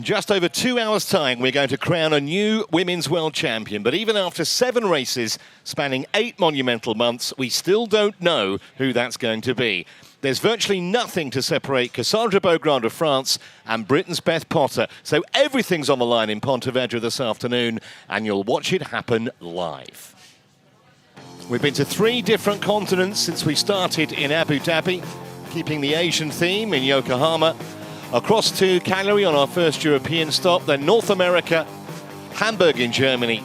In just over 2 hours' time, we're going to crown a new women's world champion. But even after 7 races spanning 8 monumental months, we still don't know who that's going to be. There's virtually nothing to separate Cassandre Beaugrand of France and Britain's Beth Potter. So everything's on the line in Pontevedra this afternoon, and you'll watch it happen live. We've been to 3 different continents since we started in Abu Dhabi, keeping the Asian theme in Yokohama. Across to Calgary on our first European stop, then North America, Hamburg in Germany,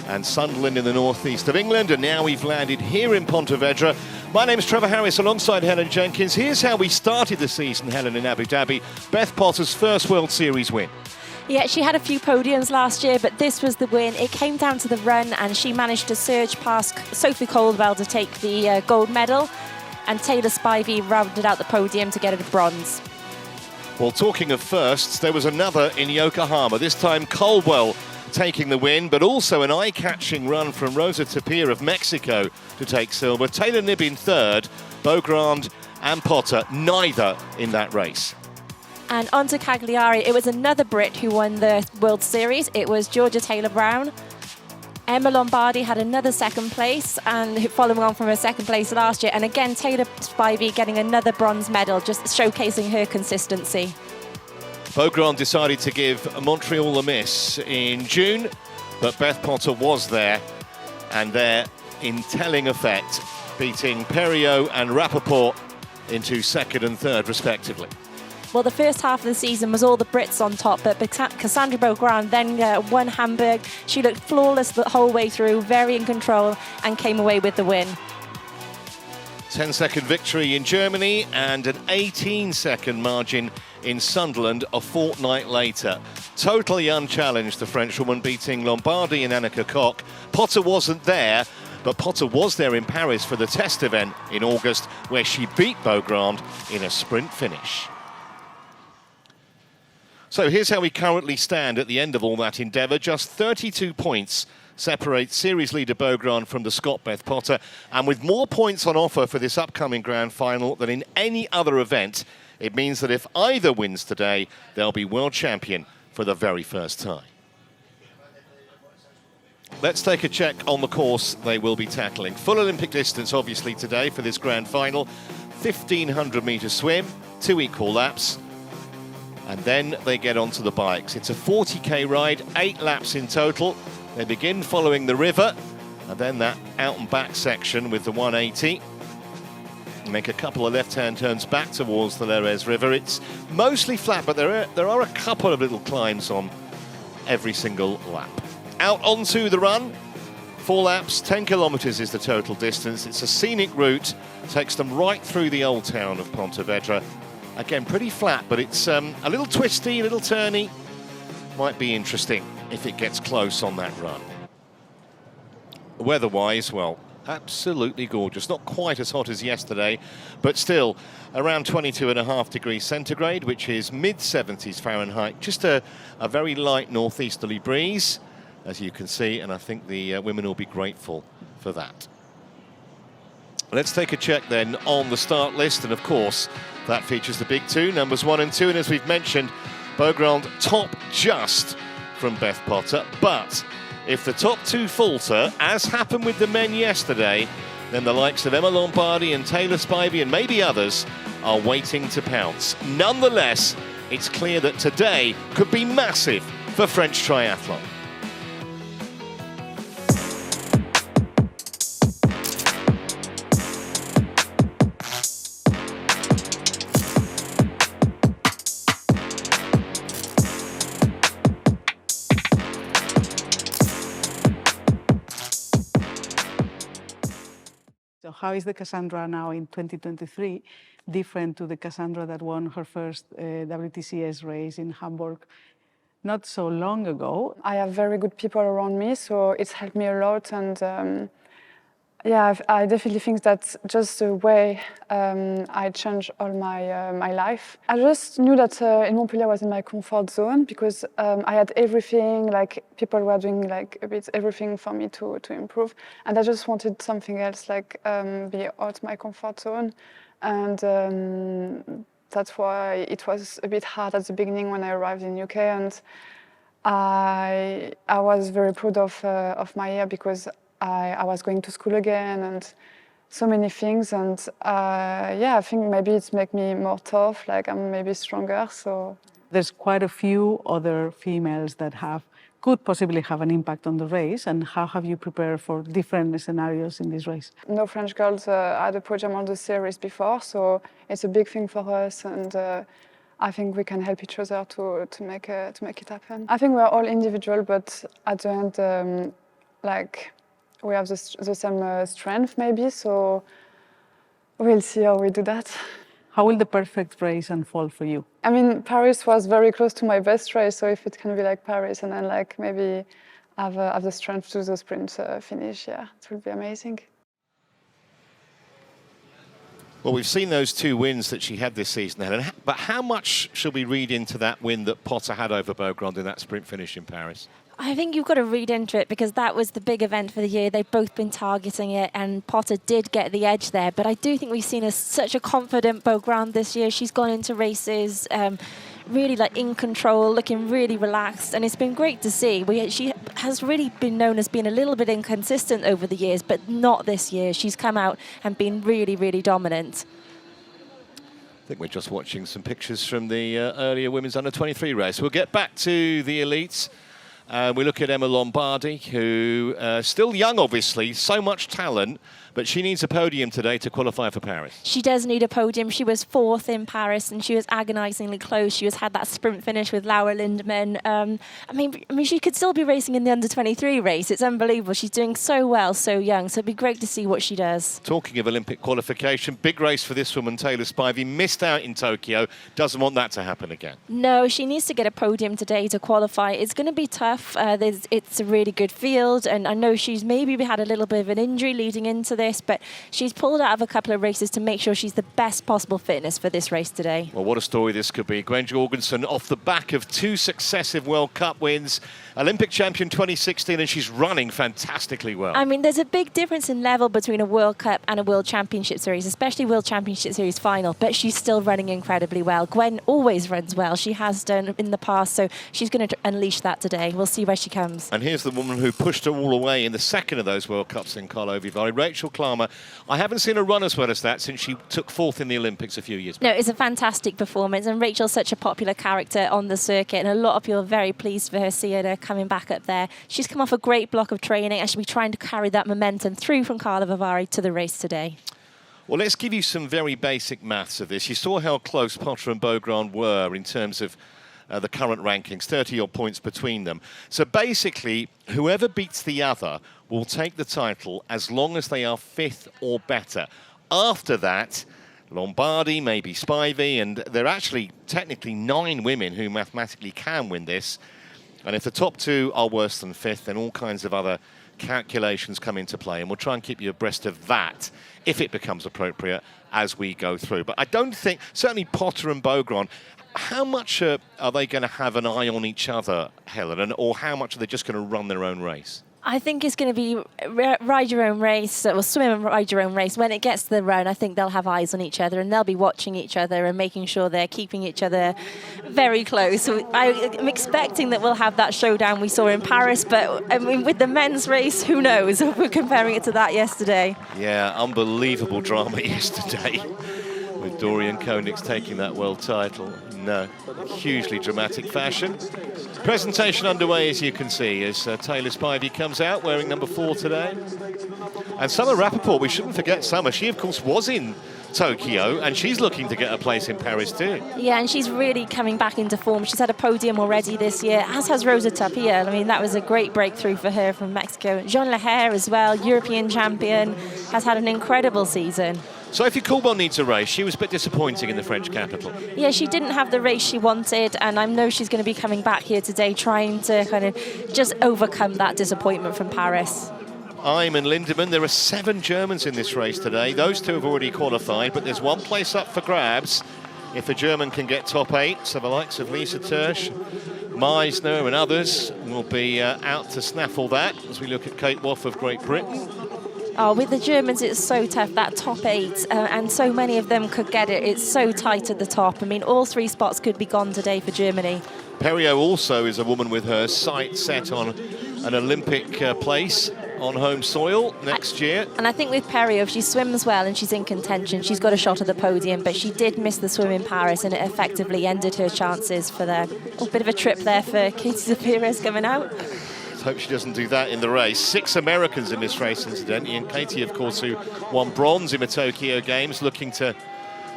and Sunderland in the northeast of England. And now we've landed here in Pontevedra. My name's Trevor Harris alongside Helen Jenkins. Here's how we started the season, Helen, in Abu Dhabi. Beth Potter's first World Series win. Yeah, she had a few podiums last year, but this was the win. It came down to the run, and she managed to surge past Sophie Coldwell to take the gold medal. And Taylor Spivey rounded out the podium to get a bronze. Well, talking of firsts, there was another in Yokohama, this time Coldwell taking the win, but also an eye-catching run from Rosa Tapia of Mexico to take silver. Taylor Nibbin third, Beaugrand and Potter, neither in that race. And on to Cagliari, it was another Brit who won the World Series. It was Georgia Taylor-Brown. Emma Lombardi had another second place, and following on from her second place last year. And again, Taylor Spivey getting another bronze medal, just showcasing her consistency. Beaugrand decided to give Montreal a miss in June, but Beth Potter was there, and there in telling effect, beating Perriot and Rappaport into second and third, respectively. Well, the first half of the season was all the Brits on top, but Cassandre Beaugrand then won Hamburg. She looked flawless the whole way through, very in control, and came away with the win. 10-second victory in Germany and an 18-second margin in Sunderland a fortnight later. Totally unchallenged, the Frenchwoman beating Lombardi and Annika Koch. Potter wasn't there, but Potter was there in Paris for the test event in August, where she beat Beaugrand in a sprint finish. So here's how we currently stand at the end of all that endeavour. Just 32 points separate series leader Beaugrand from the Scot Beth Potter. And with more points on offer for this upcoming grand final than in any other event, it means that if either wins today, they'll be world champion for the very first time. Let's take a check on the course they will be tackling. Full Olympic distance, obviously, today for this grand final. 1,500 metre swim, 2 equal laps. And then they get onto the bikes. It's a 40k ride, 8 laps in total. They begin following the river, and then that out and back section with the 180. Make a couple of left-hand turns back towards the Lérez River. It's mostly flat, but there are a couple of little climbs on every single lap. Out onto the run. 4 laps, 10 kilometres is the total distance. It's a scenic route, takes them right through the old town of Pontevedra. Again, pretty flat, but it's a little twisty, a little turny. Might be interesting if it gets close on that run. Weather-wise, well, absolutely gorgeous. Not quite as hot as yesterday, but still around 22.5 degrees centigrade, which is mid-70s Fahrenheit. Just a very light northeasterly breeze, as you can see, and I think the women will be grateful for that. Let's take a check then on the start list, and of course that features the big 2, numbers 1 and 2, and as we've mentioned, Beaugrand top just from Beth Potter. But if the top 2 falter, as happened with the men yesterday, then the likes of Emma Lombardi and Taylor Spivey and maybe others are waiting to pounce. Nonetheless, it's clear that today could be massive for French triathlon. So how is the Cassandra now in 2023 different to the Cassandra that won her first WTCS race in Hamburg not so long ago? I have very good people around me, so it's helped me a lot. And yeah, I definitely think that's just the way I changed all my life. I just knew that in Montpellier I was in my comfort zone because I had everything, like people were doing like a bit everything for me to improve. And I just wanted something else, like be out my comfort zone. And that's why it was a bit hard at the beginning when I arrived in UK, and I was very proud of my year because I was going to school again and so many things, and I think maybe it's make me more tough, like I'm maybe stronger. So there's quite a few other females that could possibly have an impact on the race, and how have you prepared for different scenarios in this race? No French girls had a podium on the series before, so it's a big thing for us, and I think we can help each other to make it happen. I think we're all individual, but at the end, like we have the same strength maybe, so we'll see how we do that. How will the perfect race unfold for you? I mean, Paris was very close to my best race, so if it can be like Paris and then like maybe have the strength to the sprint finish, yeah, it will be amazing. Well, we've seen those 2 wins that she had this season, Helen, but how much should we read into that win that Potter had over Beaugrand in that sprint finish in Paris? I think you've got to read into it because that was the big event for the year. They've both been targeting it, and Potter did get the edge there. But I do think we've seen such a confident Beaugrand this year. She's gone into races really like in control, looking really relaxed, and it's been great to see. She has really been known as being a little bit inconsistent over the years, but not this year. She's come out and been really, really dominant. I think we're just watching some pictures from the earlier women's under-23 race. We'll get back to the elites. We look at Emma Lombardi, who still young, obviously, so much talent, but she needs a podium today to qualify for Paris. She does need a podium. She was 4th in Paris, and she was agonisingly close. She had that sprint finish with Laura Lindemann. I mean, she could still be racing in the under-23 race. It's unbelievable. She's doing so well, so young. So it'd be great to see what she does. Talking of Olympic qualification, big race for this woman, Taylor Spivey. Missed out in Tokyo. Doesn't want that to happen again. No, she needs to get a podium today to qualify. It's going to be tough. It's a really good field, and I know she's maybe had a little bit of an injury leading into this, but she's pulled out of a couple of races to make sure she's the best possible fitness for this race today. Well, what a story this could be. Gwen Jorgensen off the back of 2 successive World Cup wins, Olympic champion 2016, and she's running fantastically well. I mean, there's a big difference in level between a World Cup and a World Championship Series, especially World Championship Series final, but she's still running incredibly well. Gwen always runs well. She has done in the past, so she's going to unleash that today. We'll see where she comes. And here's the woman who pushed her all away in the second of those World Cups in Karlovy Vary, Rachel Klammer. I haven't seen her run as well as that since she took 4th in the Olympics a few years back. No, it's a fantastic performance, and Rachel's such a popular character on the circuit, and a lot of people are very pleased for her, seeing her coming back up there. She's come off a great block of training, and she'll be trying to carry that momentum through from Karlovy Vary to the race today. Well, let's give you some very basic maths of this. You saw how close Potter and Beaugrand were in terms of the current rankings, 30-odd points between them. So basically, whoever beats the other will take the title as long as they are 5th or better. After that, Lombardi, maybe Spivey, and there are actually technically 9 women who mathematically can win this. And if the top 2 are worse than 5th, then all kinds of other calculations come into play, and we'll try and keep you abreast of that if it becomes appropriate as we go through. But I don't think, certainly Potter and Beaugrand, how much are they going to have an eye on each other, Helen, or how much are they just going to run their own race? I think it's going to be ride your own race, or swim and ride your own race. When it gets to the run, I think they'll have eyes on each other, and they'll be watching each other and making sure they're keeping each other very close. So I'm expecting that we'll have that showdown we saw in Paris, but I mean, with the men's race, who knows? We're comparing it to that yesterday. Yeah, unbelievable drama yesterday with Dorian Koenigs taking that world title in hugely dramatic fashion. Presentation underway, as you can see, as Taylor Spivey comes out wearing number 4 today. And Summer Rappaport, we shouldn't forget Summer. She, of course, was in Tokyo, and she's looking to get a place in Paris too. Yeah, and she's really coming back into form. She's had a podium already this year, as has Rosa Tapia. I mean, that was a great breakthrough for her from Mexico. Jean Leher as well, European champion, has had an incredible season. Sophie Coulbon needs a race. She was a bit disappointing in the French capital. Yeah, she didn't have the race she wanted, and I know she's going to be coming back here today trying to kind of just overcome that disappointment from Paris. I'm and Lindemann. There are 7 Germans in this race today. Those 2 have already qualified, but there's 1 place up for grabs if a German can get top 8. So the likes of Lisa Tersch, Meisner and others will be out to snaffle that as we look at Kate Woff of Great Britain. Oh, with the Germans, it's so tough, that top 8, and so many of them could get it. It's so tight at the top. I mean, all 3 spots could be gone today for Germany. Perriot also is a woman with her sights set on an Olympic place on home soil next year. And I think with Perriot, if she swims well and she's in contention, she's got a shot at the podium, but she did miss the swim in Paris, and it effectively ended her chances for the bit of a trip there for Katie Zaferes coming out. Hope she doesn't do that in the race. 6 Americans in this race, incidentally, and Katie, of course, who won bronze in the Tokyo Games, looking to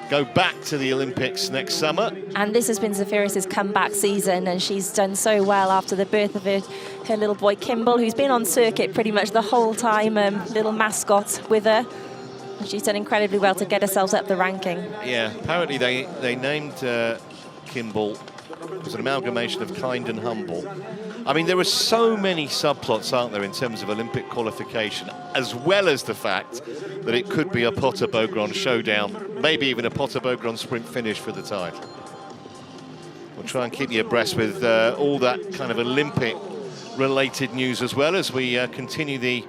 go back to the Olympics next summer. And this has been Zaferes' comeback season, and she's done so well after the birth of her little boy Kimball, who's been on circuit pretty much the whole time, little mascot with her. And she's done incredibly well to get herself up the ranking. Yeah, apparently they named Kimball, it was an amalgamation of kind and humble. I mean, there are so many subplots, aren't there, in terms of Olympic qualification, as well as the fact that it could be a Potter Beaugrand showdown, maybe even a Potter Beaugrand sprint finish for the title. We'll try and keep you abreast with all that kind of Olympic-related news as well as we continue the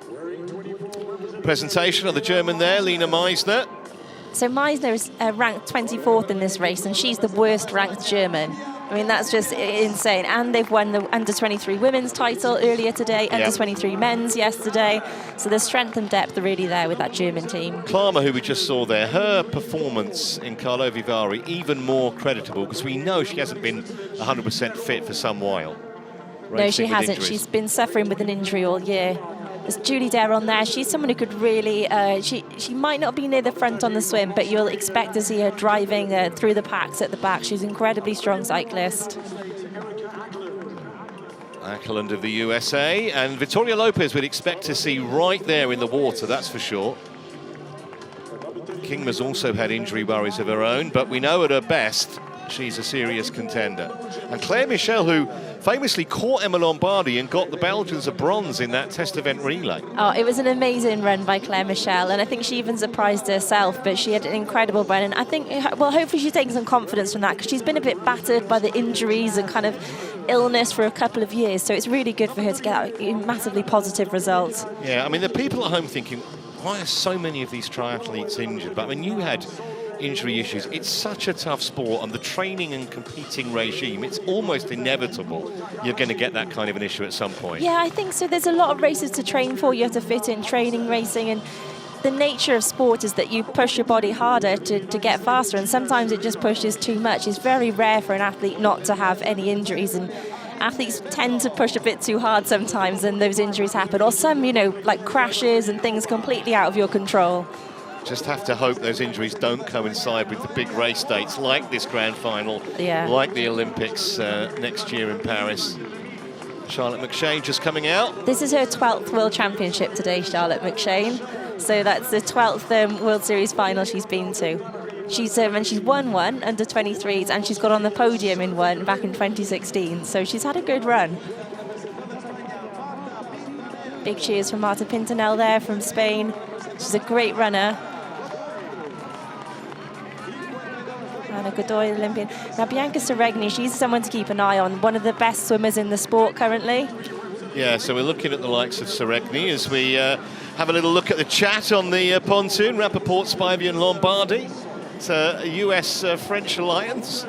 presentation of the German there, Lena Meisner. So Meisner is ranked 24th in this race, and she's the worst ranked German. I mean, that's just insane. And they've won the under-23 women's title earlier today, under-23 men's yesterday. So the strength and depth are really there with that German team. Klammer, who we just saw there, her performance in Karlovy Vary even more creditable, because we know she hasn't been 100% fit for some while. No, she hasn't. She's been suffering with an injury all year. There's Julie Dare on there. She's someone who could really, she might not be near the front on the swim, but you'll expect to see her driving through the packs at the back. She's an incredibly strong cyclist. Ackland of the USA, and Victoria Lopez we'd expect to see right there in the water, that's for sure. Kingma's also had injury worries of her own, but we know at her best she's a serious contender. And Claire Michel, who famously caught Emma Lombardi and got the Belgians a bronze in that test event relay. Oh, it was an amazing run by Claire Michel, and I think she even surprised herself, but she had an incredible run. And I think, well, hopefully she's taking some confidence from that, because she's been a bit battered by the injuries and kind of illness for a couple of years. So it's really good for her to get a massively positive result. Yeah, I mean, the people at home thinking, why are so many of these triathletes injured? But I mean, you had injury issues. It's such a tough sport, and the training and competing regime, it's almost inevitable you're going to get that kind of an issue at some point. Yeah, I think so. There's a lot of races to train for. You have to fit in training, racing, and the nature of sport is that you push your body harder to get faster, and sometimes it just pushes too much. It's very rare for an athlete not to have any injuries, and athletes tend to push a bit too hard sometimes, and those injuries happen. Or some, like crashes and things completely out of your control. Just have to hope those injuries don't coincide with the big race dates like this grand final, yeah, like the Olympics next year in Paris. Charlotte McShane just coming out. This is her 12th World Championship today, Charlotte McShane. So that's the 12th World Series final she's been to. She's won one under 23s, and she's got on the podium in one back in 2016. So she's had a good run. Big cheers from Marta Pintanel there from Spain. She's a great runner. Anna Godoy, Olympian. Now, Bianca Seregni, she's someone to keep an eye on. One of the best swimmers in the sport currently. Yeah, so we're looking at the likes of Seregni as we have a little look at the chat on the pontoon. Rappaport, Spivey and Lombardi. It's a US-French alliance.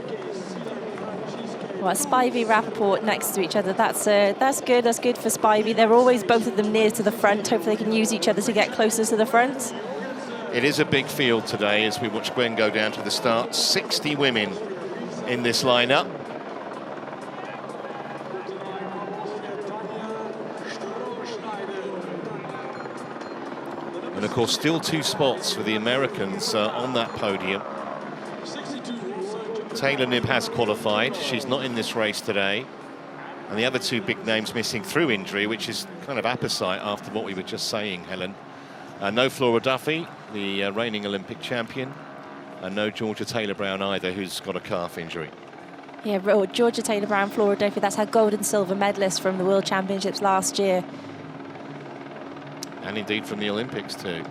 Well, Spivey, Rappaport next to each other. That's good. That's good for Spivey. They're always both of them near to the front. Hopefully they can use each other to get closer to the front. It is a big field today as we watch Gwen go down to the start. 60 women in this lineup. And of course, still 2 spots for the Americans on that podium. Taylor Knibb has qualified. She's not in this race today. And the other 2 big names missing through injury, which is kind of apposite after what we were just saying, Helen. No Flora Duffy, the reigning Olympic champion. And no Georgia Taylor-Brown either, who's got a calf injury. Yeah, Georgia Taylor-Brown, Flora Duffy, that's our gold and silver medalist from the World Championships last year. And indeed from the Olympics too.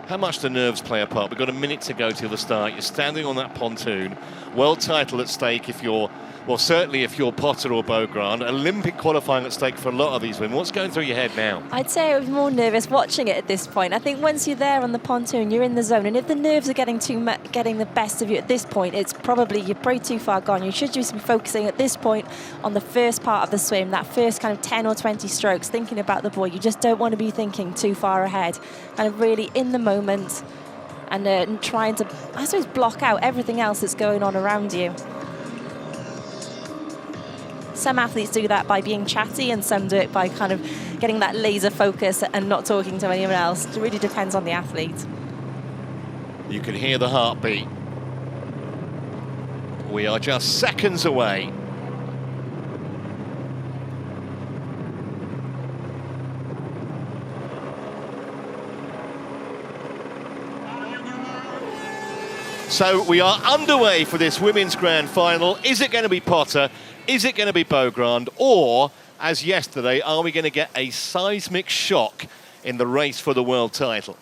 How much do nerves play a part? We've got a minute to go till the start. You're standing on that pontoon. World title at stake if you're Well, certainly if you're Potter or Beaugrand, Olympic qualifying at stake for a lot of these women. What's going through your head now? I'd say I was more nervous watching it at this point. I think once you're there on the pontoon, you're in the zone, and if the nerves are getting the best of you at this point, you're probably too far gone. You should just be focusing at this point on the first part of the swim, that first kind of 10 or 20 strokes, thinking about the buoy. You just don't want to be thinking too far ahead, kind of really in the moment, and trying to, I suppose, block out everything else that's going on around you. Some athletes do that by being chatty, and some do it by kind of getting that laser focus and not talking to anyone else. It really depends on the athlete. You can hear the heartbeat. We are just seconds away. So we are underway for this women's grand final. Is it going to be Potter? Is it going to be Beaugrand? Or, as yesterday, are we going to get a seismic shock in the race for the world title?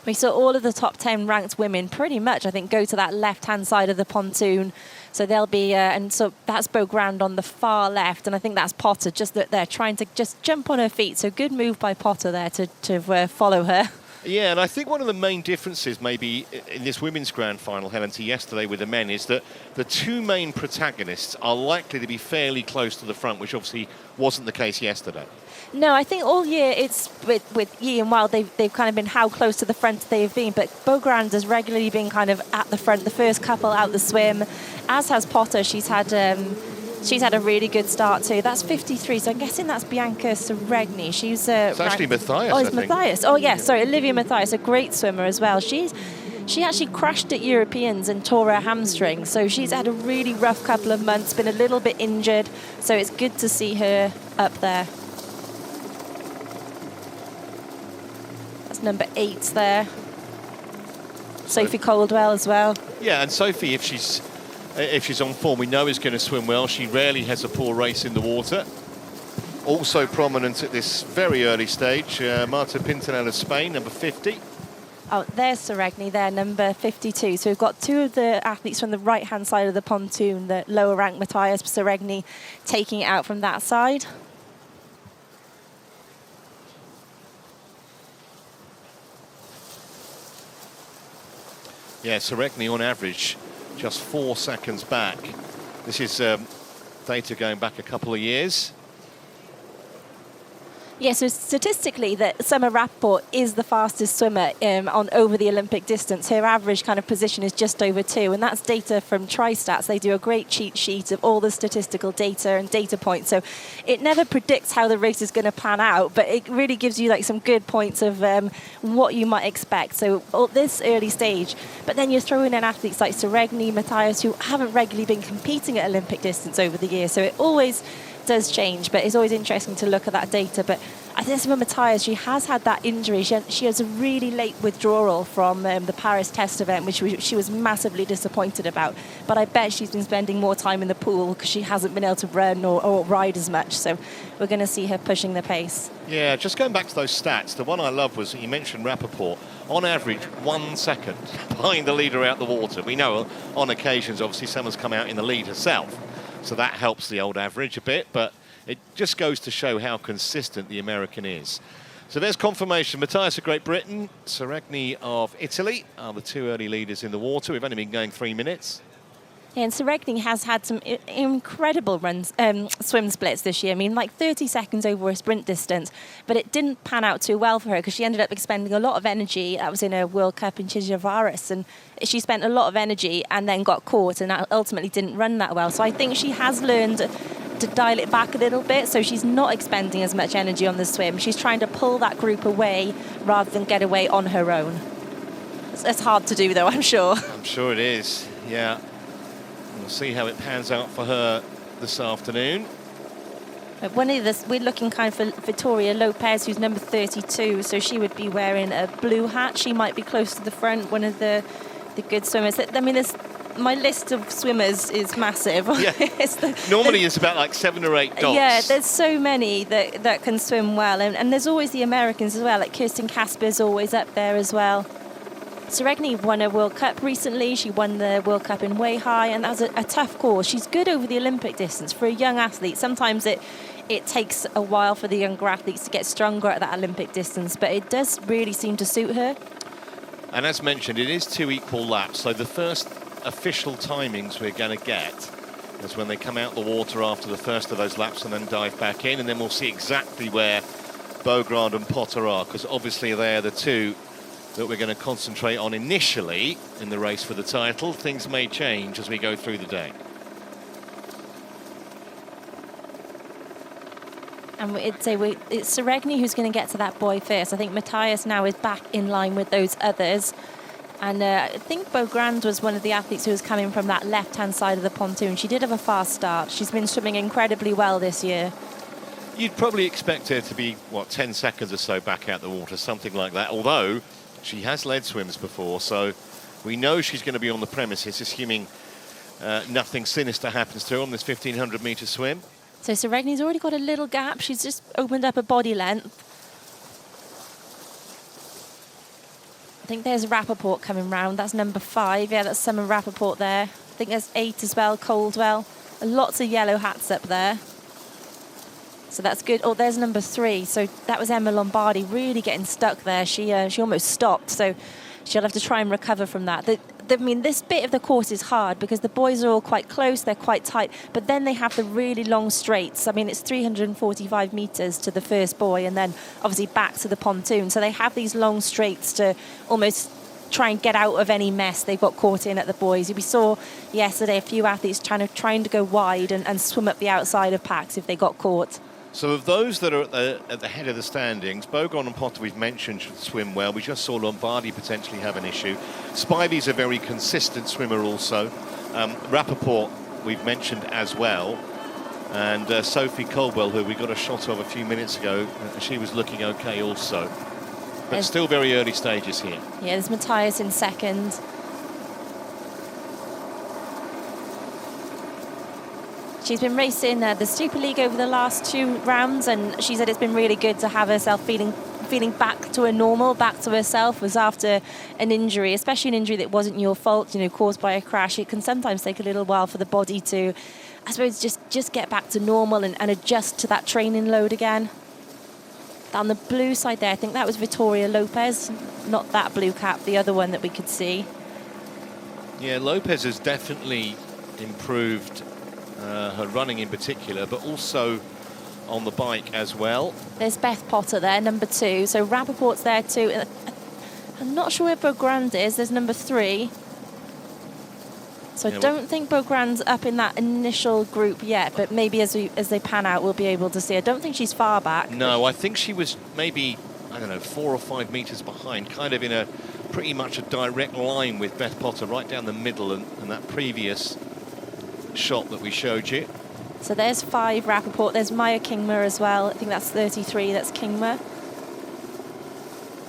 We saw all of the top 10 ranked women pretty much, I think, go to that left-hand side of the pontoon. So they'll be, and so that's Beaugrand on the far left, and I think that's Potter just there trying to just jump on her feet. So good move by Potter there to follow her. Yeah, and I think one of the main differences maybe in this women's grand final, Helen, to yesterday with the men is that the two main protagonists are likely to be fairly close to the front, which obviously wasn't the case yesterday. No, I think all year it's with Yi and Wild, they've kind of been how close to the front they've been, but Beaugrand has regularly been kind of at the front, the first couple out the swim, as has Potter. She's had a really good start too. That's 53, so I'm guessing that's Bianca Seregni. She's it's actually Matthias, Oh, it's I think. Matthias. Oh, yeah, sorry, Olivia Matthias, a great swimmer as well. She actually crashed at Europeans and tore her hamstring, so she's had a really rough couple of months, been a little bit injured, so it's good to see her up there. That's number 8 there. Sophie Caldwell as well. Yeah, and Sophie, if she's on form, we know is going to swim well. She rarely has a poor race in the water. Also prominent at this very early stage, Marta Pintanel of Spain, number 50. Oh, there's Seregni there, number 52. So we've got two of the athletes from the right-hand side of the pontoon, the lower rank Matthias Seregni taking it out from that side. Yeah, Seregni on average just 4 seconds back. This is data going back a couple of years. Yeah, so statistically, that Summer Rapport is the fastest swimmer on over the Olympic distance. Her average kind of position is just over 2, and that's data from TriStats. They do a great cheat sheet of all the statistical data and data points. So it never predicts how the race is going to plan out, but it really gives you like some good points of what you might expect. So at this early stage, but then you're throwing in athletes like Seregni, Matthias, who haven't regularly been competing at Olympic distance over the years. So it always does change, but it's always interesting to look at that data. But I think for Matthias, she has had that injury. She has a really late withdrawal from the Paris test event, which she was massively disappointed about. But I bet she's been spending more time in the pool because she hasn't been able to run or ride as much. So we're going to see her pushing the pace. Yeah, just going back to those stats, the one I love was, you mentioned Rappaport, on average 1 second behind the leader out the water. We know on occasions, obviously, someone's come out in the lead herself. So that helps the old average a bit, but it just goes to show how consistent the American is. So there's confirmation. Matthias of Great Britain, Seregni of Italy are the two early leaders in the water. We've only been going 3 minutes. Yeah, and Seregni has had some incredible runs, swim splits this year. I mean, like 30 seconds over a sprint distance, but it didn't pan out too well for her because she ended up expending a lot of energy. That was in a World Cup in Chijavaris, and she spent a lot of energy and then got caught and ultimately didn't run that well. So I think she has learned to dial it back a little bit, so she's not expending as much energy on the swim. She's trying to pull that group away rather than get away on her own. It's hard to do, though, I'm sure. I'm sure it is, yeah. We'll see how it pans out for her this afternoon. One of this, we're looking kind of for Victoria Lopez, who's number 32, so she would be wearing a blue hat. She might be close to the front, one of the good swimmers. I mean, my list of swimmers is massive. Yeah. Normally it's about like 7 or 8 dots. Yeah, there's so many that can swim well, and there's always the Americans as well, like Kirsten Casper's always up there as well. Seregni won a World Cup recently. She won the World Cup in Weihai, and that was a tough course. She's good over the Olympic distance. For a young athlete, sometimes it takes a while for the younger athletes to get stronger at that Olympic distance, but it does really seem to suit her. And as mentioned, it is 2 equal laps, so the first official timings we're going to get is when they come out the water after the first of those laps and then dive back in, and then we'll see exactly where Beaugrand and Potter are, because obviously they're the two that we're going to concentrate on initially in the race for the title. Things may change as we go through the day. And it's Seregni who's going to get to that buoy first. I think Matthias now is back in line with those others. And I think Beaugrand was one of the athletes who was coming from that left-hand side of the pontoon. She did have a fast start. She's been swimming incredibly well this year. You'd probably expect her to be, 10 seconds or so back out the water, something like that. Although she has led swims before, so we know she's going to be on the premises, assuming nothing sinister happens to her on this 1,500-metre swim. So Seregni's already got a little gap. She's just opened up a body length. I think there's Rappaport coming round. That's number 5. Yeah, that's Summer Rappaport there. I think there's 8 as well, Coldwell. Lots of yellow hats up there. So that's good. Oh, there's number 3. So that was Emma Lombardi really getting stuck there. She almost stopped. So she'll have to try and recover from that. I mean, this bit of the course is hard because the buoys are all quite close, they're quite tight, but then they have the really long straights. I mean, it's 345 metres to the first buoy and then obviously back to the pontoon. So they have these long straights to almost try and get out of any mess they've got caught in at the buoys. We saw yesterday a few athletes trying to go wide and swim up the outside of packs if they got caught. So of those that are at the head of the standings, Beaugrand and Potter we've mentioned should swim well. We just saw Lombardi potentially have an issue. Spivey's a very consistent swimmer also. Rappaport we've mentioned as well. And Sophie Coldwell, who we got a shot of a few minutes ago, she was looking okay also. But still very early stages here. Yeah, there's Matthias in second. She's been racing the Super League over the last 2 rounds, and she said it's been really good to have herself feeling back to a normal, back to herself. Was after an injury, especially an injury that wasn't your fault, caused by a crash. It can sometimes take a little while for the body to, I suppose, just get back to normal and adjust to that training load again. On the blue side there, I think that was Victoria Lopez, not that blue cap, the other one that we could see. Yeah, Lopez has definitely improved her running in particular, but also on the bike as well. There's Beth Potter there, number 2. So Rappaport's there too. I'm not sure where Beaugrand is. There's number 3. So I don't think Beaugrand's up in that initial group yet, but maybe as they pan out, we'll be able to see. I don't think she's far back. No, I think she was maybe, 4 or 5 metres behind, kind of in a pretty much a direct line with Beth Potter right down the middle and that previous shot that we showed you. So there's 5 Rappaport. There's Maya Kingma as well. I think that's 33. That's Kingma.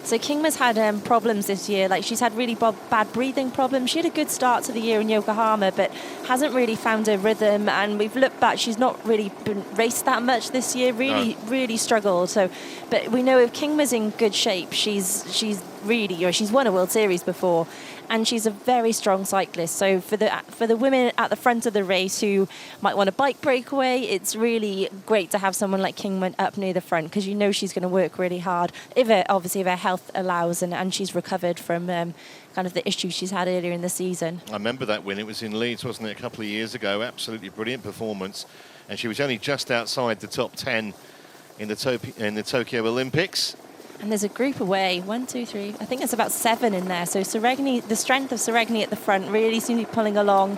So Kingma's had problems this year. Like, she's had really bad breathing problems. She had a good start to the year in Yokohama, but hasn't really found her rhythm. And we've looked back, she's not really been raced that much this year. Really struggled. So, but we know if Kingma's in good shape, she's really, she's won a World Series before, and she's a very strong cyclist. So for the women at the front of the race who might want a bike breakaway, it's really great to have someone like Kingman up near the front, because she's going to work really hard if her health allows and she's recovered from kind of the issues she's had earlier in the season. I remember that win. It was in Leeds, wasn't it, a couple of years ago? Absolutely brilliant performance, and she was only just outside the top 10 in the Tokyo Olympics. And there's a group away, 1, 2, 3. I think there's about 7 in there. So Seregni, the strength of Seregni at the front really seems to be pulling along.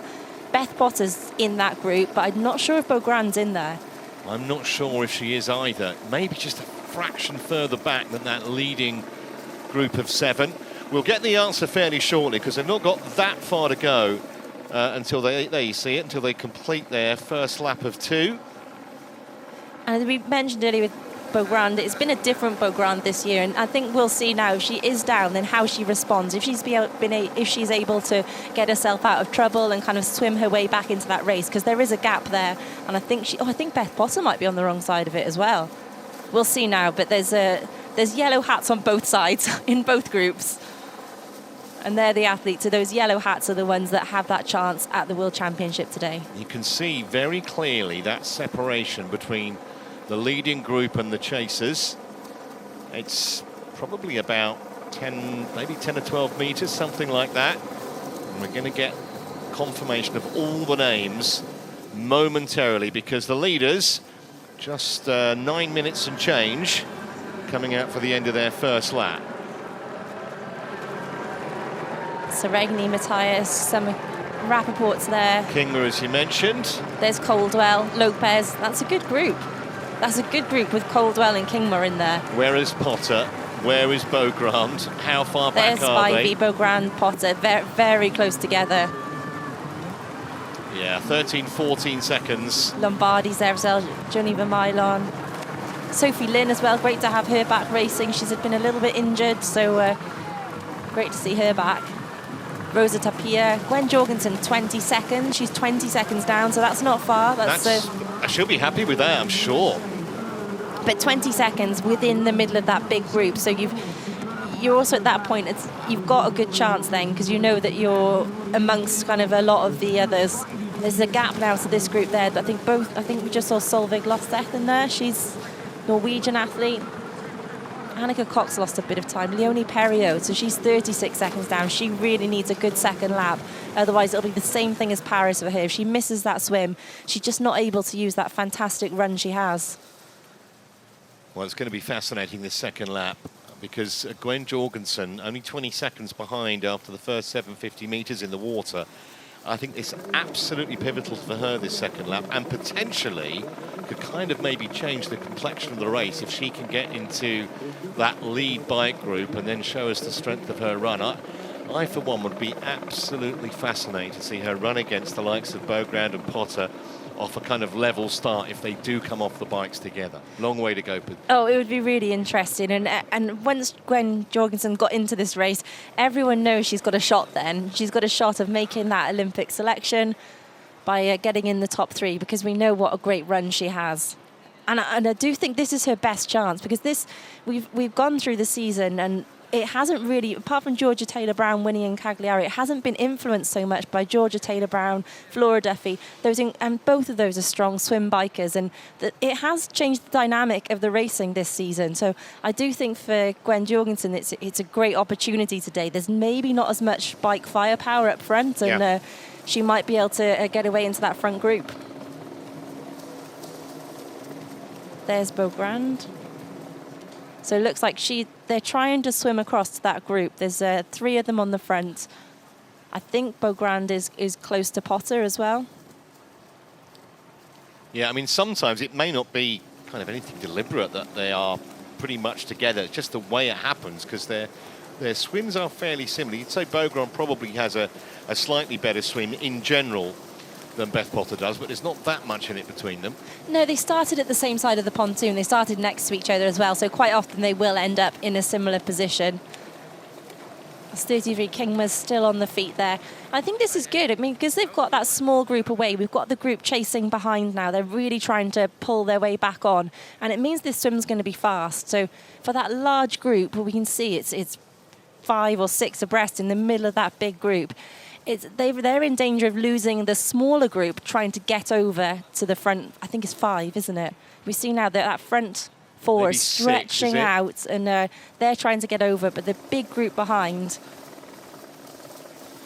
Beth Potter's in that group, but I'm not sure if Beaugrand's in there. I'm not sure if she is either. Maybe just a fraction further back than that leading group of 7. We'll get the answer fairly shortly, because they've not got that far to go until until they complete their first lap of 2. And as we mentioned earlier with Beaugrand, it's been a different Beaugrand this year, and I think we'll see now if she is down, then how she responds. If she's able to get herself out of trouble and kind of swim her way back into that race, because there is a gap there, and I think Beth Potter might be on the wrong side of it as well. We'll see now, but there's yellow hats on both sides in both groups. And they're the athletes, so those yellow hats are the ones that have that chance at the World Championship today. You can see very clearly that separation between the leading group and the chasers. It's probably about 10, maybe 10 or 12 meters, something like that. And we're going to get confirmation of all the names momentarily, because the leaders, just 9 minutes and change, coming out for the end of their first lap. Seregni, Matthias, some Rappaport's there. Kingma, as you mentioned. There's Caldwell, Lopez. That's a good group. That's a good group with Caldwell and Kingma in there. Where is Potter? Where is Beaugrand? How far back are they? There's Spivey, Beaugrand, Potter, very, very close together. Yeah, 13, 14 seconds. Lombardi's there as well, Geneva Mylon. Sophie Lynn as well, great to have her back racing. She's been a little bit injured, so great to see her back. Rosa Tapia, Gwen Jorgensen, 20 seconds. She's 20 seconds down, so that's not far. She'll be happy with that, I'm sure. But 20 seconds within the middle of that big group, so you're also at that point, you've got a good chance then, because you know that you're amongst kind of a lot of the others. There's a gap now to this group there. I think we just saw Solveig Losteth in there. She's Norwegian athlete. Annika Cox lost a bit of time. Leonie Perriot, so she's 36 seconds down. She really needs a good second lap. Otherwise, it'll be the same thing as Paris for her. If she misses that swim, she's just not able to use that fantastic run she has. Well, it's going to be fascinating this second lap, because Gwen Jorgensen, only 20 seconds behind after the first 750 metres in the water. I think it's absolutely pivotal for her this second lap, and potentially could kind of maybe change the complexion of the race if she can get into that lead bike group and then show us the strength of her run. I for one, would be absolutely fascinated to see her run against the likes of Beaugrand and Potter off a kind of level start if they do come off the bikes together. Long way to go. Oh, it would be really interesting. And once Gwen Jorgensen got into this race, everyone knows she's got a shot then. She's got a shot of making that Olympic selection by getting in the top 3, because we know what a great run she has. And I do think this is her best chance, because we've gone through the season and it hasn't really, apart from Georgia Taylor-Brown winning in Cagliari, it hasn't been influenced so much by Georgia Taylor-Brown, Flora Duffy, and both of those are strong swim bikers, and it has changed the dynamic of the racing this season. So I do think for Gwen Jorgensen, it's a great opportunity today. There's maybe not as much bike firepower up front, and she might be able to get away into that front group. There's Beaugrand. So it looks like they're trying to swim across to that group. There's 3 of them on the front. I think Beaugrand is close to Potter as well. Yeah, I mean, sometimes it may not be kind of anything deliberate that they are pretty much together. It's just the way it happens, because their swims are fairly similar. You'd say Beaugrand probably has a slightly better swim in general than Beth Potter does, but there's not that much in it between them. No, they started at the same side of the pontoon. They started next to each other as well, so quite often they will end up in a similar position. 33 Kingma's still on the feet there. I think this is good. I mean, because they've got that small group away, we've got the group chasing behind now. They're really trying to pull their way back on, and it means this swim's going to be fast. So for that large group, we can see it's 5 or 6 abreast in the middle of that big group. They're in danger of losing the smaller group trying to get over to the front. I think it's 5, isn't it? We see now that front 4 Maybe is stretching 6, is out, and they're trying to get over, but the big group behind.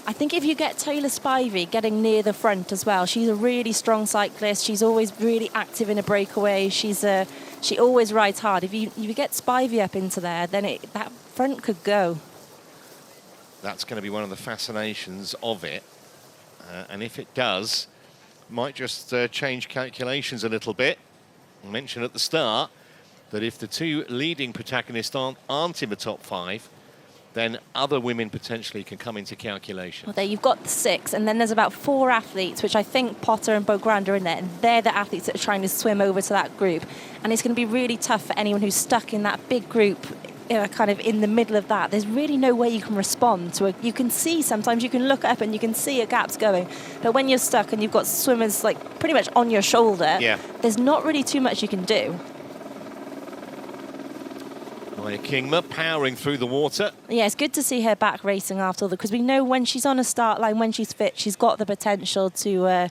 I think if you get Taylor Spivey getting near the front as well, she's a really strong cyclist. She's always really active in a breakaway. She always rides hard. If you get Spivey up into there, then that front could go. That's going to be one of the fascinations of it. And if it does, might just change calculations a little bit. I mentioned at the start that if the 2 leading protagonists aren't in the top 5, then other women potentially can come into calculation. Well, there you've got the 6, and then there's about 4 athletes, which I think Potter and Beaugrand are in there, and they're the athletes that are trying to swim over to that group. And it's going to be really tough for anyone who's stuck in that big group, kind of in the middle of that. There's really no way you can respond to it. You can see, sometimes you can look up and you can see a gap's going, but when you're stuck and you've got swimmers like pretty much on your shoulder, there's not really too much you can do. Maya Kingma powering through the water. Yeah, it's good to see her back racing after all, because we know when she's on a start line, when she's fit, she's got the potential to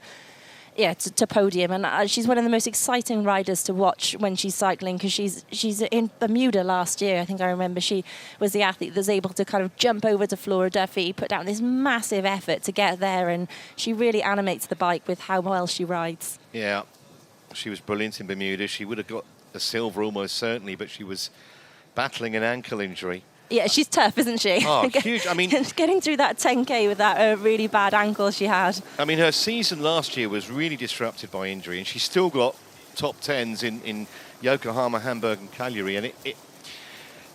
podium, and she's one of the most exciting riders to watch when she's cycling, because she's in Bermuda last year. I think I remember she was the athlete that was able to kind of jump over to Flora Duffy, put down this massive effort to get there, and she really animates the bike with how well she rides. Yeah, she was brilliant in Bermuda. She would have got a silver almost certainly, but she was battling an ankle injury. Yeah, she's tough, isn't she? Oh, huge. I mean, getting through that 10K with that really bad ankle she had. I mean, her season last year was really disrupted by injury, and she's still got top 10s in Yokohama, Hamburg and Cagliari, and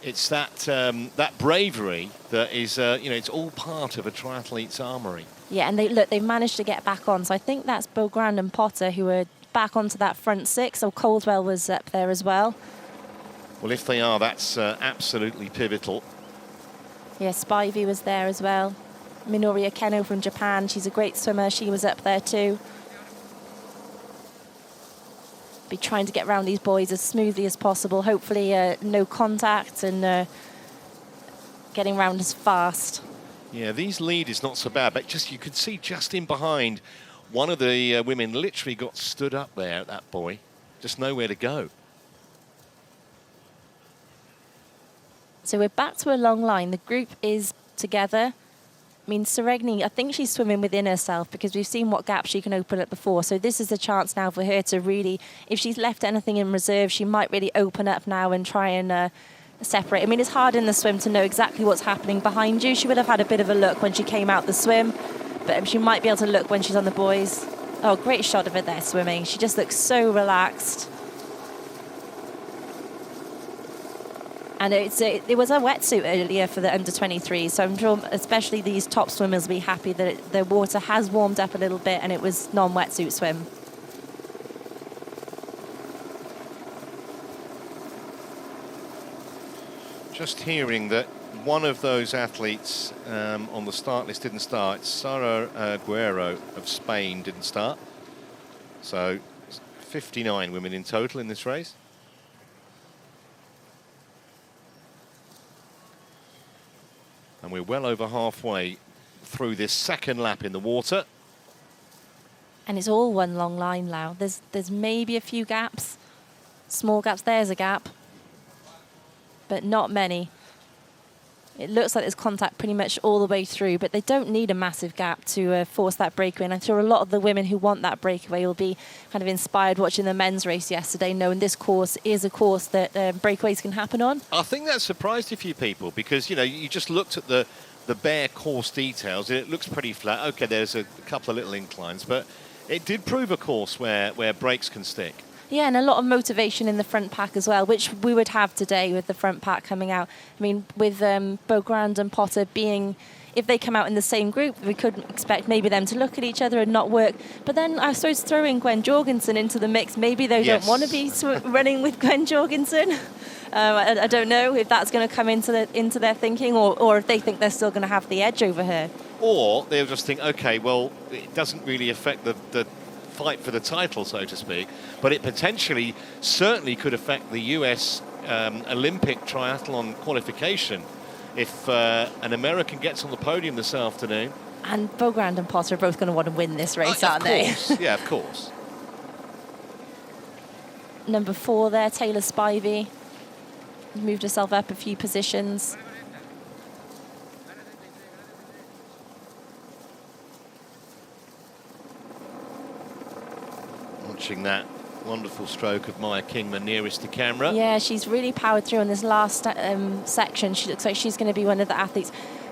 it's that bravery that is, it's all part of a triathlete's armoury. Yeah, and they've managed to get back on. So I think that's Beaugrand and Potter who are back onto that front six. So Caldwell was up there as well. Well, if they are, that's absolutely pivotal. Yeah, Spivey was there as well. Minoru Keno from Japan, she's a great swimmer. She was up there too. Be trying to get around these boys as smoothly as possible. Hopefully no contact and getting around as fast. Yeah, these lead is not so bad, but just you could see just in behind, one of the women literally got stood up there at that boy. Just nowhere to go. So we're back to a long line. The group is together. I mean, Seregni, I think she's swimming within herself, because we've seen what gap she can open up before. So this is a chance now for her to really, if she's left anything in reserve, she might really open up now and try and separate. I mean, it's hard in the swim to know exactly what's happening behind you. She would have had a bit of a look when she came out the swim, but she might be able to look when she's on the buoys. Oh, great shot of her there swimming. She just looks so relaxed. And it was a wetsuit earlier for the under-23, so I'm sure especially these top swimmers will be happy that the water has warmed up a little bit and it was non-wetsuit swim. Just hearing that one of those athletes on the start list didn't start. Sara Guerrero of Spain didn't start. So 59 women in total in this race. And we're well over halfway through this second lap in the water. And it's all one long line now. There's maybe a few gaps, small gaps. There's a gap, but not many. It looks like there's contact pretty much all the way through, but they don't need a massive gap to force that breakaway. And I'm sure a lot of the women who want that breakaway will be kind of inspired watching the men's race yesterday, knowing this course is a course that breakaways can happen on. I think that surprised a few people because, you just looked at the bare course details and it looks pretty flat. OK, there's a couple of little inclines, but it did prove a course where breaks can stick. Yeah, and a lot of motivation in the front pack as well, which we would have today with the front pack coming out. I mean, with Beaugrand and Potter being, if they come out in the same group, we could expect maybe them to look at each other and not work. But then I suppose throwing Gwen Jorgensen into the mix, maybe they don't want to be running with Gwen Jorgensen. I don't know if that's going to come into their thinking, or if they think they're still going to have the edge over her. Or they'll just think, OK, well, it doesn't really affect the fight for the title, so to speak, but it potentially certainly could affect the US Olympic triathlon qualification if an American gets on the podium this afternoon. And Beaugrand and Potter are both going to want to win this race, aren't they? Yeah, of course. Number 4 there, Taylor Spivey, moved herself up a few positions. Watching that wonderful stroke of Maya Kingma nearest to camera. Yeah, she's really powered through in this last section. She looks like she's going to be one of the athletes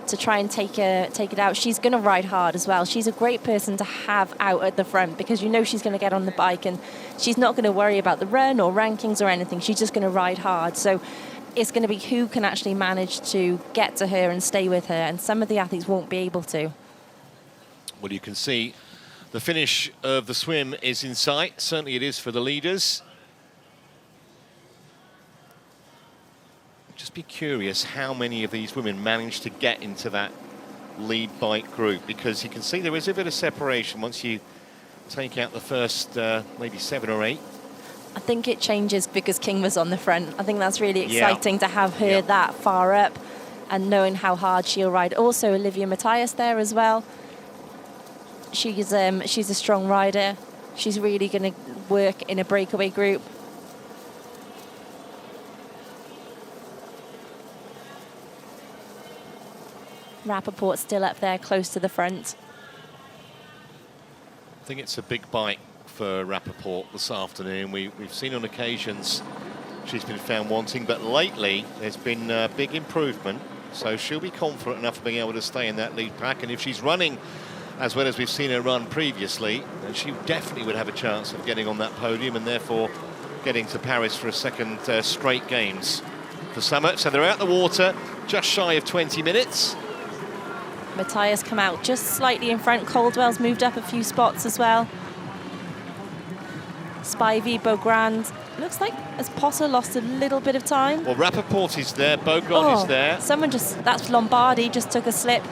to try and take it out. She's going to ride hard as well. She's a great person to have out at the front because she's going to get on the bike and she's not going to worry about the run or rankings or anything. She's just going to ride hard. So it's going to be who can actually manage to get to her and stay with her, and some of the athletes won't be able to. Well, you can see the finish of the swim is in sight. Certainly it is for the leaders. Just be curious how many of these women managed to get into that lead bike group, because you can see there is a bit of separation once you take out the first maybe 7 or 8. I think it changes because King was on the front. I think that's really exciting to have her that far up and knowing how hard she'll ride. Also, Olivia Matthias there as well. She's a strong rider. She's really going to work in a breakaway group. Rappaport still up there, close to the front. I think it's a big bite for Rappaport this afternoon. We've seen on occasions she's been found wanting, but lately there's been big improvement. So she'll be confident enough of being able to stay in that lead pack. And if she's running as well as we've seen her run previously, then she definitely would have a chance of getting on that podium and therefore getting to Paris for a second straight games for summer. So they're out the water just shy of 20 minutes. Matthias come out just slightly in front. Caldwell's moved up a few spots as well. Spivey, Beaugrand. Looks like as Potter lost a little bit of time. Well, Rappaport is there, Beaugrand is there. Someone that's Lombardi, just took a slip.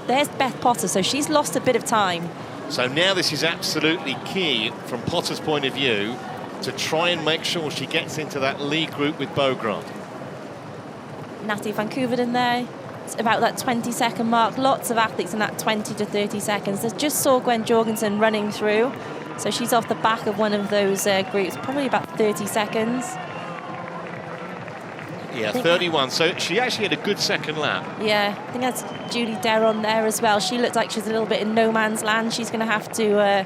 There's Beth Potter, so she's lost a bit of time. So now this is absolutely key from Potter's point of view to try and make sure she gets into that lead group with Beaugrand. Natalie van Koeverden there. It's about that 20-second mark. Lots of athletes in that 20 to 30 seconds. I just saw Gwen Jorgensen running through. So she's off the back of one of those groups, probably about 30 seconds. Yeah, 31. So she actually had a good second lap. Yeah, I think that's Julie Deron there as well. She looked like she's a little bit in no man's land. She's going to have to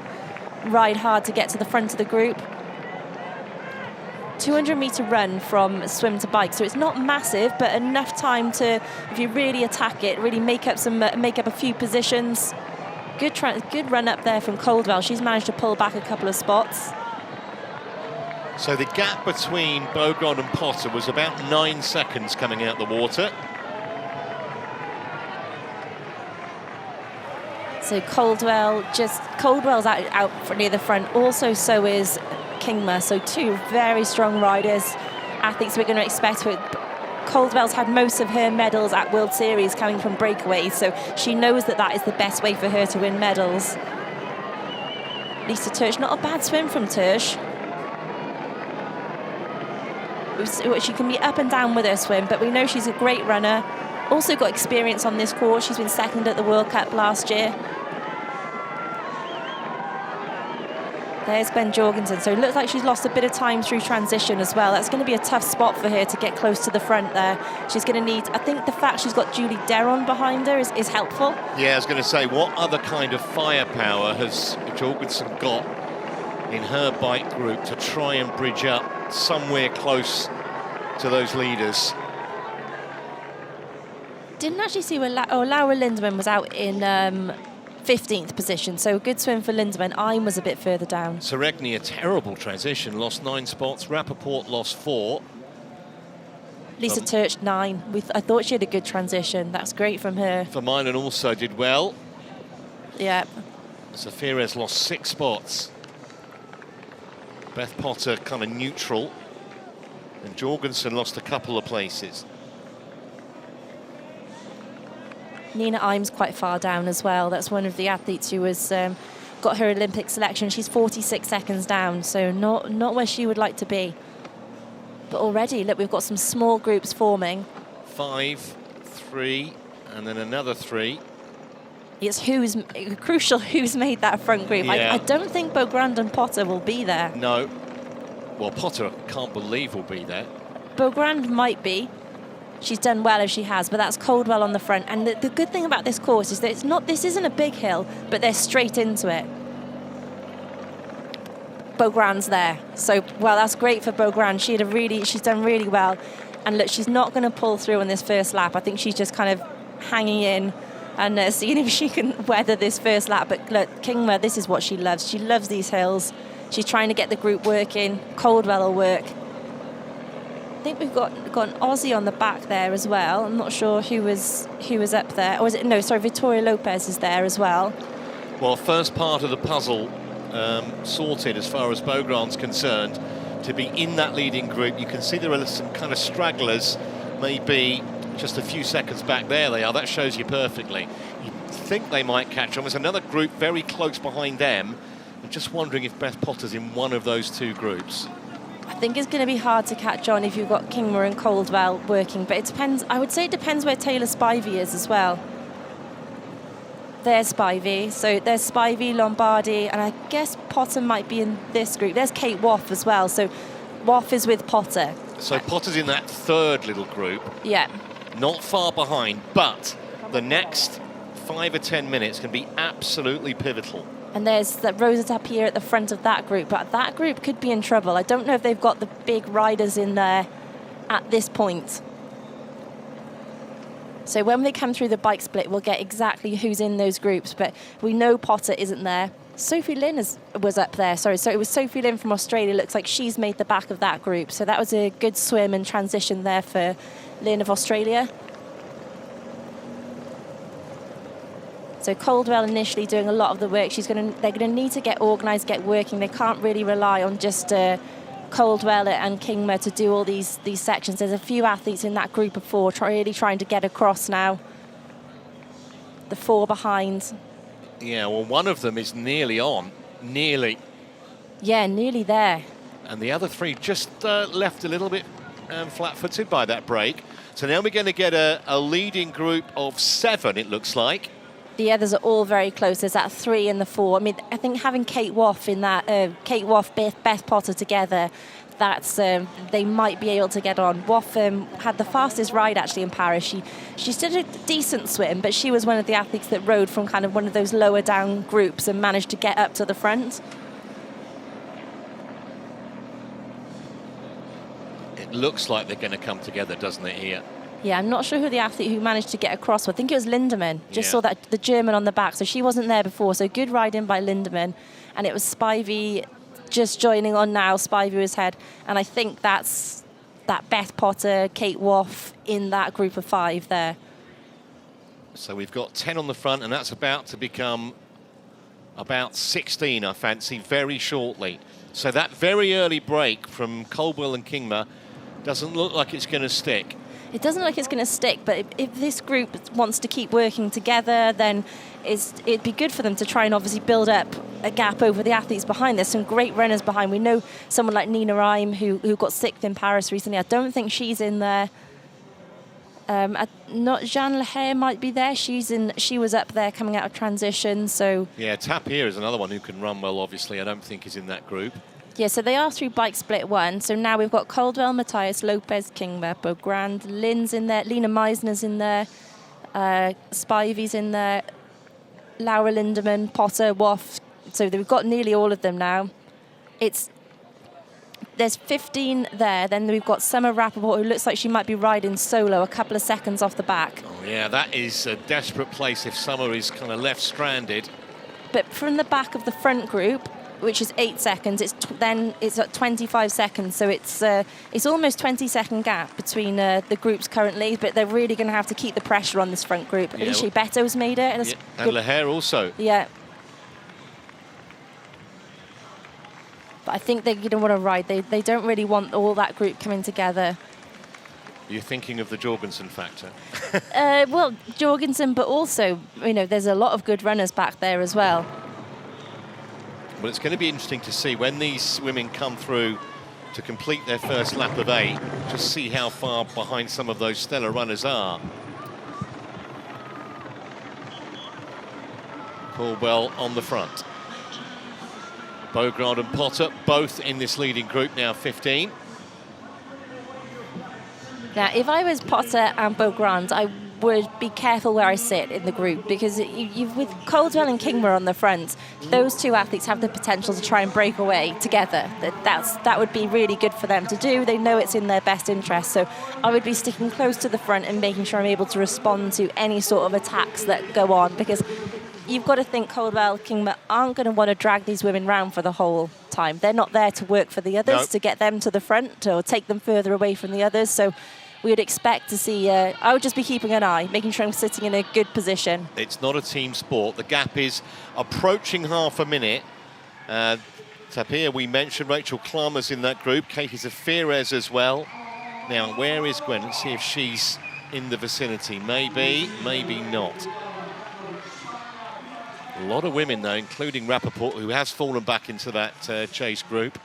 ride hard to get to the front of the group. 200-meter run from swim to bike, so it's not massive, but enough time to, if you really attack it, really make up a few positions. Good run up there from Caldwell. She's managed to pull back a couple of spots. So the gap between Beaugrand and Potter was about 9 seconds coming out the water. So Caldwell's out near the front. Also, so is Kingma. So two very strong riders, athletes we're going to expect. Caldwell's had most of her medals at World Series coming from breakaways, so she knows that is the best way for her to win medals. Lisa Tersch, not a bad swim from Tersch. She can be up and down with her swim, but we know she's a great runner. Also got experience on this course. She's been second at the World Cup last year. There's Gwen Jorgensen. So it looks like she's lost a bit of time through transition as well. That's going to be a tough spot for her to get close to the front there. She's going to need, I think the fact she's got Julie Deron behind her is helpful. Yeah, I was going to say, what other kind of firepower has Jorgensen got in her bike group to try and bridge up somewhere close to those leaders? Didn't actually see where Laura Lindemann was out in 15th position, so a good swim for Lindemann. Im was a bit further down. Seregni, a terrible transition, lost 9 spots. Rappaport lost 4. Lisa Tersch, 9. I thought she had a good transition. That's great from her. Vermeulen also did well. Yeah. Zafirez lost 6 spots. Beth Potter kind of neutral. And Jorgensen lost a couple of places. Nina Im's quite far down as well. That's one of the athletes who has got her Olympic selection. She's 46 seconds down, so not where she would like to be. But already, look, we've got some small groups forming. 5, 3, and then another 3. It's crucial who's made that front group. Yeah. I don't think Beaugrand and Potter will be there. No. Well, Potter, I can't believe will be there. Beaugrand might be. She's done well if she has, but that's Caldwell on the front. And the good thing about this course is that this isn't a big hill, but they're straight into it. Beaugrand's there. So, well, that's great for Beaugrand. She's done really well. And look, she's not going to pull through on this first lap. I think she's just kind of hanging in and seeing if she can weather this first lap. But look, Kingma, this is what she loves. She loves these hills. She's trying to get the group working. Caldwell will work. I think we've got an Aussie on the back there as well. I'm not sure who was up there. Or is it? No, sorry, Victoria Lopez is there as well. Well, first part of the puzzle sorted as far as Beaugrand's concerned. To be in that leading group, you can see there are some kind of stragglers, maybe just a few seconds back. There they are. That shows you perfectly. You think they might catch on. There's another group very close behind them. I'm just wondering if Beth Potter's in one of those two groups. I think it's going to be hard to catch on if you've got Kingma and Caldwell working, but it depends. I would say it depends where Taylor Spivey is as well. There's Spivey, so there's Spivey, Lombardi, and I guess Potter might be in this group. There's Kate Woff as well, so Woff is with Potter. So Potter's in that third little group. Yeah. Not far behind, but the next 5 or 10 minutes can be absolutely pivotal. And there's that Rosa Tapia at the front of that group, but that group could be in trouble. I don't know if they've got the big riders in there at this point. So when they come through the bike split, we'll get exactly who's in those groups, but we know Potter isn't there. Sophie Lynn was up there, sorry. So it was Sophie Lynn from Australia. Looks like she's made the back of that group. So that was a good swim and transition there for Lynn of Australia. So Caldwell initially doing a lot of the work. They're going to need to get organised, get working. They can't really rely on just Caldwell and Kingma to do all these sections. There's a few athletes in that group of four really trying to get across now. The four behind. Yeah, well, one of them is nearly on. Nearly. Yeah, nearly there. And the other three just left a little bit flat-footed by that break. So now we're going to get a leading group of 7, it looks like. The others are all very close. There's that 3 and the 4. I mean, I think having Kate Woff in that, Kate Woff, Beth Potter together, that's they might be able to get on. Woff had the fastest ride actually in Paris. She did a decent swim, but she was one of the athletes that rode from kind of one of those lower down groups and managed to get up to the front. It looks like they're going to come together, doesn't it, here? Yeah, I'm not sure who the athlete who managed to get across. I think it was Lindemann. Just saw that the German on the back, so she wasn't there before. So good riding by Lindemann, and it was Spivey just joining on now. Spivey was ahead, and I think that's that Beth Potter, Kate Woff in that group of 5 there. So we've got 10 on the front, and that's about to become about 16, I fancy, very shortly. So that very early break from Caldwell and Kingma doesn't look like it's going to stick. It doesn't look like it's going to stick, but if this group wants to keep working together, then it'd be good for them to try and obviously build up a gap over the athletes behind. There's some great runners behind. We know someone like Nina Rime who got 6th in Paris recently. I don't think she's in there. Not Jeanne Lehair might be there. She was up there coming out of transition. So yeah, Tapia is another one who can run well. Obviously, I don't think is in that group. Yeah, so they are through bike split 1. So now we've got Caldwell, Matthias, Lopez, Kingma, Beaugrand, Lynn's in there, Lena Meisner's in there, Spivey's in there, Laura Lindemann, Potter, Woff. So we've got nearly all of them now. There's 15 there. Then we've got Summer Rappaport, who looks like she might be riding solo a couple of seconds off the back. Oh yeah, that is a desperate place if Summer is kind of left stranded. But from the back of the front group, which is 8 seconds, it's at 25 seconds, so it's almost 20-second gap between the groups currently, but they're really going to have to keep the pressure on this front group. Yeah, Alicia Beto's made it. And Lehair also. Yeah. But I think they're going to want to ride. They don't really want all that group coming together. You're thinking of the Jorgensen factor? Well, Jorgensen, but also, there's a lot of good runners back there as well. Well, it's going to be interesting to see when these women come through to complete their first lap of 8, just see how far behind some of those stellar runners are. Caldwell on the front. Beaugrand and Potter both in this leading group now, 15. Now, if I was Potter and Beaugrand, I would be careful where I sit in the group, because with Caldwell and Kingma on the front, those 2 athletes have the potential to try and break away together. That would be really good for them to do. They know it's in their best interest, so I would be sticking close to the front and making sure I'm able to respond to any sort of attacks that go on, because you've got to think Caldwell, Kingma aren't going to want to drag these women round for the whole time. They're not there to work for the others, to get them to the front or take them further away from the others. So we would expect to see, I would just be keeping an eye, making sure I'm sitting in a good position. It's not a team sport. The gap is approaching half a minute. Tapia, we mentioned Rachel Klammer's in that group. Katie Zafiris as well. Now, where is Gwen? Let's see if she's in the vicinity. Maybe, maybe not. A lot of women, though, including Rappaport, who has fallen back into that chase group.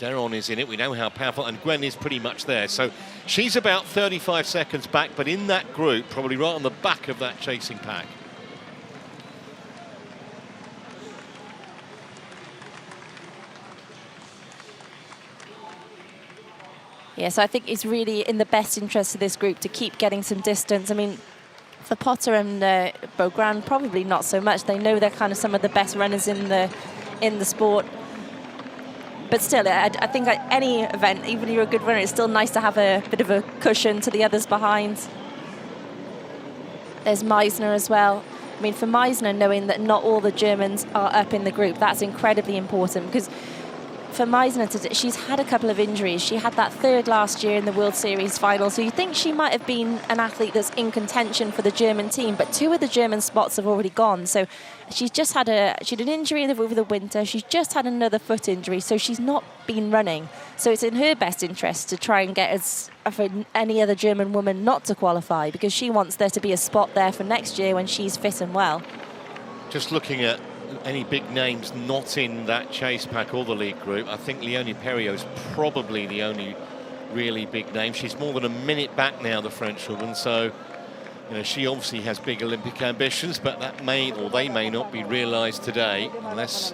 Deron is in it. We know how powerful, and Gwen is pretty much there. So she's about 35 seconds back, but in that group, probably right on the back of that chasing pack. Yeah, so I think it's really in the best interest of this group to keep getting some distance. I mean, for Potter and Beaugrand, probably not so much. They know they're kind of some of the best runners in the sport. But still, I think at any event, even if you're a good runner, it's still nice to have a bit of a cushion to the others behind. There's Meisner as well. I mean, for Meisner, knowing that not all the Germans are up in the group, that's incredibly important, because for Meisner, she's had a couple of injuries. She had that third last year in the World Series final, so you think she might have been an athlete that's in contention for the German team, but 2 of the German spots have already gone. So she's just had she had an injury over the winter. She's just had another foot injury, so she's not been running. So it's in her best interest to try and get for any other German woman not to qualify, because she wants there to be a spot there for next year when she's fit and well. Just looking at any big names not in that chase pack or the lead group, I think Leonie Perriot is probably the only really big name. She's more than a minute back now, the French woman, so you know, she obviously has big Olympic ambitions, but that they may not be realised today unless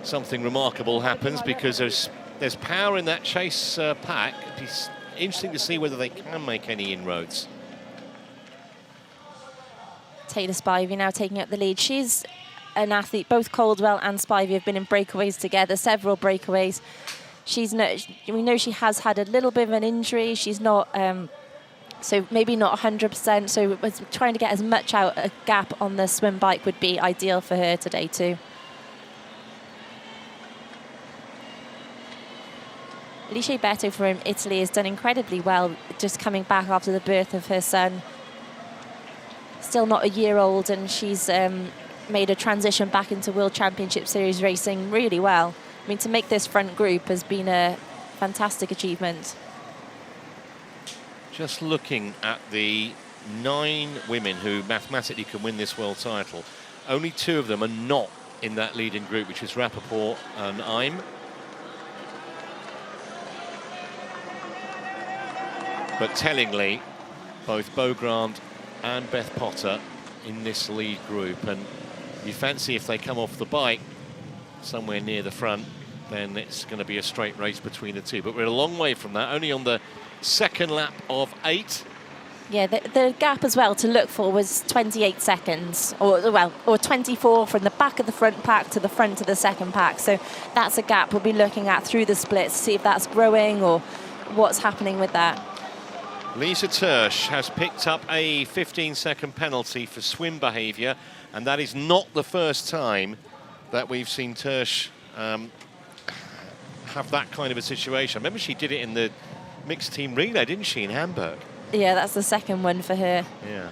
something remarkable happens, because there's power in that chase pack. It's interesting to see whether they can make any inroads. Taylor Spivey now taking up the lead. She's an athlete, both Caldwell and Spivey have been in breakaways together, several breakaways. We know she has had a little bit of an injury. She's not, so maybe not 100%. So trying to get as much out a gap on the swim bike would be ideal for her today too. Alice Beto from Italy has done incredibly well, just coming back after the birth of her son. Still not a year old, and she's made a transition back into World Championship Series racing really well. I mean, to make this front group has been a fantastic achievement. Just looking at the 9 women who mathematically can win this world title, only 2 of them are not in that leading group, which is Rappaport and Eim. But tellingly, both Beaugrand and Beth Potter in this lead group, and you fancy if they come off the bike somewhere near the front, then it's going to be a straight race between the 2. But we're a long way from that, only on the second lap of 8. Yeah, the gap as well to look for was 28 seconds, or 24 from the back of the front pack to the front of the second pack. So that's a gap we'll be looking at through the splits to see if that's growing or what's happening with that. Lisa Tersch has picked up a 15-second penalty for swim behaviour, and that is not the first time that we've seen Tersch have that kind of a situation. I remember she did it in the mixed team relay, didn't she, in Hamburg? Yeah, that's the second one for her. Yeah.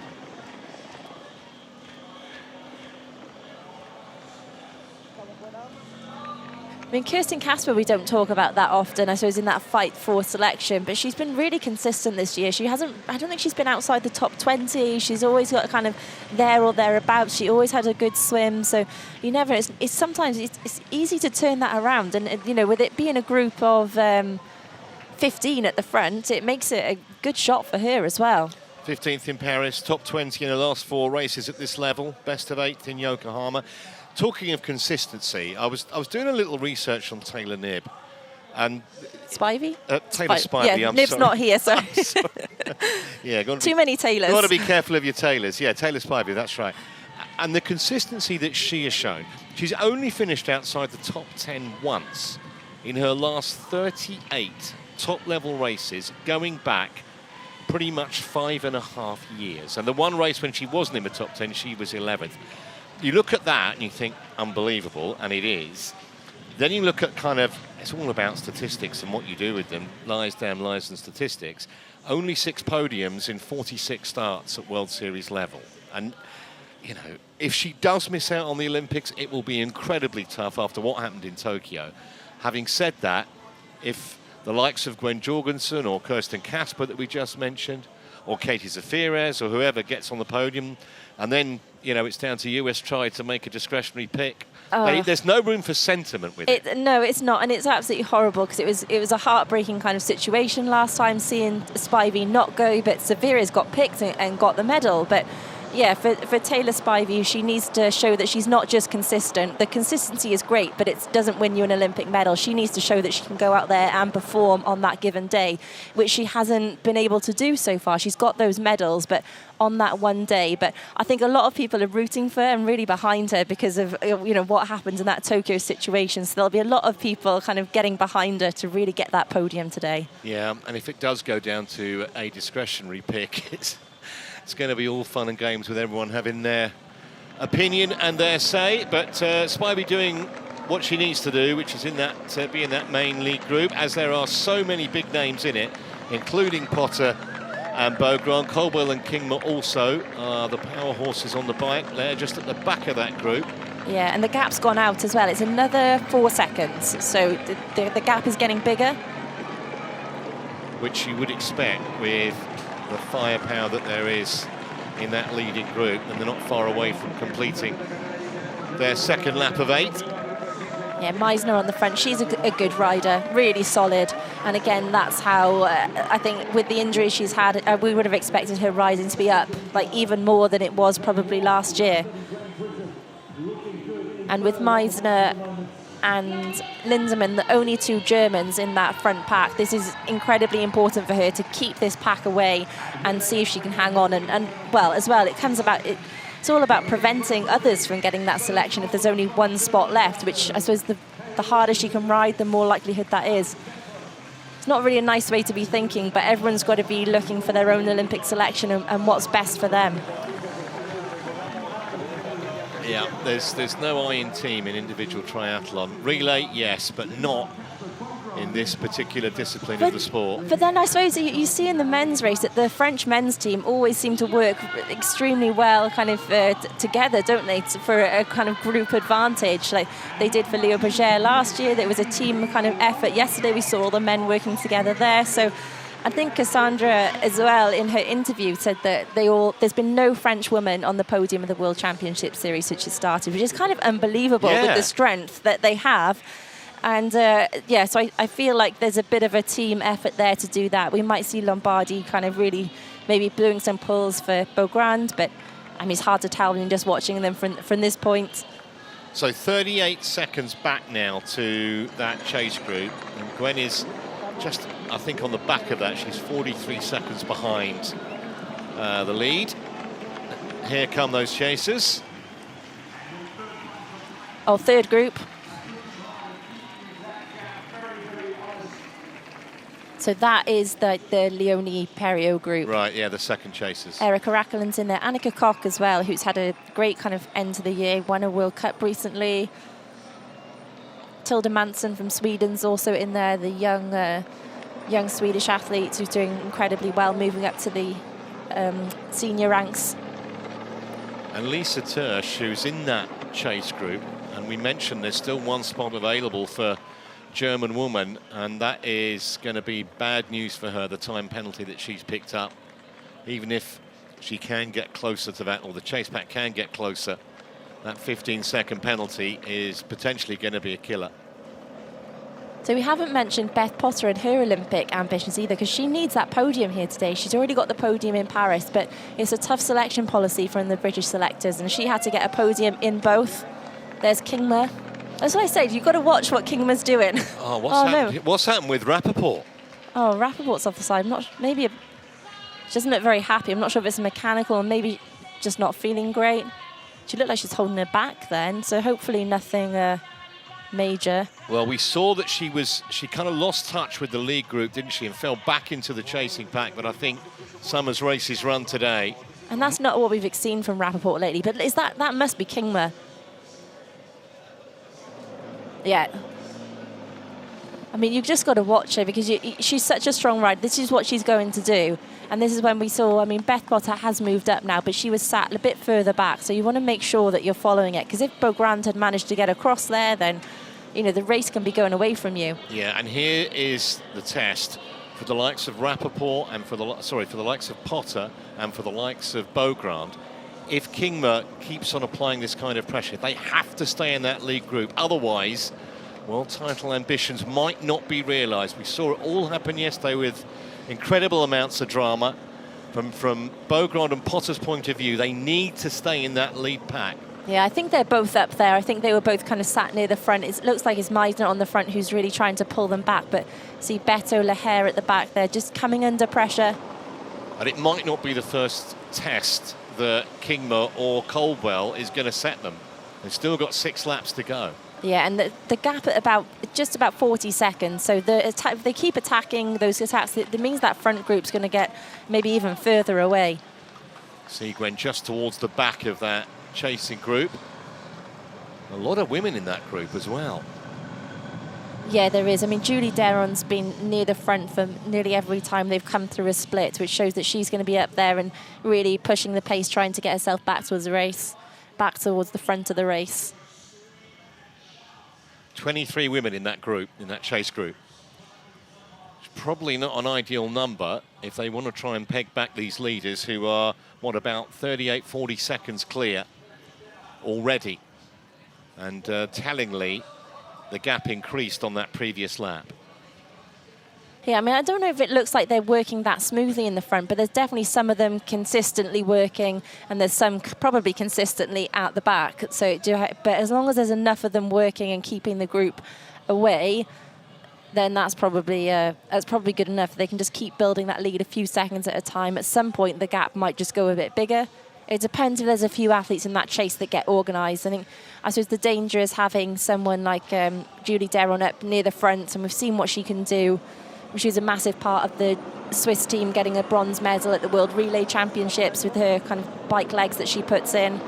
I mean, Kirsten Kasper, we don't talk about that often, I suppose, in that fight for selection, but she's been really consistent this year. I don't think she's been outside the top 20. She's always got kind of there or thereabouts. She always had a good swim, so you never, sometimes it's easy to turn that around. And, you know, with it being a group of 15 at the front, it makes it a good shot for her as well. 15th in Paris, top 20 in the last 4 races at this level, best of 8th in Yokohama. Talking of consistency, I was doing a little research on Taylor Knibb, and Spivey? Taylor Spivey. Yeah, I'm Knibb's sorry. not here, sorry. Yeah, too many Taylors. Got to be careful of your Taylors. Yeah, Taylor Spivey, that's right. And the consistency that she has shown, she's only finished outside the top 10 once in her last 38 top-level races, going back pretty much 5.5 years. And the one race when she wasn't in the top 10, she was 11th. You look at that and you think, unbelievable, and it is. Then you look at kind of, it's all about statistics and what you do with them, lies, damn lies and statistics. Only 6 podiums in 46 starts at World Series level. And, you know, if she does miss out on the Olympics, it will be incredibly tough after what happened in Tokyo. Having said that, if the likes of Gwen Jorgensen or Kirsten Kasper that we just mentioned, or Katie Zafiris or whoever gets on the podium. And then, you know, it's down to US Tri to make a discretionary pick. There's no room for sentiment with it. No, it's not, and it's absolutely horrible because it was a heartbreaking kind of situation last time, seeing Spivey not go, but Zafiris got picked and got the medal. But yeah, for Taylor Spivey, she needs to show that she's not just consistent. The consistency is great, but it doesn't win you an Olympic medal. She needs to show that she can go out there and perform on that given day, which she hasn't been able to do so far. She's got those medals, but on that one day. But I think a lot of people are rooting for her and really behind her because of, you know, what happened in that Tokyo situation. So there'll be a lot of people kind of getting behind her to really get that podium today. Yeah, and if it does go down to a discretionary pick, it's going to be all fun and games with everyone having their opinion and their say. But Spivey doing what she needs to do, which is in that be in that main lead group, as there are so many big names in it, including Potter and Beaugrand. Colwell and Kingma also are the power horses on the bike. They're just at the back of that group. Yeah, and the gap's gone out as well. It's another 4 seconds, so the gap is getting bigger. Which you would expect with the firepower that there is in that leading group, and they're not far away from completing their second lap of 8. Yeah, Meisner on the front, she's a good rider, really solid. And again, that's how, I think with the injuries she's had, we would have expected her riding to be up, like even more than it was probably last year. And with Meisner and Lindemann, the only 2 Germans in that front pack, this is incredibly important for her to keep this pack away and see if she can hang on. And well, as well, it's all about preventing others from getting that selection if there's only one spot left, which I suppose the harder she can ride, the more likelihood that is. It's not really a nice way to be thinking, but everyone's got to be looking for their own Olympic selection and what's best for them. Yeah, there's no iron team in individual triathlon. Relay, yes, but not in this particular discipline of the sport. But then I suppose you see in the men's race that the French men's team always seem to work extremely well kind of together, don't they, for a kind of group advantage, like they did for Léo Berger last year. There was a team kind of effort. Yesterday we saw all the men working together there. So I think Cassandre as well in her interview said that there's been no French woman on the podium of the World Championship Series since it started, which is kind of unbelievable with the strength that they have. And yeah, so I feel like there's a bit of a team effort there to do that. We might see Lombardi kind of really maybe blowing some pulls for Beaugrand, but I mean, it's hard to tell when you're just watching them from this point. So 38 seconds back now to that chase group, and Gwen is just, I think, on the back of that. She's 43 seconds behind the lead. Here come those chasers. Oh, third group. So that is the Leonie Perriot group. Right, yeah, the second chasers. Erica Rackeland's in there. Annika Koch as well, who's had a great kind of end to the year, won a World Cup recently. Tilda Manson from Sweden's also in there, the young Swedish athlete who's doing incredibly well, moving up to the senior ranks. And Lisa Tersch, who's in that chase group, and we mentioned there's still one spot available for German woman, and that is going to be bad news for her, the time penalty that she's picked up. Even if she can get closer to that, or the chase pack can get closer, that 15-second penalty is potentially going to be a killer. So we haven't mentioned Beth Potter and her Olympic ambitions either, because she needs that podium here today. She's already got the podium in Paris, but it's a tough selection policy from the British selectors, and she had to get a podium in both. There's Kingma. That's what I said, you've got to watch what Kingma's doing. Oh, what's happened with Rappaport? Oh, Rappaport's off the side. Maybe she doesn't look very happy. I'm not sure if it's mechanical or maybe just not feeling great. She looked like she's holding her back then, so hopefully nothing major. Well, we saw that she kind of lost touch with the lead group, didn't she, and fell back into the chasing pack, but I think Summer's race is run today. And that's not what we've seen from Rappaport lately, but is that must be Kingma. Yeah. I mean, you've just got to watch her because she's such a strong rider. This is what she's going to do. And this is when we saw, I mean, Beth Potter has moved up now, but she was sat a bit further back. So you want to make sure that you're following it, because if Beaugrand had managed to get across there, then, you know, the race can be going away from you. Yeah, and here is the test for the likes of Rappaport and for the likes of Potter and for the likes of Beaugrand, if Kingma keeps on applying this kind of pressure, they have to stay in that lead group. Otherwise, world title ambitions might not be realised. We saw it all happen yesterday with incredible amounts of drama. From Beaugrand and Potter's point of view, they need to stay in that lead pack. Yeah, I think they're both up there. I think they were both kind of sat near the front. It looks like it's Meisner on the front who's really trying to pull them back. But see Beto, Lahair at the back there, just coming under pressure. And it might not be the first test that Kingma or Coldwell is going to set them. They've still got 6 laps to go. Yeah, and the gap at just about 40 seconds. So if they keep attacking those attacks, it means that front group's going to get maybe even further away. See Gwen just towards the back of that chasing group. A lot of women in that group as well. Yeah, there is. I mean, Julie Deron's been near the front for nearly every time they've come through a split, which shows that she's going to be up there and really pushing the pace, trying to get herself back towards the race, back towards the front of the race. 23 women in that group, in that chase group. It's probably not an ideal number if they want to try and peg back these leaders who are, what, about 38, 40 seconds clear already. And tellingly, the gap increased on that previous lap. Yeah, I mean, I don't know if it looks like they're working that smoothly in the front, but there's definitely some of them consistently working, and there's some probably consistently at the back. So, but as long as there's enough of them working and keeping the group away, then that's probably good enough. They can just keep building that lead a few seconds at a time. At some point, the gap might just go a bit bigger. It depends if there's a few athletes in that chase that get organised. I suppose the danger is having someone like Julie Deron up near the front, and we've seen what she can do. She was a massive part of the Swiss team getting a bronze medal at the World Relay Championships with her kind of bike legs that she puts in.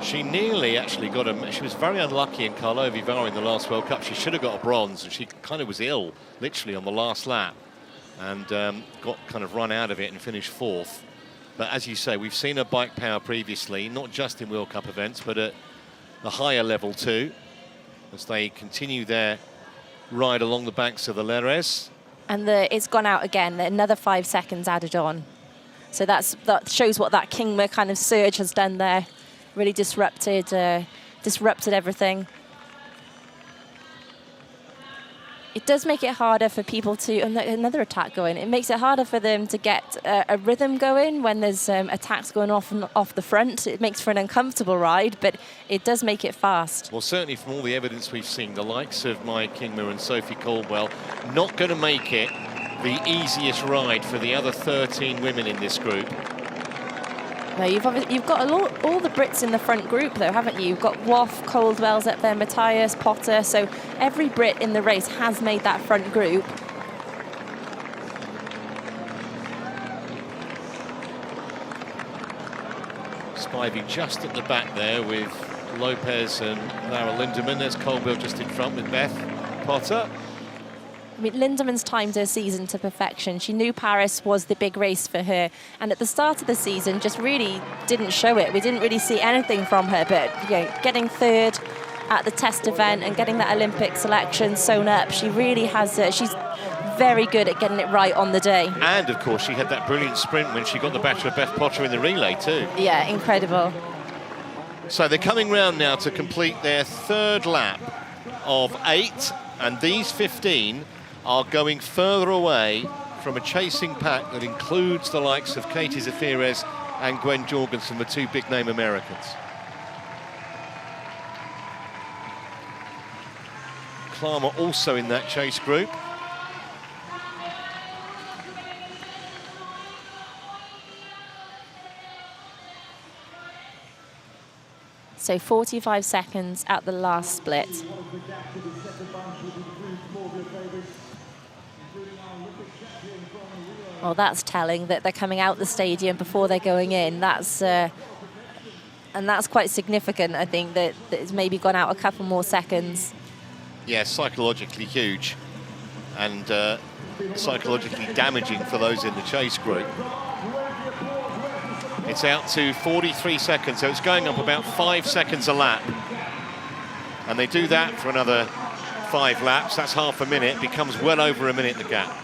She nearly actually got she was very unlucky in Karlovy Vary in the last World Cup. She should have got a bronze, and she kind of was ill, literally, on the last lap, and got kind of run out of it and finished 4th. But as you say, we've seen her bike power previously, not just in World Cup events, but at the higher level too, as they continue their ride along the banks of the Lérès. And it's gone out again, another 5 seconds added on. So that shows what that Kingma kind of surge has done there. Really disrupted everything. It does make it harder for people to, another attack going, it makes it harder for them to get a rhythm going when there's attacks going off the front. It makes for an uncomfortable ride, but it does make it fast. Well, certainly from all the evidence we've seen, the likes of Maya Kingma and Sophie Caldwell not going to make it the easiest ride for the other 13 women in this group. No, you've got all the Brits in the front group, though, haven't you? You've got Woff, Caldwell's up there, Matthias, Potter. So every Brit in the race has made that front group. Spivey just at the back there with Lopez and Lara Lindemann. There's Caldwell just in front with Beth Potter. I mean, Lindemann's timed her season to perfection. She knew Paris was the big race for her. And at the start of the season, just really didn't show it. We didn't really see anything from her. But getting 3rd at the test event and getting that Olympic selection sewn up, she really has, she's very good at getting it right on the day. And, of course, she had that brilliant sprint when she got the better of Beth Potter in the relay, too. Yeah, incredible. So they're coming round now to complete their 3rd lap of 8. And these 15 are going further away from a chasing pack that includes the likes of Katie Zafiris and Gwen Jorgensen, the 2 big-name Americans. Klarmer also in that chase group. So 45 seconds at the last split. Well, that's telling that they're coming out the stadium before they're going in. And that's quite significant, I think, that it's maybe gone out a couple more seconds. Yeah, psychologically huge and psychologically damaging for those in the chase group. It's out to 43 seconds, so it's going up about 5 seconds a lap. And they do that for another 5 laps. That's half a minute. It becomes well over a minute, the gap.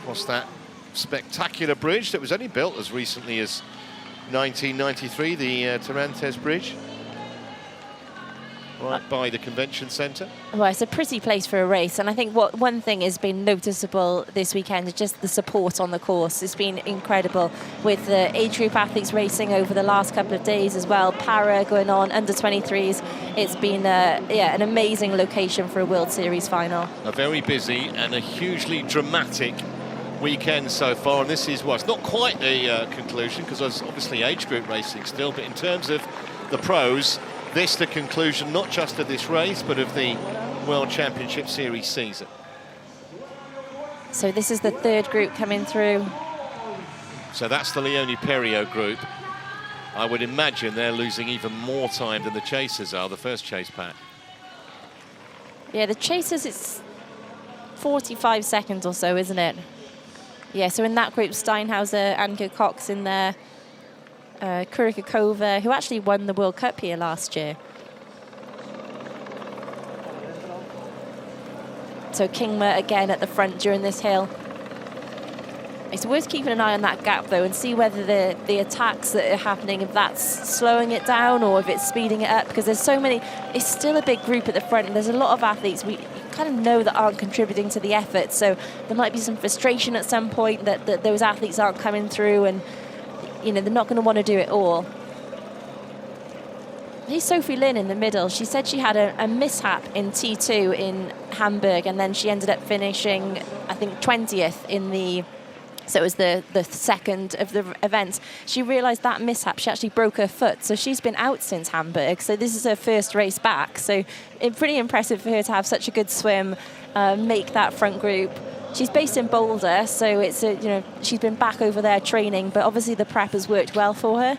across that spectacular bridge that was only built as recently as 1993, the Tirantes Bridge, right by the convention centre. Well, it's a pretty place for a race, and I think one thing has been noticeable this weekend is just the support on the course. It's been incredible with the age group athletes racing over the last couple of days as well, para going on, under 23s. It's been an amazing location for a World Series final. A very busy and a hugely dramatic weekend so far, and this is, well, it's not quite the conclusion because there's obviously age group racing still, but in terms of the pros, this the conclusion not just of this race but of the World Championship Series season. So this is the third group coming through. So that's the Leone Perio group. I would imagine they're losing even more time than the chasers are, the first chase pack. Yeah, the chasers, it's 45 seconds or so, isn't it? Yeah, so in that group, Steinhauser, Anke Cox in there, Kurikakova, who actually won the World Cup here last year. So Kingma again at the front during this hill. It's worth keeping an eye on that gap, though, and see whether the attacks that are happening, if that's slowing it down or if it's speeding it up, because there's so many. It's still a big group at the front, and there's a lot of athletes you kind of know that aren't contributing to the effort, so there might be some frustration at some point that those athletes aren't coming through, and they're not going to want to do it all. Here's Sophie Lynn in the middle. She said she had a mishap in T2 in Hamburg, and then she ended up finishing, I think, 20th in the... So it was the second of the events. She realised that mishap. She actually broke her foot. So she's been out since Hamburg. So this is her first race back. So it's pretty impressive for her to have such a good swim, make that front group. She's based in Boulder, so it's she's been back over there training. But obviously the prep has worked well for her.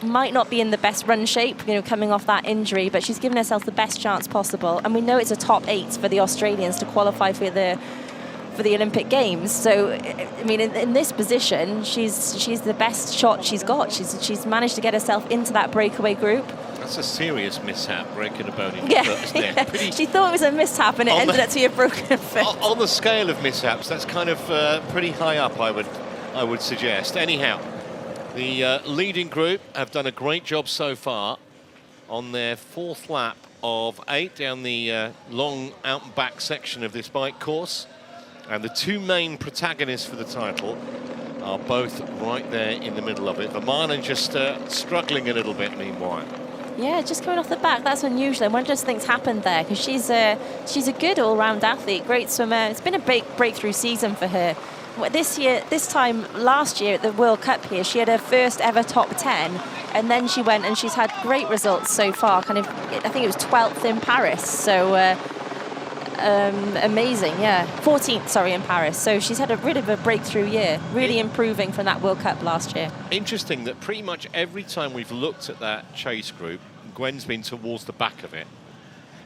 Might not be in the best run shape, coming off that injury, but she's given herself the best chance possible. And we know it's a top 8 for the Australians to qualify for the Olympic Games. So, I mean, in this position, she's the best shot she's got. She's managed to get herself into that breakaway group. That's a serious mishap, breaking a bone in yeah, your foot, isn't it? Yeah. Pretty, she thought it was a mishap, and it ended up to be a broken foot. On the scale of mishaps, that's kind of pretty high up, I would suggest. Anyhow, the leading group have done a great job so far on their 4th lap of 8 down the long out and back section of this bike course. And the 2 main protagonists for the title are both right there in the middle of it. Vermaelen just struggling a little bit meanwhile. Yeah, just coming off the back, that's unusual. I wonder if things happened there, because she's a good all-round athlete, great swimmer. It's been a big breakthrough season for her. This time last year at the World Cup here, she had her first ever top 10, and then she went and she's had great results so far. I think it was 12th in Paris, so amazing, yeah. 14th, in Paris. So she's had a bit of a breakthrough year, really improving from that World Cup last year. Interesting that pretty much every time we've looked at that chase group, Gwen's been towards the back of it.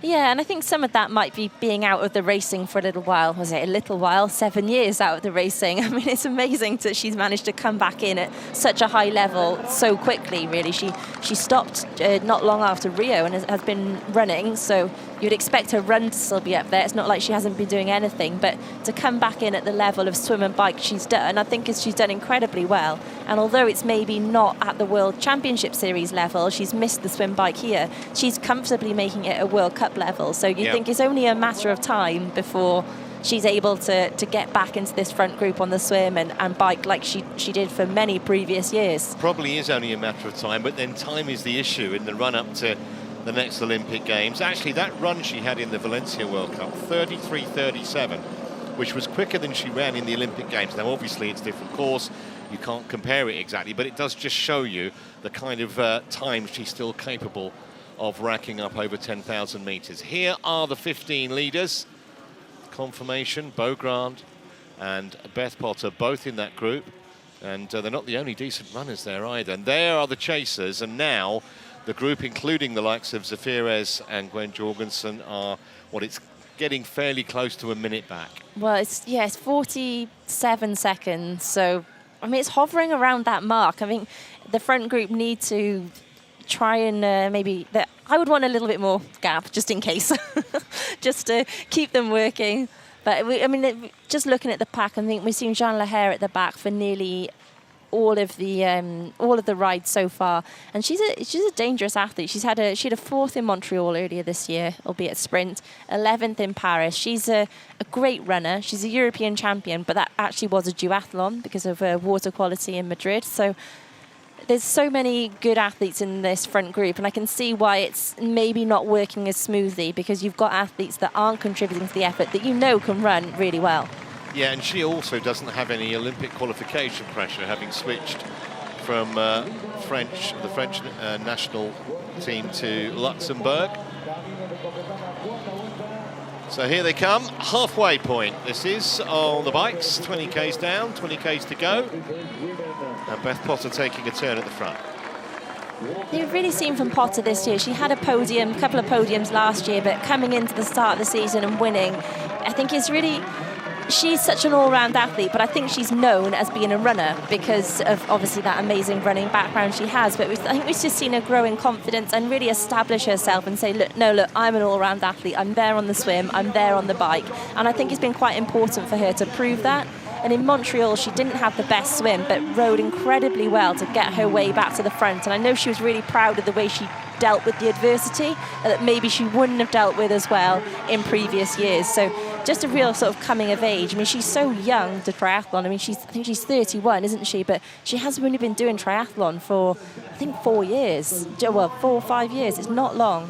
Yeah, and I think some of that might be being out of the racing for a little while. Was it a little while? 7 years out of the racing. I mean, it's amazing that she's managed to come back in at such a high level so quickly, really. She stopped not long after Rio and has been running, so you'd expect her run to still be up there. It's not like she hasn't been doing anything, but to come back in at the level of swim and bike she's done, I think she's done incredibly well. And although it's maybe not at the World Championship Series level, she's missed the swim bike here, she's comfortably making it a World Cup level. So you think it's only a matter of time before she's able to get back into this front group on the swim and bike like she did for many previous years. Probably is only a matter of time, but then time is the issue in the run-up to the next Olympic Games. Actually, that run she had in the Valencia World Cup, 33:37, which was quicker than she ran in the Olympic Games. Now, obviously, it's a different course. You can't compare it exactly, but it does just show you the kind of time she's still capable of racking up over 10,000 metres. Here are the 15 leaders. Confirmation, Beaugrand and Beth Potter, both in that group. And they're not the only decent runners there either. And there are the chasers. And now the group, including the likes of Zafirez and Gwen Jorgensen, are it's getting fairly close to a minute back. Well, it's 47 seconds. So, I mean, it's hovering around that mark. I mean, the front group need to try and I would want a little bit more gap, just in case, just to keep them working. But I mean, just looking at the pack, I think we've seen Jean Lahaire at the back for nearly all of the rides so far, and she's a dangerous athlete. She had a 4th in Montreal earlier this year, albeit sprint, 11th in Paris. She's a great runner. She's a European champion, but that actually was a duathlon because of water quality in Madrid. So there's so many good athletes in this front group, and I can see why it's maybe not working as smoothly, because you've got athletes that aren't contributing to the effort that can run really well. Yeah, and she also doesn't have any Olympic qualification pressure, having switched from the French national team to Luxembourg. So here they come, halfway point. This is on the bikes, 20 k's down, 20 k's to go. And Beth Potter taking a turn at the front. You've really seen from Potter this year. She had a couple of podiums last year, but coming into the start of the season and winning, I think is really... She's such an all-round athlete, but I think she's known as being a runner because of obviously that amazing running background she has. But I think we've just seen her grow in confidence and really establish herself and say, look, I'm an all-round athlete. I'm there on the swim. I'm there on the bike. And I think it's been quite important for her to prove that. And in Montreal, she didn't have the best swim, but rode incredibly well to get her way back to the front. And I know she was really proud of the way she dealt with the adversity that maybe she wouldn't have dealt with as well in previous years. So just a real sort of coming of age. I mean, she's so young to triathlon. I mean, I think she's 31, isn't she? But she has only been doing triathlon for, I think, 4 years. Well, 4 or 5 years. It's not long.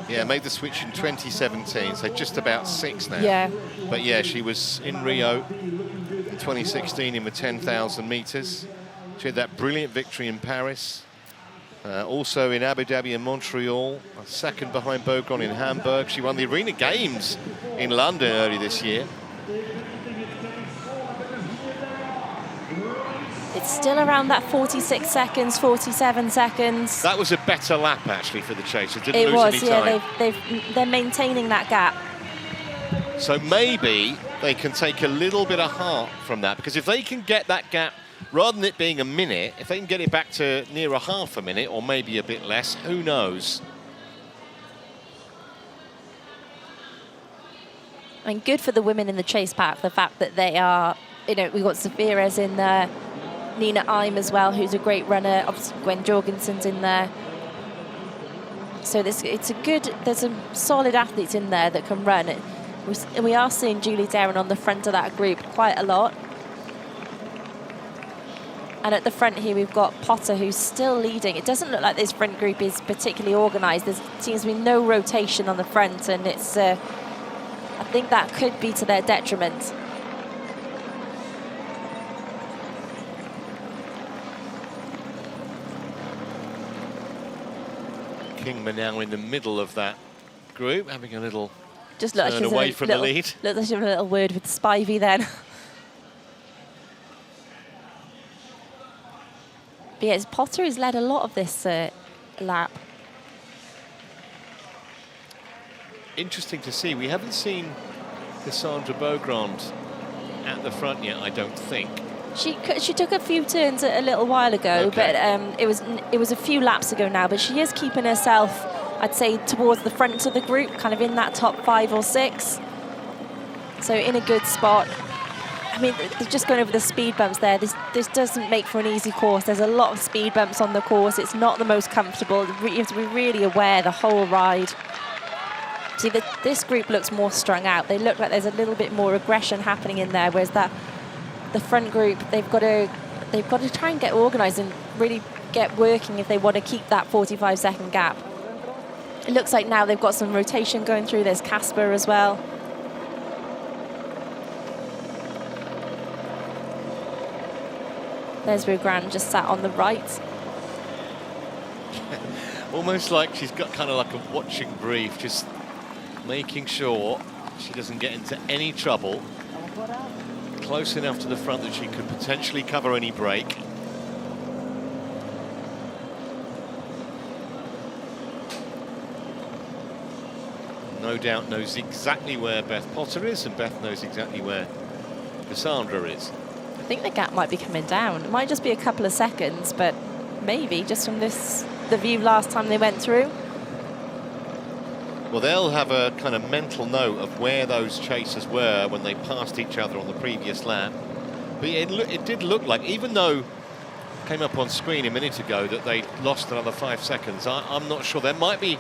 Yeah, made the switch in 2017, so just about 6 now. Yeah. But yeah, she was in Rio in 2016 in the 10,000 metres. She had that brilliant victory in Paris. Also in Abu Dhabi and Montreal, a second behind Beaugrand in Hamburg. She won the Arena Games in London early this year. It's still around that 46 seconds, 47 seconds. That was a better lap, actually, for the chasers. Didn't lose any time. They're maintaining that gap. So maybe they can take a little bit of heart from that, because if they can get that gap, rather than it being a minute, if they can get it back to near a half a minute or maybe a bit less, who knows? I mean, good for the women in the chase pack, the fact that they are, we've got Safira's in there, Nina Im as well, who's a great runner. Obviously, Gwen Jorgensen's in there. So there's some solid athletes in there that can run. We are seeing Julie Darren on the front of that group quite a lot. And at the front here, we've got Potter, who's still leading. It doesn't look like this front group is particularly organised. There seems to be no rotation on the front, and it's. I think that could be to their detriment. Kingman now in the middle of that group, having a little just look turn away from the lead. Look, there's a little word with Spivey then. But yes, Potter has led a lot of this lap. Interesting to see. We haven't seen Cassandre Beaugrand at the front yet, I don't think. She took a few turns a little while ago, okay. But it was a few laps ago now. But she is keeping herself, I'd say, towards the front of the group, kind of in that top 5 or 6. So in a good spot. I mean, they're just going over the speed bumps there. This doesn't make for an easy course. There's a lot of speed bumps on the course. It's not the most comfortable. You have to be really aware the whole ride. See, this group looks more strung out. They look like there's a little bit more aggression happening in there, whereas the front group, they've got to try and get organised and really get working if they want to keep that 45-second gap. It looks like now they've got some rotation going through. There's Casper as well. There's Beaugrand just sat on the right. Almost like she's got kind of like a watching brief, just making sure she doesn't get into any trouble. Close enough to the front that she could potentially cover any break. No doubt knows exactly where Beth Potter is, and Beth knows exactly where Cassandra is. I think the gap might be coming down. It might just be a couple of seconds, but maybe just from the view last time they went through. Well, they'll have a kind of mental note of where those chasers were when they passed each other on the previous lap. But it did look like, even though it came up on screen a minute ago that they lost another 5 seconds, I'm not sure. There might be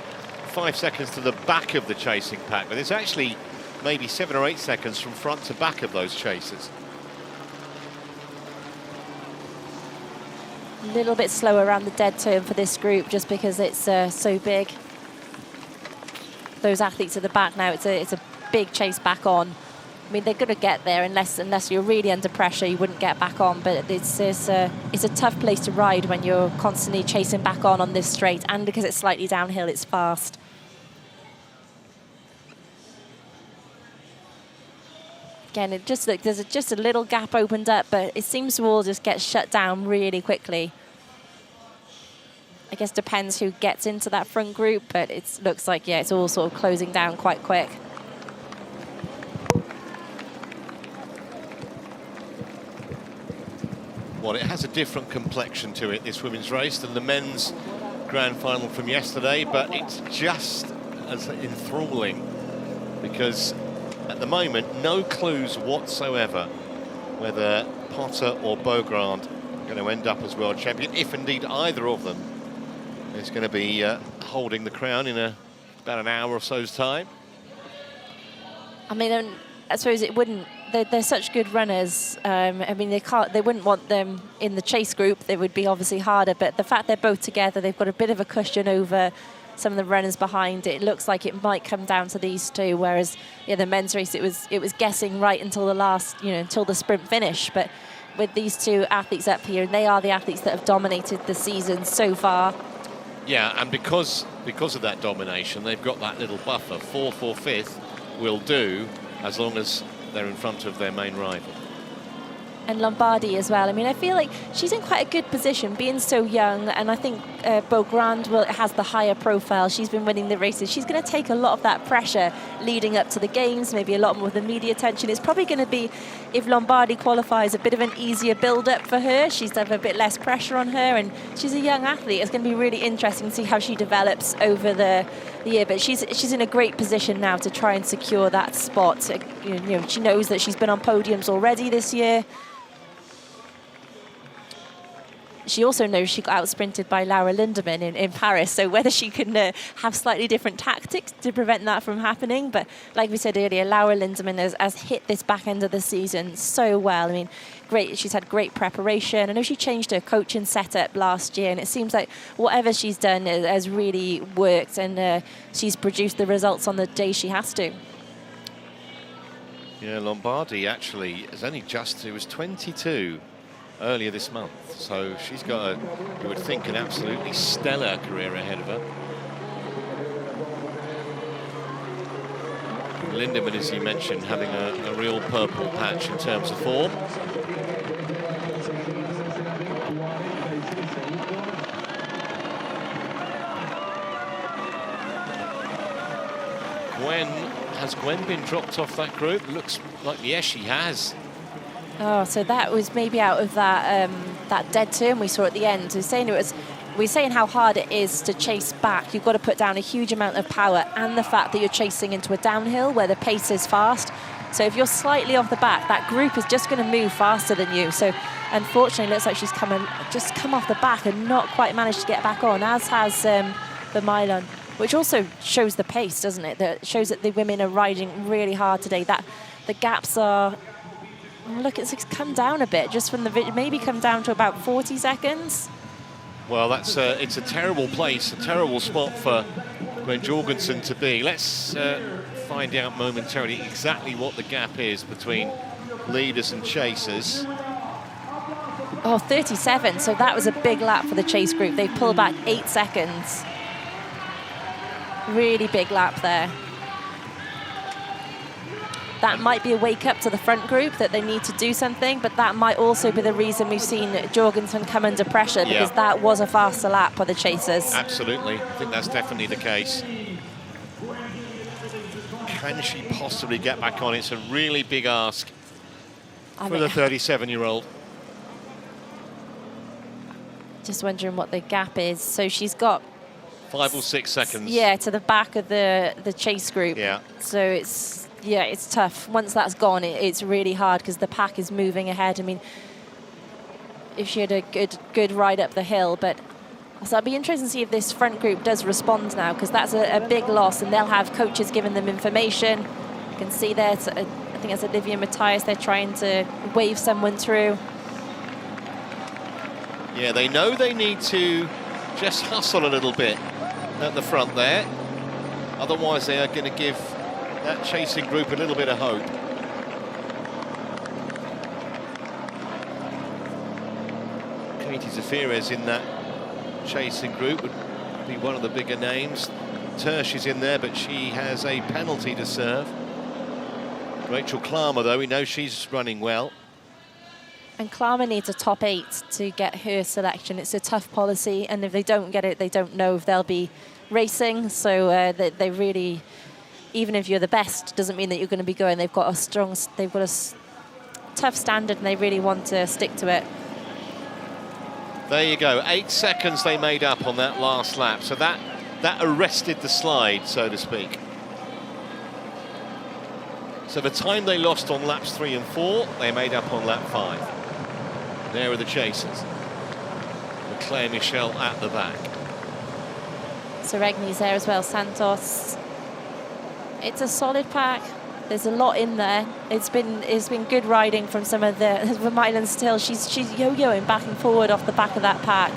5 seconds to the back of the chasing pack, but it's actually maybe 7 or 8 seconds from front to back of those chasers. A little bit slower around the dead turn for this group just because it's so big. Those athletes at the back now, it's a big chase back on. I mean, they're going to get there unless you're really under pressure, you wouldn't get back on. But it's a tough place to ride when you're constantly chasing back on this straight, and because it's slightly downhill, it's fast. Again, it just there's just a little gap opened up, but it seems to all just get shut down really quickly. I guess depends who gets into that front group, but it looks like, yeah, it's all sort of closing down quite quick. Well, it has a different complexion to it, this women's race, than the men's grand final from yesterday, but it's just as enthralling because at the moment, no clues whatsoever whether Potter or Beaugrand are going to end up as world champion, if indeed either of them is going to be holding the crown in about an hour or so's time. I mean, I suppose it wouldn't. They're such good runners. I mean, they wouldn't want them in the chase group. They would be obviously harder. But the fact they're both together, they've got a bit of a cushion over some of the runners behind. It looks like it might come down to these two. Whereas, yeah, the men's race, it was guessing right until the last, until the sprint finish. But with these two athletes up here, they are the athletes that have dominated the season so far. Yeah, and because of that domination, they've got that little buffer. Fourth or fifth will do as long as they're in front of their main rival. And Lombardi as well. I mean, I feel like she's in quite a good position, being so young, and I think Beaugrand has the higher profile. She's been winning the races. She's going to take a lot of that pressure leading up to the games, maybe a lot more of the media attention. It's probably going to be, if Lombardi qualifies, a bit of an easier build-up for her. She's to have a bit less pressure on her, and she's a young athlete. It's going to be really interesting to see how she develops over the year, but she's in a great position now to try and secure that spot. She knows that she's been on podiums already this year. She also knows she got out-sprinted by Laura Lindemann in Paris, so whether she can have slightly different tactics to prevent that from happening. But like we said earlier, Laura Lindemann has hit this back end of the season so well. I mean, great. She's had great preparation. I know she changed her coaching setup last year, and it seems like whatever she's done has really worked, and she's produced the results on the day she has to. Yeah, Lombardi actually was 22 earlier this month, so she's got you would think, an absolutely stellar career ahead of her. Lindemann, as you mentioned, having a real purple patch in terms of form. Has Gwen been dropped off that group? Looks like, yes, she has. Oh, so that was maybe out of that that dead turn we saw at the end. We're saying how hard it is to chase back. You've got to put down a huge amount of power, and the fact that you're chasing into a downhill where the pace is fast. So if you're slightly off the back, that group is just going to move faster than you. So unfortunately, it looks like she's just come off the back and not quite managed to get back on, as has the Milan, which also shows the pace, doesn't it? That shows that the women are riding really hard today. That the gaps are. Look, it's come down a bit, just from maybe come down to about 40 seconds. Well, it's a terrible place, a terrible spot for Gwen Jorgensen to be. Let's find out momentarily exactly what the gap is between leaders and chasers. Oh, 37, so that was a big lap for the chase group. They pulled back 8 seconds. Really big lap there. That might be a wake-up to the front group that they need to do something, but that might also be the reason we've seen Jorgensen come under pressure, because that was a faster lap for the chasers. Absolutely. I think that's definitely the case. Can she possibly get back on? It's a really big ask for the 37-year-old. Just wondering what the gap is. So she's got 5 or 6 seconds. Yeah, to the back of the chase group. Yeah. So it's tough. Once that's gone, it's really hard because the pack is moving ahead. I mean, if she had a good ride up the hill, but so it'll be interesting to see if this front group does respond now, because that's a big loss, and they'll have coaches giving them information. You can see there, I think it's Olivia Matthias, they're trying to wave someone through. Yeah, they know they need to just hustle a little bit at the front there. Otherwise, they are going to give that chasing group a little bit of hope. Katie Zafiris in that chasing group would be one of the bigger names. Tersch is in there, but she has a penalty to serve. Rachel Klammer, though, we know she's running well. And Klammer needs a top 8 to get her selection. It's a tough policy, and if they don't get it, they don't know if they'll be racing. So they really, even if you're the best, doesn't mean that you're going to be going. They've got a tough standard, and they really want to stick to it. There you go, 8 seconds they made up on that last lap. So that arrested the slide, so to speak. So the time they lost on laps 3 and 4, they made up on lap 5. There are the chasers. And Claire Michel at the back. So Regni's there as well, Santos. It's a solid pack. There's a lot in there. It's been good riding from some of the Vermeulen still. She's yo-yoing back and forward off the back of that pack.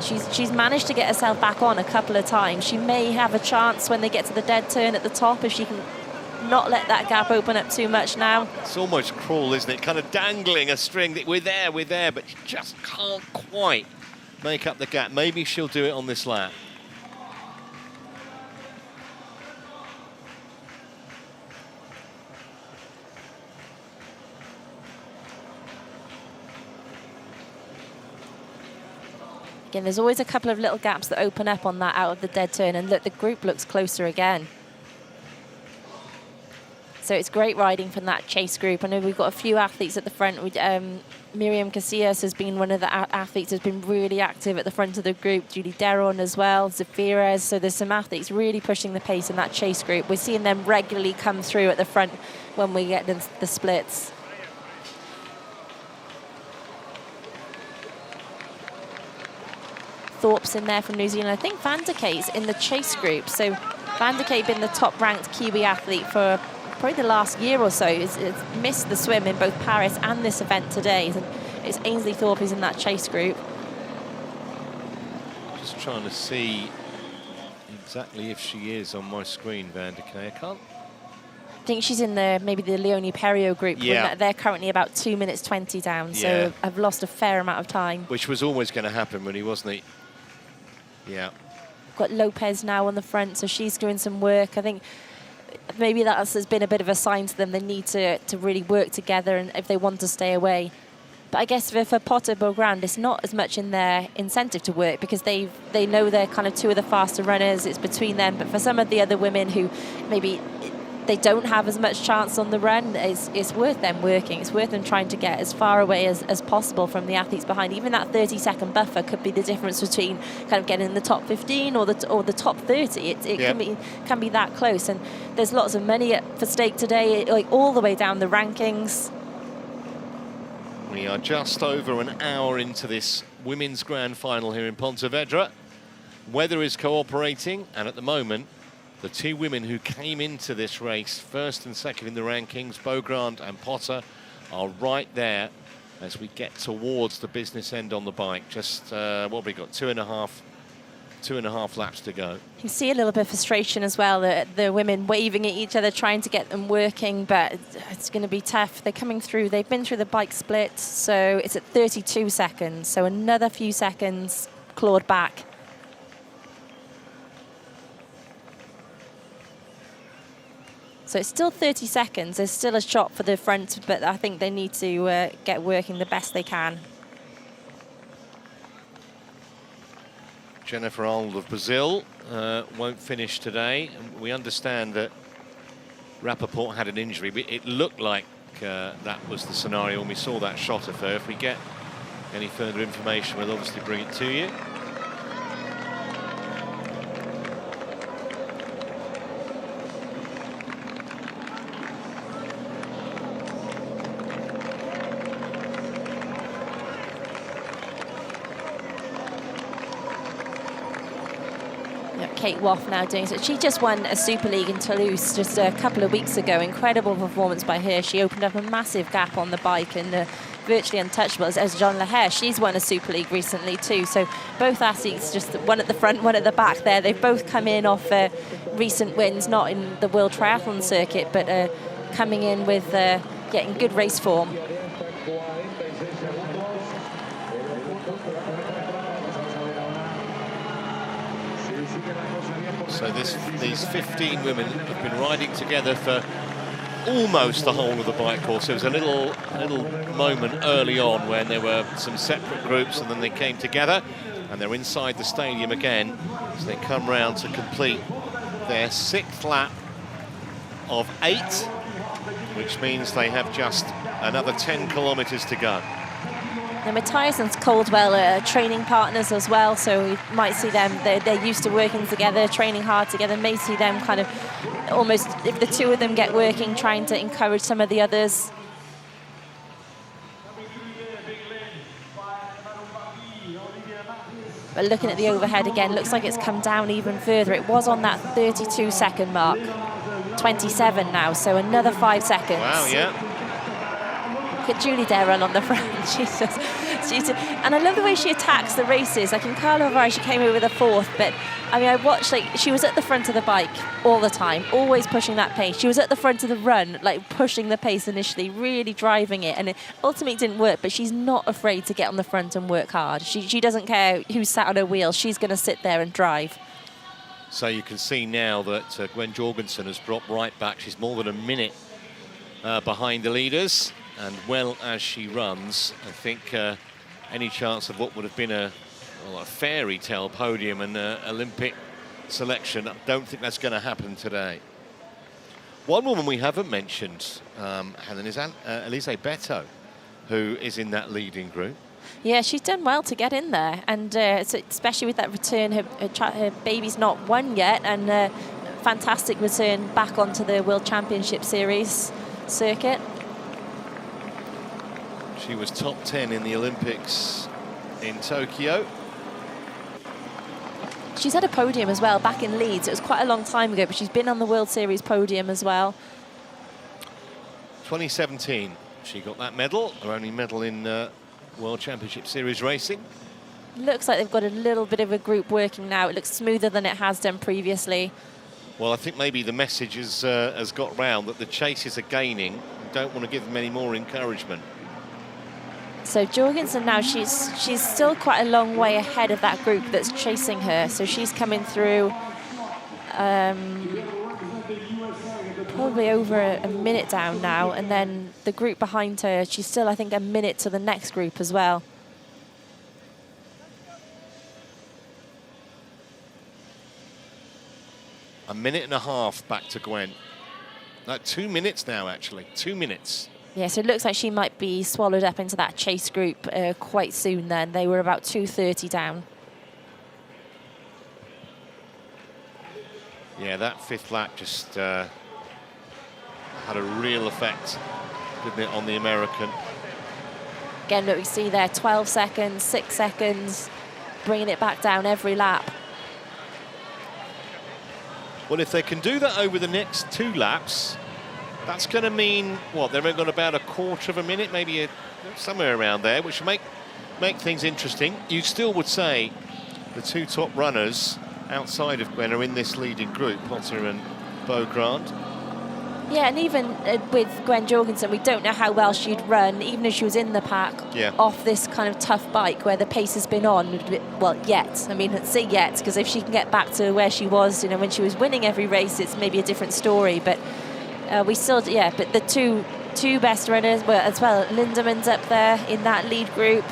She's managed to get herself back on a couple of times. She may have a chance when they get to the dead turn at the top if she can not let that gap open up too much now. It's almost cruel, isn't it? Kind of dangling a string that we're there, but she just can't quite make up the gap. Maybe she'll do it on this lap. Again, there's always a couple of little gaps that open up on that out of the dead turn, and look, the group looks closer again. So it's great riding from that chase group. I know we've got a few athletes at the front. Miriam Casillas has been one of the athletes who's been really active at the front of the group. Julie Deron as well, Zafiris. So there's some athletes really pushing the pace in that chase group. We're seeing them regularly come through at the front when we get the splits. Thorpe's in there from New Zealand. I think Van der Kay's in the chase group. So Van der Kay been the top-ranked Kiwi athlete for probably the last year or so. It's missed the swim in both Paris and this event today. And it's Ainsley Thorpe who's in that chase group. Just trying to see exactly if she is on my screen, Van der Kay. I can't. I think she's in maybe the Leonie Perriot group. Yeah. They're currently about 2 minutes 20 down. So Yeah. I've lost a fair amount of time. Which was always going to happen, really, wasn't it? Yeah. Got Lopez now on the front, so she's doing some work. I think maybe that has been a bit of a sign to them. They need to really work together, and if they want to stay away. But I guess for Potter Beaugrand, it's not as much in their incentive to work, because they know they're kind of two of the faster runners. It's between them. But for some of the other women who maybe they don't have as much chance on the run, it's worth them working. It's worth them trying to get as far away as possible from the athletes behind. Even that 30-second buffer could be the difference between kind of getting in the top 15 or the top 30. It can be that close. And there's lots of money for stake today, like all the way down the rankings. We are just over an hour into this women's grand final here in Pontevedra. Weather is cooperating, and at the moment, the two women who came into this race first and second in the rankings, Beaugrand and Potter, are right there as we get towards the business end on the bike. Just, what have we got, two and a half laps to go. You can see a little bit of frustration as well, the women waving at each other, trying to get them working, but it's going to be tough. They're coming through. They've been through the bike split, so it's at 32 seconds, so another few seconds clawed back. So it's still 30 seconds. There's still a shot for the front, but I think they need to get working the best they can. Jennifer Arnold of Brazil won't finish today. And we understand that Rappaport had an injury. It looked like that was the scenario when we saw that shot of her. If we get any further information, we'll obviously bring it to you. Kate Woff now doing so. She just won a Super League in Toulouse just a couple of weeks ago. Incredible performance by her. She opened up a massive gap on the bike and virtually untouchable as Jean Lahaye. She's won a Super League recently too. So both athletes, just one at the front, one at the back there, they've both come in off recent wins, not in the World Triathlon circuit, but coming in with getting good race form. So these 15 women have been riding together for almost the whole of the bike course. There was a little moment early on when there were some separate groups, and then they came together, and they're inside the stadium again as they come round to complete their 6th lap of 8, which means they have just another 10 kilometres to go. And Matthias and Caldwell are training partners as well, so we might see them, they're used to working together, training hard together, may see them kind of almost, if the two of them get working, trying to encourage some of the others. But looking at the overhead again, looks like it's come down even further. It was on that 32-second mark, 27 now, so another 5 seconds. Wow, yeah. Look at Julie Derron on the front. And I love the way she attacks the races. Like in Karlovy, she came over with a 4th, but I mean, I watched, like, she was at the front of the bike all the time, always pushing that pace. She was at the front of the run, like pushing the pace initially, really driving it, and it ultimately didn't work, but she's not afraid to get on the front and work hard. She doesn't care who's sat on her wheel. She's going to sit there and drive. So you can see now that Gwen Jorgensen has dropped right back. She's more than a minute behind the leaders. And well as she runs, I think any chance of what would have been a fairy tale podium and Olympic selection, I don't think that's going to happen today. One woman we haven't mentioned, Helen, is Elise Beto, who is in that leading group. Yeah, she's done well to get in there, and so especially with that return, her baby's not won yet, and fantastic return back onto the World Championship Series circuit. She was top 10 in the Olympics in Tokyo. She's had a podium as well back in Leeds. It was quite a long time ago, but she's been on the World Series podium as well. 2017, she got that medal, her only medal in World Championship Series racing. Looks like they've got a little bit of a group working now. It looks smoother than it has done previously. Well, I think maybe the message has got round that the chasers are gaining. You don't want to give them any more encouragement. So Jorgensen now, she's still quite a long way ahead of that group that's chasing her. So she's coming through probably over a minute down now. And then the group behind her, she's still, I think, a minute to the next group as well. A minute and a half back to Gwen. No, 2 minutes now, actually. 2 minutes. Yeah, so it looks like she might be swallowed up into that chase group quite soon then. They were about 2:30 down. Yeah, that 5th lap just had a real effect, didn't it, on the American. Again, look, we see there 12 seconds, 6 seconds, bringing it back down every lap. Well, if they can do that over the next 2 laps, that's going to mean, what, they've got about a quarter of a minute, maybe somewhere around there, which will make things interesting. You still would say the 2 top runners outside of Gwen are in this leading group, Potter and Beaugrand. Yeah, and even with Gwen Jorgensen, we don't know how well she'd run, even if she was in the pack, off this kind of tough bike where the pace has been on, well, yet. I mean, let's say yet, because if she can get back to where she was, you know, when she was winning every race, it's maybe a different story, but we still, yeah, but the two best runners were as well. Lindeman's up there in that lead group.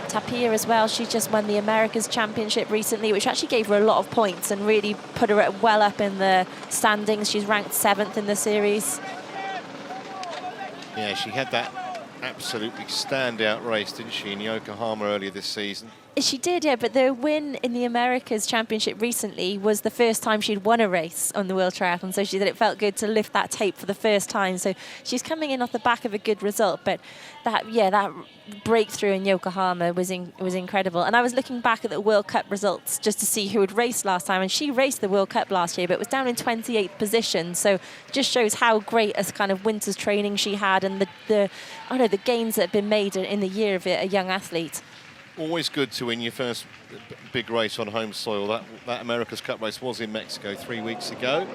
Tapia as well. She just won the America's Championship recently, which actually gave her a lot of points and really put her well up in the standings. She's ranked 7th in the series. Yeah, she had that absolutely standout race, didn't she, in Yokohama earlier this season? She did, yeah, but the win in the Americas Championship recently was the first time she'd won a race on the World Triathlon, so she said it felt good to lift that tape for the first time. So she's coming in off the back of a good result, but that breakthrough in Yokohama was incredible. And I was looking back at the World Cup results just to see who had raced last time, and she raced the World Cup last year, but was down in 28th position. So just shows how great a kind of winter's training she had, and the gains that have been made in the year of a young athlete. Always good to win your first big race on home soil. That America's Cup race was in Mexico 3 weeks ago.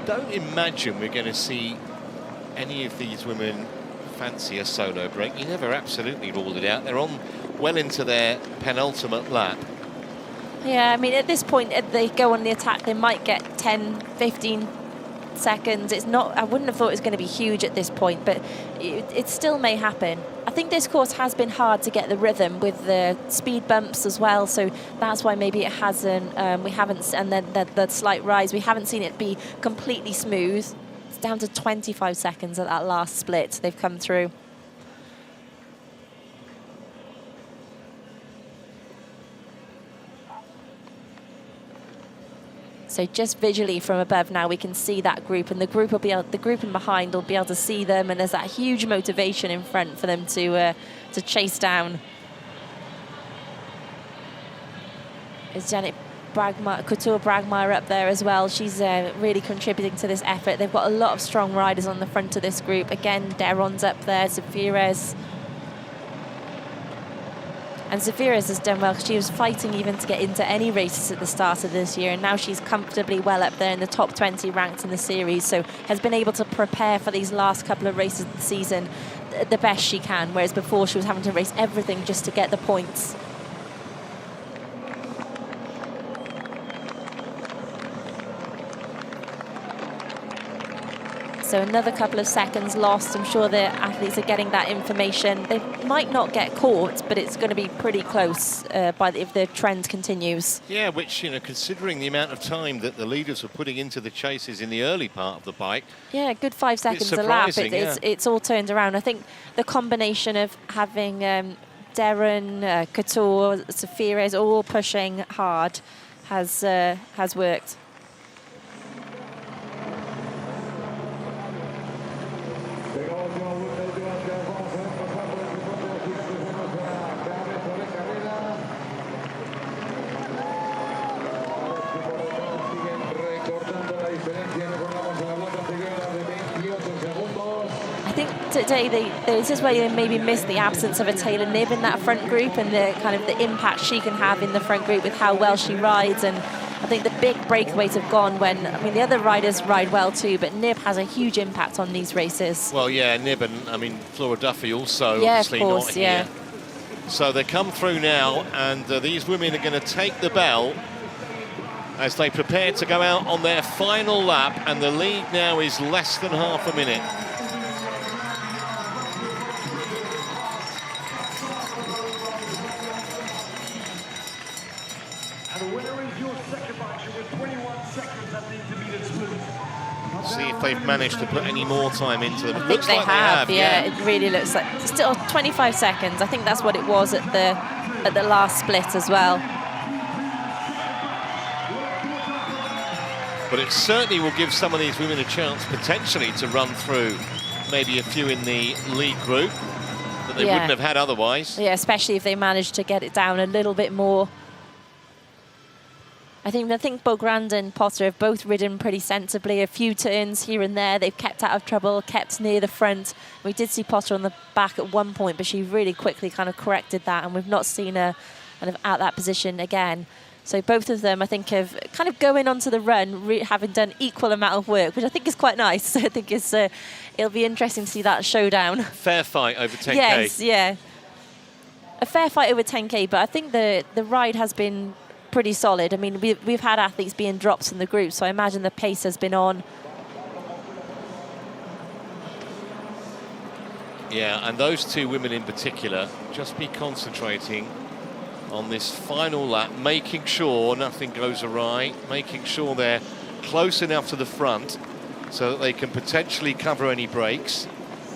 Don't imagine we're going to see any of these women fancy a solo break. You never absolutely ruled it out. They're on well into their penultimate lap. Yeah, I mean, at this point, if they go on the attack, they might get 10, 15 seconds. It's not, I wouldn't have thought it was going to be huge at this point, but it still may happen. I think this course has been hard to get the rhythm with the speed bumps as well, so that's why maybe it hasn't, we haven't, and then the slight rise, we haven't seen it be completely smooth. It's down to 25 seconds at that last split they've come through. So just visually from above now, we can see that group, and the group in behind will be able to see them, and there's that huge motivation in front for them to chase down. Is Janet Couture-Bragmeier up there as well? She's really contributing to this effort. They've got a lot of strong riders on the front of this group. Again, Deron's up there, Zafiris. And Zafiris has done well because she was fighting even to get into any races at the start of this year, and now she's comfortably well up there in the top 20 ranked in the series, so has been able to prepare for these last couple of races of the season the best she can, whereas before she was having to race everything just to get the points. So another couple of seconds lost. I'm sure the athletes are getting that information. They might not get caught, but it's going to be pretty close if the trend continues. Yeah, which, you know, considering the amount of time that the leaders were putting into the chases in the early part of the bike. Yeah, a good 5 seconds a lap. It's all turned around. I think the combination of having Deron, Couture, Zafiris all pushing hard has worked. Today, this is where they maybe missed the absence of a Taylor Knibb in that front group, and the kind of the impact she can have in the front group with how well she rides. And I think the big breakaways have gone when, I mean, the other riders ride well too, but Knibb has a huge impact on these races. Well, yeah, Knibb and, I mean, Flora Duffy also, yeah, obviously of course, not yeah. here. So they come through now, and these women are going to take the bell as they prepare to go out on their final lap, and the lead now is less than half a minute. See if they've managed to put any more time into them. I think they have, yeah. It really looks like still 25 seconds. I think that's what it was at the last split as well. But it certainly will give some of these women a chance potentially to run through maybe a few in the lead group that they wouldn't have had otherwise. Yeah, especially if they manage to get it down a little bit more. I think Beaugrand and Potter have both ridden pretty sensibly. A few turns here and there. They've kept out of trouble, kept near the front. We did see Potter on the back at one point, but she really quickly kind of corrected that, and we've not seen her kind of at that position again. So both of them, I think, have kind of going onto the run, having done equal amount of work, which I think is quite nice. I think it'll be interesting to see that showdown. Fair fight over 10K. Yes, yeah. A fair fight over 10K, but I think the ride has been pretty solid. I mean, we've had athletes being dropped in the group, so I imagine the pace has been on. Yeah, and those two women in particular, just be concentrating on this final lap, making sure nothing goes awry, making sure they're close enough to the front so that they can potentially cover any breaks.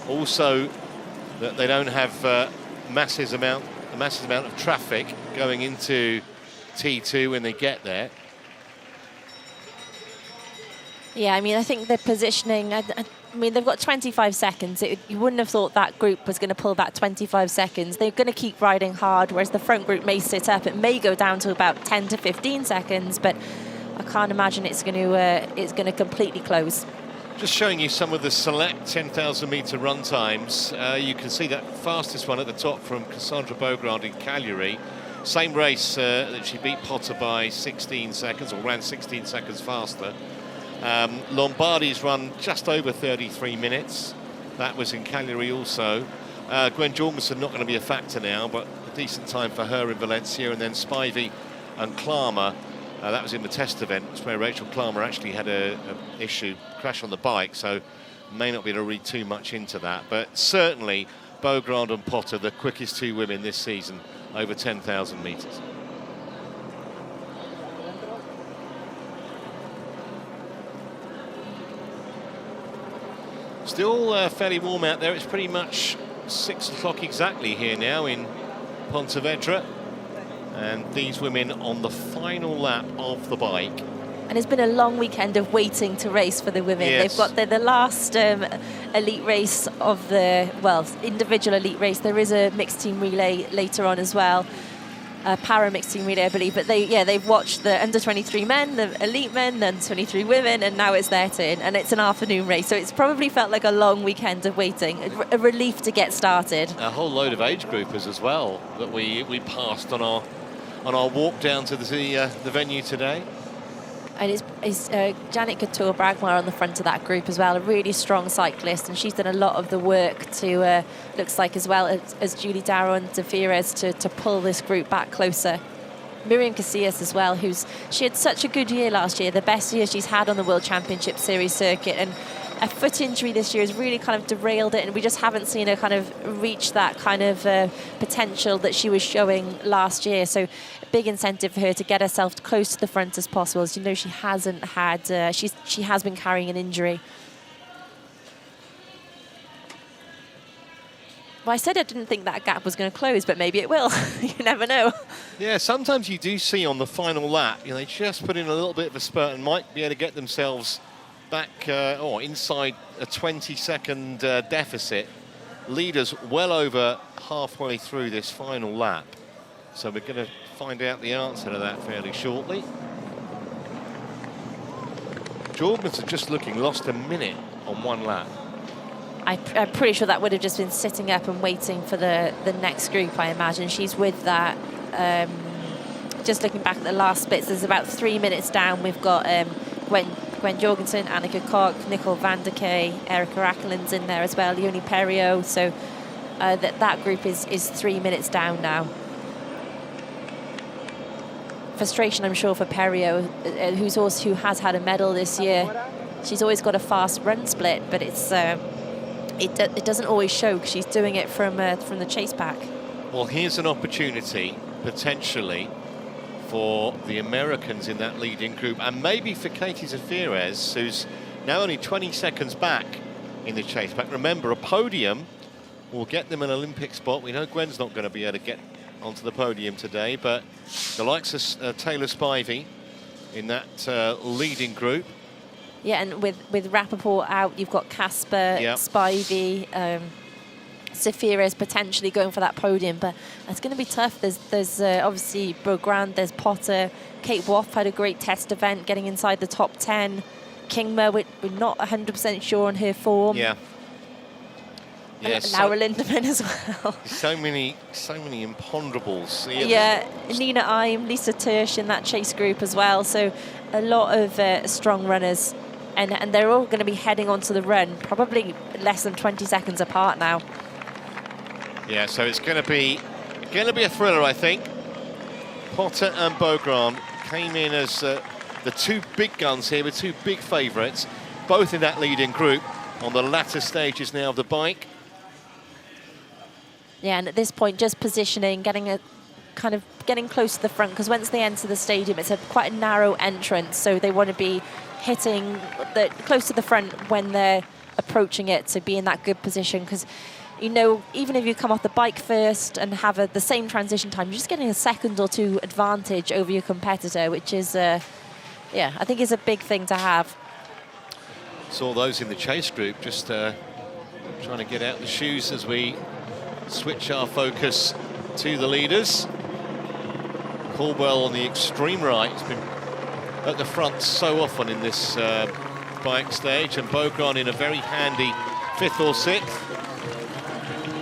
Also, that they don't have a massive amount of traffic going into T2 when they get there. Yeah, I mean, I think the positioning, I mean, they've got 25 seconds. You wouldn't have thought that group was going to pull that 25 seconds. They're going to keep riding hard, whereas the front group may sit up. It may go down to about 10 to 15 seconds, but I can't imagine it's going to completely close. Just showing you some of the select 10,000 metre run times. You can see that fastest one at the top from Cassandre Beaugrand in Cagliari. Same race that she beat Potter by 16 seconds, or ran 16 seconds faster. Lombardi's run just over 33 minutes. That was in Cagliari also. Gwen Jorgensen not going to be a factor now, but a decent time for her in Valencia. And then Spivey and Klammer, that was in the test event. It's where Rachel Klammer actually had a issue, crash on the bike, so may not be able to read too much into that. But certainly Beaugrand and Potter, the quickest two women this season over 10,000 metres. Still fairly warm out there. It's pretty much 6 o'clock exactly here now in Pontevedra. And these women on the final lap of the bike. And it's been a long weekend of waiting to race for the women. Yes. They've got the last elite race of the, well, individual elite race. There is a mixed team relay later on as well. Para mixed team relay, I believe. But they've watched the under 23 men, the elite men, and 23 women, and now it's their turn. And it's an afternoon race, so it's probably felt like a long weekend of waiting. A relief to get started. A whole load of age groupers as well that we passed on our walk down to the venue today. And it's Janet Couture-Bragmar on the front of that group as well, a really strong cyclist, and she's done a lot of the work to, looks like as well as Julie Darrow and De Fires to pull this group back closer. Miriam Casillas as well, she had such a good year last year, the best year she's had on the World Championship Series circuit, and a foot injury this year has really kind of derailed it, and we just haven't seen her kind of reach that kind of potential that she was showing last year. So a big incentive for her to get herself close to the front as possible. As you know, she hasn't had, she has been carrying an injury. Well, I said I didn't think that gap was going to close, but maybe it will. You never know. Yeah, sometimes you do see on the final lap, they just put in a little bit of a spurt and might be able to get themselves back or inside a 20-second deficit. Leaders well over halfway through this final lap. So we're going to find out the answer to that fairly shortly. Jorgensen just lost a minute on one lap. I'm pretty sure that would have just been sitting up and waiting for the next group, I imagine. She's with that. Just looking back at the last bits, there's about 3 minutes down. We've got Gwen Jorgensen, Annika Koch, Nicole van der Kay, Erica Ackeland's in there as well, Leonie Perriot. So that group is 3 minutes down now. Frustration, I'm sure, for Perriot, who has had a medal this year. She's always got a fast run split, but it doesn't always show because she's doing it from the chase pack. Well, here's an opportunity potentially for the Americans in that leading group, and maybe for Katie Zafiris, who's now only 20 seconds back in the chase pack. Remember, a podium will get them an Olympic spot. We know Gwen's not going to be able to get onto the podium today, but the likes of Taylor Spivey in that leading group. Yeah, and with Rappaport out, you've got Casper, Spivey, Zafiris potentially going for that podium, but it's going to be tough. There's obviously Beaugrand, there's Potter, Kate Woff had a great test event, getting inside the top 10. Kingma, we're not 100% sure on her form. Yeah. Laura Lindemann as well. So many imponderables. Yeah, Nina Eim, Lisa Tersch in that chase group as well. So a lot of strong runners, and they're all going to be heading onto the run, probably less than 20 seconds apart now. Yeah, so it's going to be a thriller, I think. Potter and Beaugrand came in as the two big guns here, with two big favourites, both in that leading group on the latter stages now of the bike. Yeah, and at this point, just positioning, getting close to the front, because once they enter the stadium, it's quite a narrow entrance, so they want to be hitting close to the front when they're approaching it, to be in that good position, because you know, even if you come off the bike first and have the same transition time, you're just getting a second or two advantage over your competitor, which is, yeah, I think is a big thing to have. Saw those in the chase group just trying to get out the shoes as we switch our focus to the leaders. Caldwell on the extreme right. He's been at the front so often in this bike stage, and Beaugrand in a very handy 5th or 6th.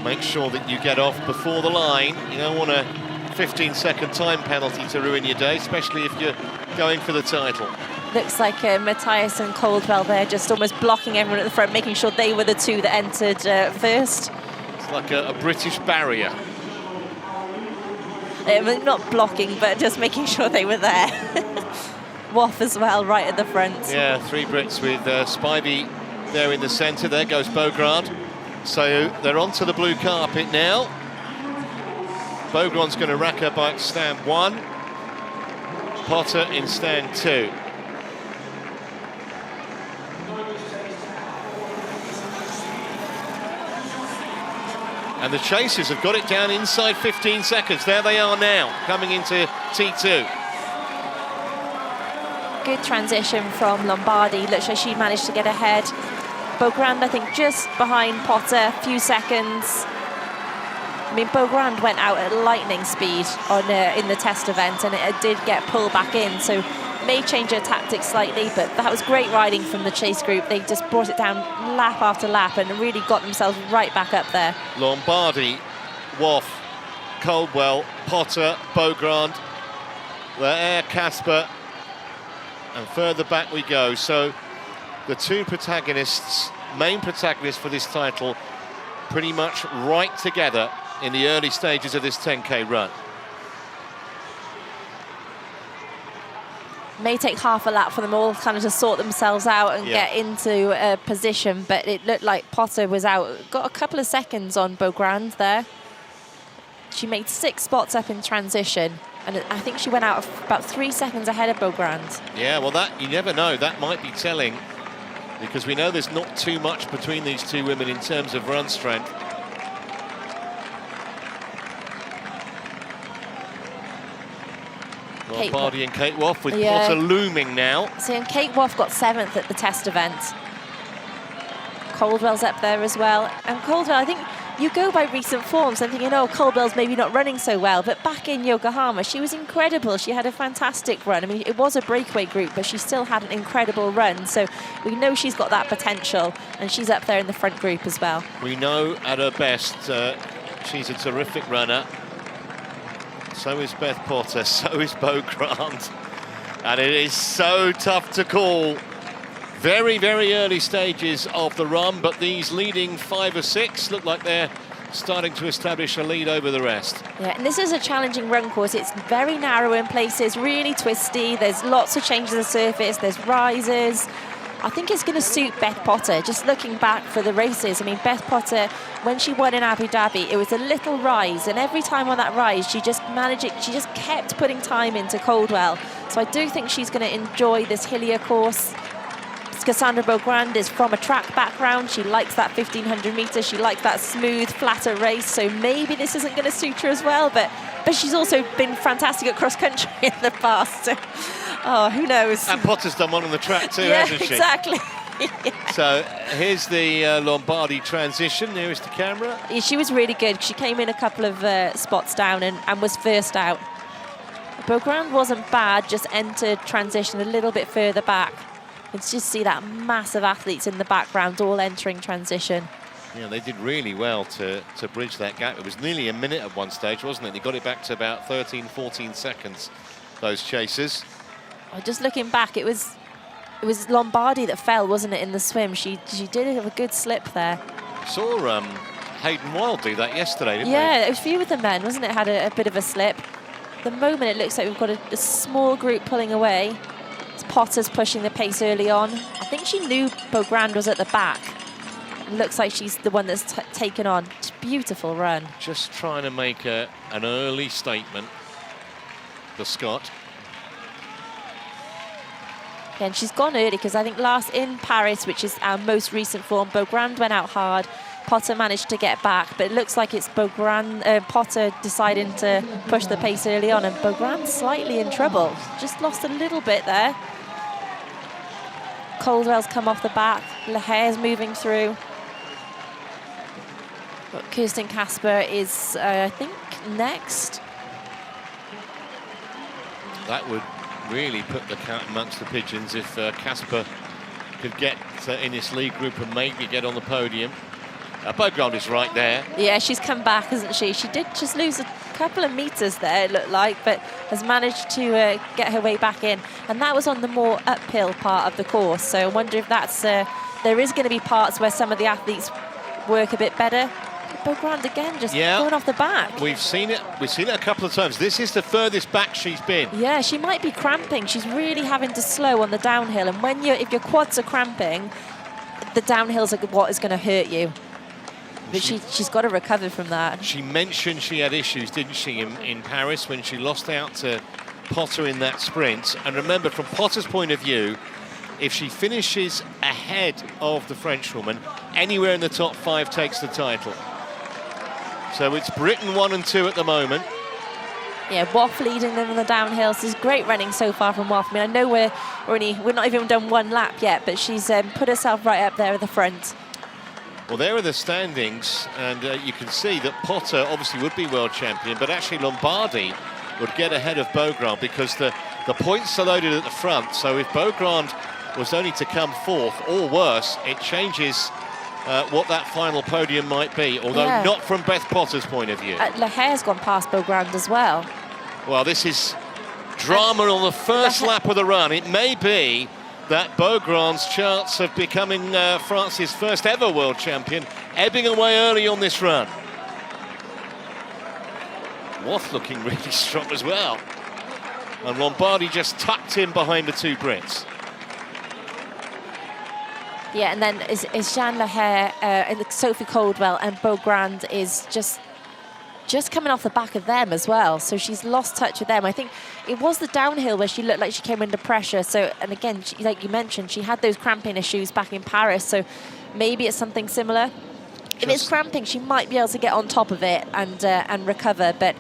Make sure that you get off before the line. You don't want a 15-second time penalty to ruin your day, especially if you're going for the title. Looks like Matthias and Caldwell there just almost blocking everyone at the front, making sure they were the two that entered first. It's like a British barrier. Not blocking, but just making sure they were there. Woff as well, right at the front. Yeah, 3 Brits with Spivey there in the centre. There goes Beaugrand. So they're onto the blue carpet now. Beaugrand's going to rack her bike stand 1. Potter in stand 2. And the chasers have got it down inside 15 seconds. There they are now, coming into T2. Good transition from Lombardi. Looks like she managed to get ahead. Beaugrand, I think, just behind Potter, a few seconds. I mean, Beaugrand went out at lightning speed in the test event, and it did get pulled back in, so may change her tactics slightly, but that was great riding from the chase group. They just brought it down lap after lap and really got themselves right back up there. Lombardi, Woff, Caldwell, Potter, Beaugrand, there, Casper, and further back we go. So the 2 protagonists, main protagonists for this title, pretty much right together in the early stages of this 10K run. May take half a lap for them all kind of to sort themselves out and get into a position, but it looked like Potter was out. Got a couple of seconds on Beaugrand there. She made 6 spots up in transition, and I think she went out about 3 seconds ahead of Beaugrand. Yeah, well, that you never know. That might be telling, because we know there's not too much between these 2 women in terms of run strength. Lombardi and Kate Woff with Potter looming now. So and Kate Woff got 7th at the test event. Caldwell's up there as well. And Caldwell, I think you go by recent forms and thinking, oh, Caldwell's maybe not running so well, but back in Yokohama, she was incredible. She had a fantastic run. I mean, it was a breakaway group, but she still had an incredible run. So we know she's got that potential, and she's up there in the front group as well. We know at her best, she's a terrific runner. So is Beth Potter, so is Beaugrand. And it is so tough to call. Very, very early stages of the run, but these leading 5 or 6 look like they're starting to establish a lead over the rest. Yeah, and this is a challenging run course. It's very narrow in places, really twisty. There's lots of changes of the surface. There's rises. I think it's going to suit Beth Potter, just looking back for the races. I mean, Beth Potter, when she won in Abu Dhabi, it was a little rise, and every time on that rise, she just managed it. She just kept putting time into Caldwell. So I do think she's going to enjoy this hillier course. Cassandre Beaugrand is from a track background. She likes that 1500 meters. She likes that smooth, flatter race. So maybe this isn't going to suit her as well, but she's also been fantastic at cross country in the past. So, oh, who knows? And Potter's done one on the track too, hasn't she? Exactly. So here's the Lombardi transition, nearest to camera. Yeah, she was really good. She came in a couple of spots down and was first out. Beaugrand wasn't bad, just entered transition a little bit further back. You can just see that massive athletes in the background all entering transition. Yeah, they did really well to bridge that gap. It was nearly a minute at one stage, wasn't it? They got it back to about 13, 14 seconds, those chasers. Oh, just looking back, it was Lombardi that fell, wasn't it, in the swim? She did have a good slip there. Saw Hayden Wild do that yesterday, didn't Yeah, it was a few of the men, wasn't it? Had a bit of a slip. At the moment, it looks like we've got a small group pulling away. Potter's pushing the pace early on. I think she knew Beaugrand was at the back. It looks like she's the one that's taken on. It's a beautiful run. Just trying to make an early statement, the Scot. And she's gone early because I think last in Paris, which is our most recent form, Beaugrand went out hard. Potter managed to get back, but it looks like it's Potter deciding to push the pace early on, and Beaugrand's slightly in trouble. Just lost a little bit there. Caldwell's come off the back. Leher's moving through. But Kirsten Kasper is, I think, next. That would really put the cat amongst the pigeons if Kasper could get in this lead group and maybe get on the podium. Beaugrand is right there. Yeah, she's come back, hasn't she? She did just lose a couple of meters there, it looked like, but has managed to get her way back in. And that was on the more uphill part of the course. So I wonder if that's there is going to be parts where some of the athletes work a bit better. Beaugrand again, just going off the back. We've seen it a couple of times. This is the furthest back she's been. Yeah, she might be cramping. She's really having to slow on the downhill. And when if your quads are cramping, the downhills are what is going to hurt you. But she's got to recover from that. She mentioned she had issues, didn't she, in Paris when she lost out to Potter in that sprint. And remember, from Potter's point of view, if she finishes ahead of the Frenchwoman, anywhere in the top 5 takes the title. So it's Britain 1 and 2 at the moment. Yeah, Woff leading them on the downhill. So it's great running so far from Woff. I mean, I know we're not even done one lap yet, but she's put herself right up there at the front. Well, there are the standings, and you can see that Potter obviously would be world champion, but actually Lombardi would get ahead of Beaugrand because the points are loaded at the front. So if Beaugrand was only to come 4th, or worse, it changes what that final podium might be, although not from Beth Potter's point of view. Leher's gone past Beaugrand as well. Well, this is drama on the first lap of the run. It may be that Beaugrand's chance of becoming France's first ever world champion ebbing away early on this run. Woff looking really strong as well. And Lombardi just tucked in behind the 2 Brits. Yeah, and then is Jeanne Leher, Sophie Caldwell, and Beaugrand is just coming off the back of them as well. So she's lost touch with them. I think it was the downhill where she looked like she came under pressure. So, and again, like you mentioned, she had those cramping issues back in Paris. So maybe it's something similar. If it's cramping, she might be able to get on top of it and recover. But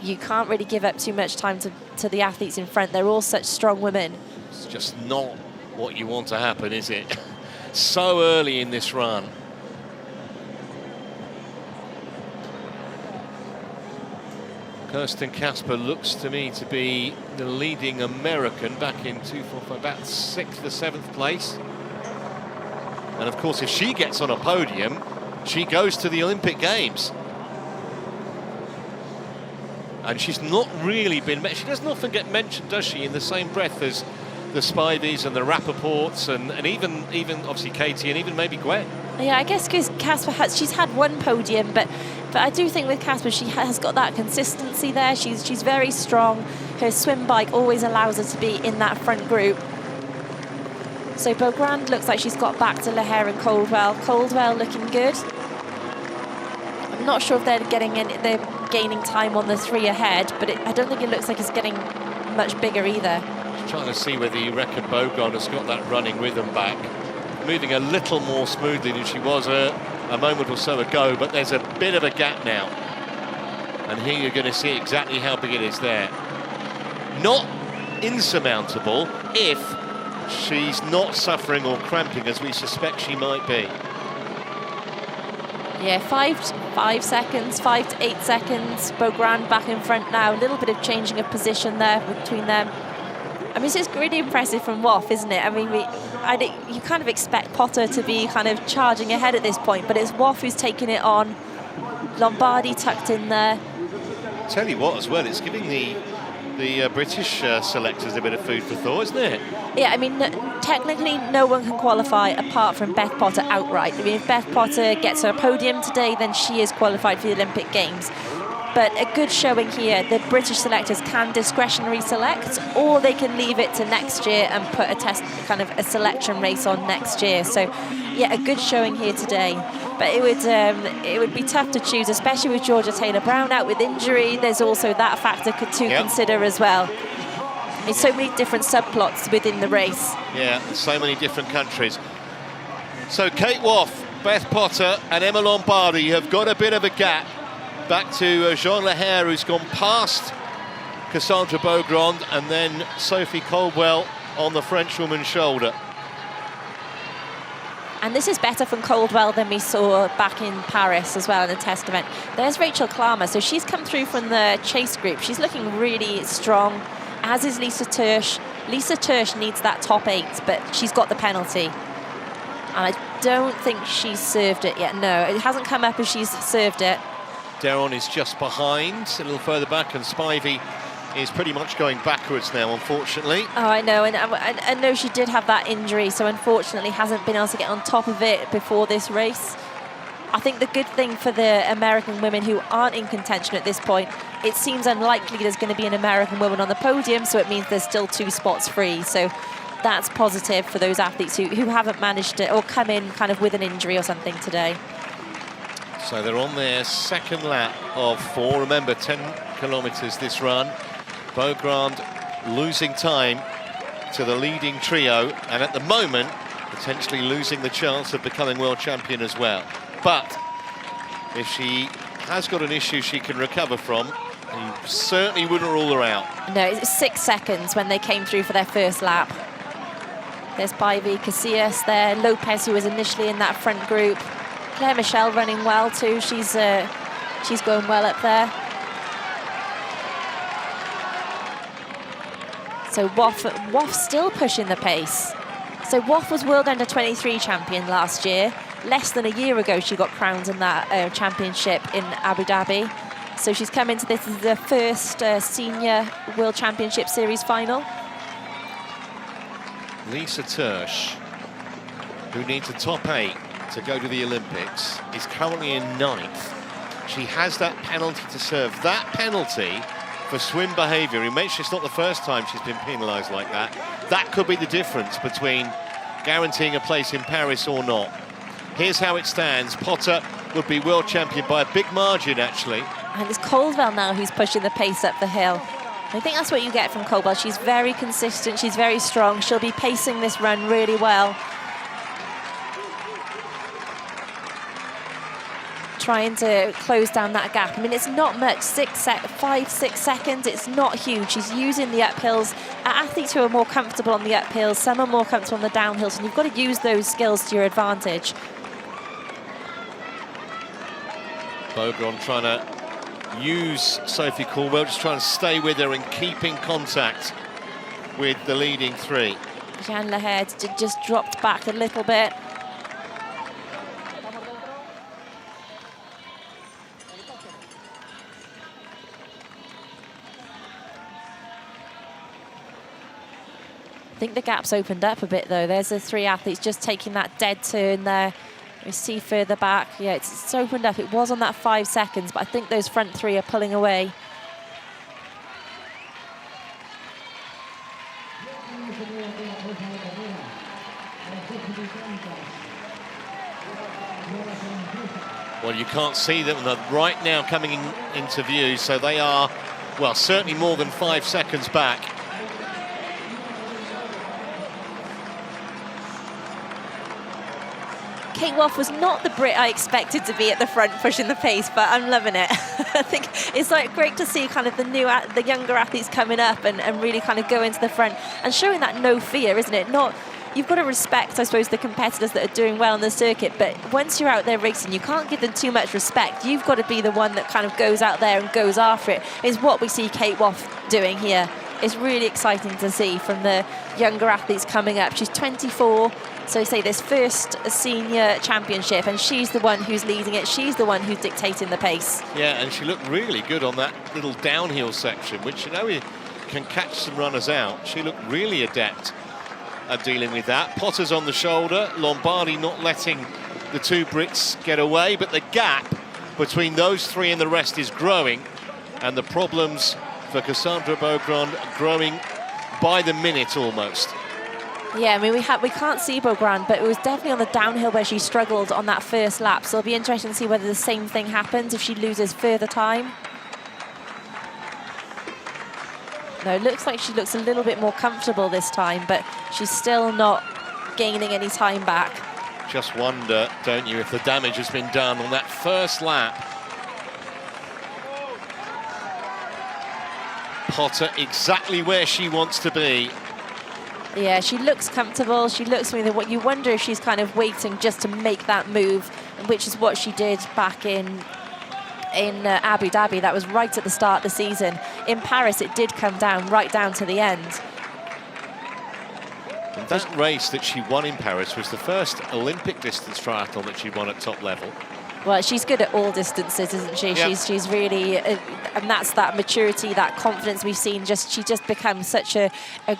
you can't really give up too much time to the athletes in front. They're all such strong women. It's just not what you want to happen, is it? So early in this run. Kirsten Kasper looks to me to be the leading American back in 245, about 6th or 7th place. And of course, if she gets on a podium, she goes to the Olympic Games. And she's not really been, she doesn't often get mentioned, does she, in the same breath as the Spiveys and the Rappaports and even obviously Katie and even maybe Gwen. Yeah, I guess because Kasper she's had one podium, but I do think with Kasper she has got that consistency there. She's very strong. Her swim bike always allows her to be in that front group. So Beaugrand looks like she's got back to Leher and Caldwell. Caldwell looking good. I'm not sure if they're gaining time on the 3 ahead, but I don't think it looks like it's getting much bigger either. Trying to see whether you reckon Beaugrand has got that running rhythm back. Moving a little more smoothly than she was a moment or so ago, but there's a bit of a gap now. And here you're going to see exactly how big it is there. Not insurmountable if she's not suffering or cramping as we suspect she might be. Yeah, 5 seconds, 5 to 8 seconds. Beaugrand back in front now. A little bit of changing of position there between them. I mean, it's really impressive from Woff, isn't it? I mean, you kind of expect Potter to be kind of charging ahead at this point, but it's Woff who's taking it on. Lombardi tucked in there. Tell you what, as well, it's giving the British selectors a bit of food for thought, isn't it? Yeah, I mean, technically no one can qualify apart from Beth Potter outright. I mean, if Beth Potter gets her podium today, then she is qualified for the Olympic Games. But a good showing here. The British selectors can discretionary select, or they can leave it to next year and put a selection race on next year. So, yeah, a good showing here today. But it would be tough to choose, especially with Georgia Taylor Brown out with injury. There's also that factor to consider as well. There's so many different subplots within the race. Yeah, so many different countries. So Kate Woff, Beth Potter and Emma Lombardi have got a bit of a gap back to Jean Leher, who's gone past Cassandre Beaugrand, and then Sophie Coldwell on the Frenchwoman's shoulder. And this is better from Coldwell than we saw back in Paris as well in the test event. There's Rachel Klammer, so she's come through from the chase group. She's looking really strong, as is Lisa Tersch. Lisa Tersch needs that top 8, but she's got the penalty. And I don't think she's served it yet. No, it hasn't come up as she's served it. Deron is just behind, a little further back, and Spivey is pretty much going backwards now, unfortunately. Oh, I know, and I know she did have that injury, so unfortunately hasn't been able to get on top of it before this race. I think the good thing for the American women who aren't in contention at this point, it seems unlikely there's going to be an American woman on the podium, so it means there's still 2 spots free. So that's positive for those athletes who haven't managed to, or come in kind of with an injury or something today. So they're on their second lap of 4. Remember, 10 kilometres this run. Beaugrand losing time to the leading trio, and at the moment, potentially losing the chance of becoming world champion as well. But if she has got an issue she can recover from, you certainly wouldn't rule her out. No, it's 6 seconds when they came through for their first lap. There's Spivey, Casillas there, Lopez, who was initially in that front group. Claire Michel running well too. She's going well up there. So Woff still pushing the pace. So Woff was World Under-23 champion last year. Less than a year ago, she got crowned in that championship in Abu Dhabi. So she's come into this as the first senior World Championship Series final. Lisa Tersch, who needs a top 8 to go to the Olympics, is currently in 9th. She has that penalty to serve. That penalty for swim behaviour, he mentioned it's not the first time she's been penalised like that. That could be the difference between guaranteeing a place in Paris or not. Here's how it stands. Potter would be world champion by a big margin, actually. And it's Coldwell now who's pushing the pace up the hill. I think that's what you get from Coldwell. She's very consistent, she's very strong. She'll be pacing this run really well. Trying to close down that gap. I mean, it's not much, 5, 6 seconds. It's not huge. She's using the uphills. Athletes who are more comfortable on the uphills, some are more comfortable on the downhills, and you've got to use those skills to your advantage. Beaugrand trying to use Sophie Coldwell, just trying to stay with her and keep in contact with the leading 3. Jean Leher just dropped back a little bit. I think the gap's opened up a bit though. There's the 3 athletes just taking that dead turn there. We see further back, yeah, it's opened up. It was on that 5 seconds, but I think those front 3 are pulling away. Well, you can't see them right now coming into view, so they are, well, certainly more than 5 seconds back. Kate Woff was not the Brit I expected to be at the front pushing the pace, but I'm loving it. I think it's like great to see kind of the younger athletes coming up and really kind of go into the front and showing that no fear, isn't it? You've got to respect, I suppose, the competitors that are doing well on the circuit, but once you're out there racing, you can't give them too much respect. You've got to be the one that kind of goes out there and goes after it. Is what we see Kate Woff doing here. It's really exciting to see from the younger athletes coming up. She's 24, so say this first senior championship, and she's the one who's leading it. She's the one who's dictating the pace. Yeah, and she looked really good on that little downhill section, which, you know, can catch some runners out. She looked really adept at dealing with that. Potter's on the shoulder, Lombardi not letting the 2 Brits get away, but the gap between those 3 and the rest is growing, and the problems for Cassandre Beaugrand growing by the minute almost. Yeah, I mean, we can't see Beaugrand, but it was definitely on the downhill where she struggled on that first lap, so it'll be interesting to see whether the same thing happens if she loses further time. No, it looks like she looks a little bit more comfortable this time, but she's still not gaining any time back. Just wonder, don't you, if the damage has been done on that first lap. Potter exactly where she wants to be. Yeah, she looks comfortable. She looks with what you wonder if she's kind of waiting just to make that move, which is what she did back in Abu Dhabi. That was right at the start of the season. In Paris, it did come down right down to the end. And that race that she won in Paris was the first Olympic distance triathlon that she won at top level. Well, she's good at all distances, isn't she? Yep. She's really, and that's that maturity, that confidence we've seen. She just becomes such a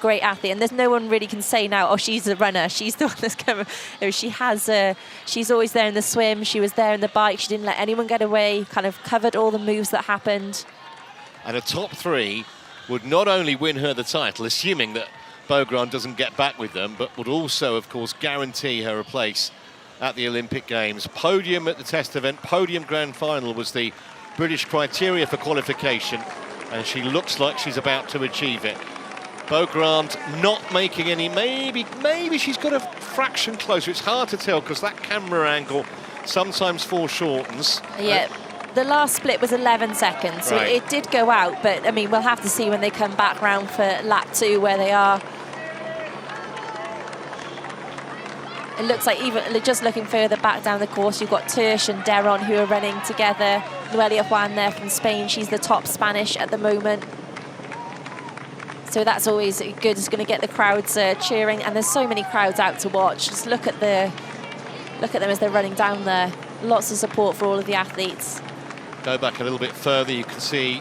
great athlete, and there's no one really can say now, oh, she's a runner. She's the one that's coming. No, she's always there in the swim. She was there in the bike. She didn't let anyone get away. Kind of covered all the moves that happened. And a top 3 would not only win her the title, assuming that Beaugrand doesn't get back with them, but would also, of course, guarantee her a place at the Olympic Games. Podium at the test event, podium grand final was the British criteria for qualification, and she looks like she's about to achieve it. Beaugrand not making any, maybe she's got a fraction closer. It's hard to tell because that camera angle sometimes foreshortens. Yeah. The last split was 11 seconds, so right. it did go out, but I mean, we'll have to see when they come back round for lap 2 where they are. It looks like even just looking further back down the course, you've got Tersh and Deron who are running together. Noelia Juan there from Spain, she's the top Spanish at the moment. So that's always good, it's going to get the crowds cheering, and there's so many crowds out to watch. Just look at them as they're running down there. Lots of support for all of the athletes. Go back a little bit further, you can see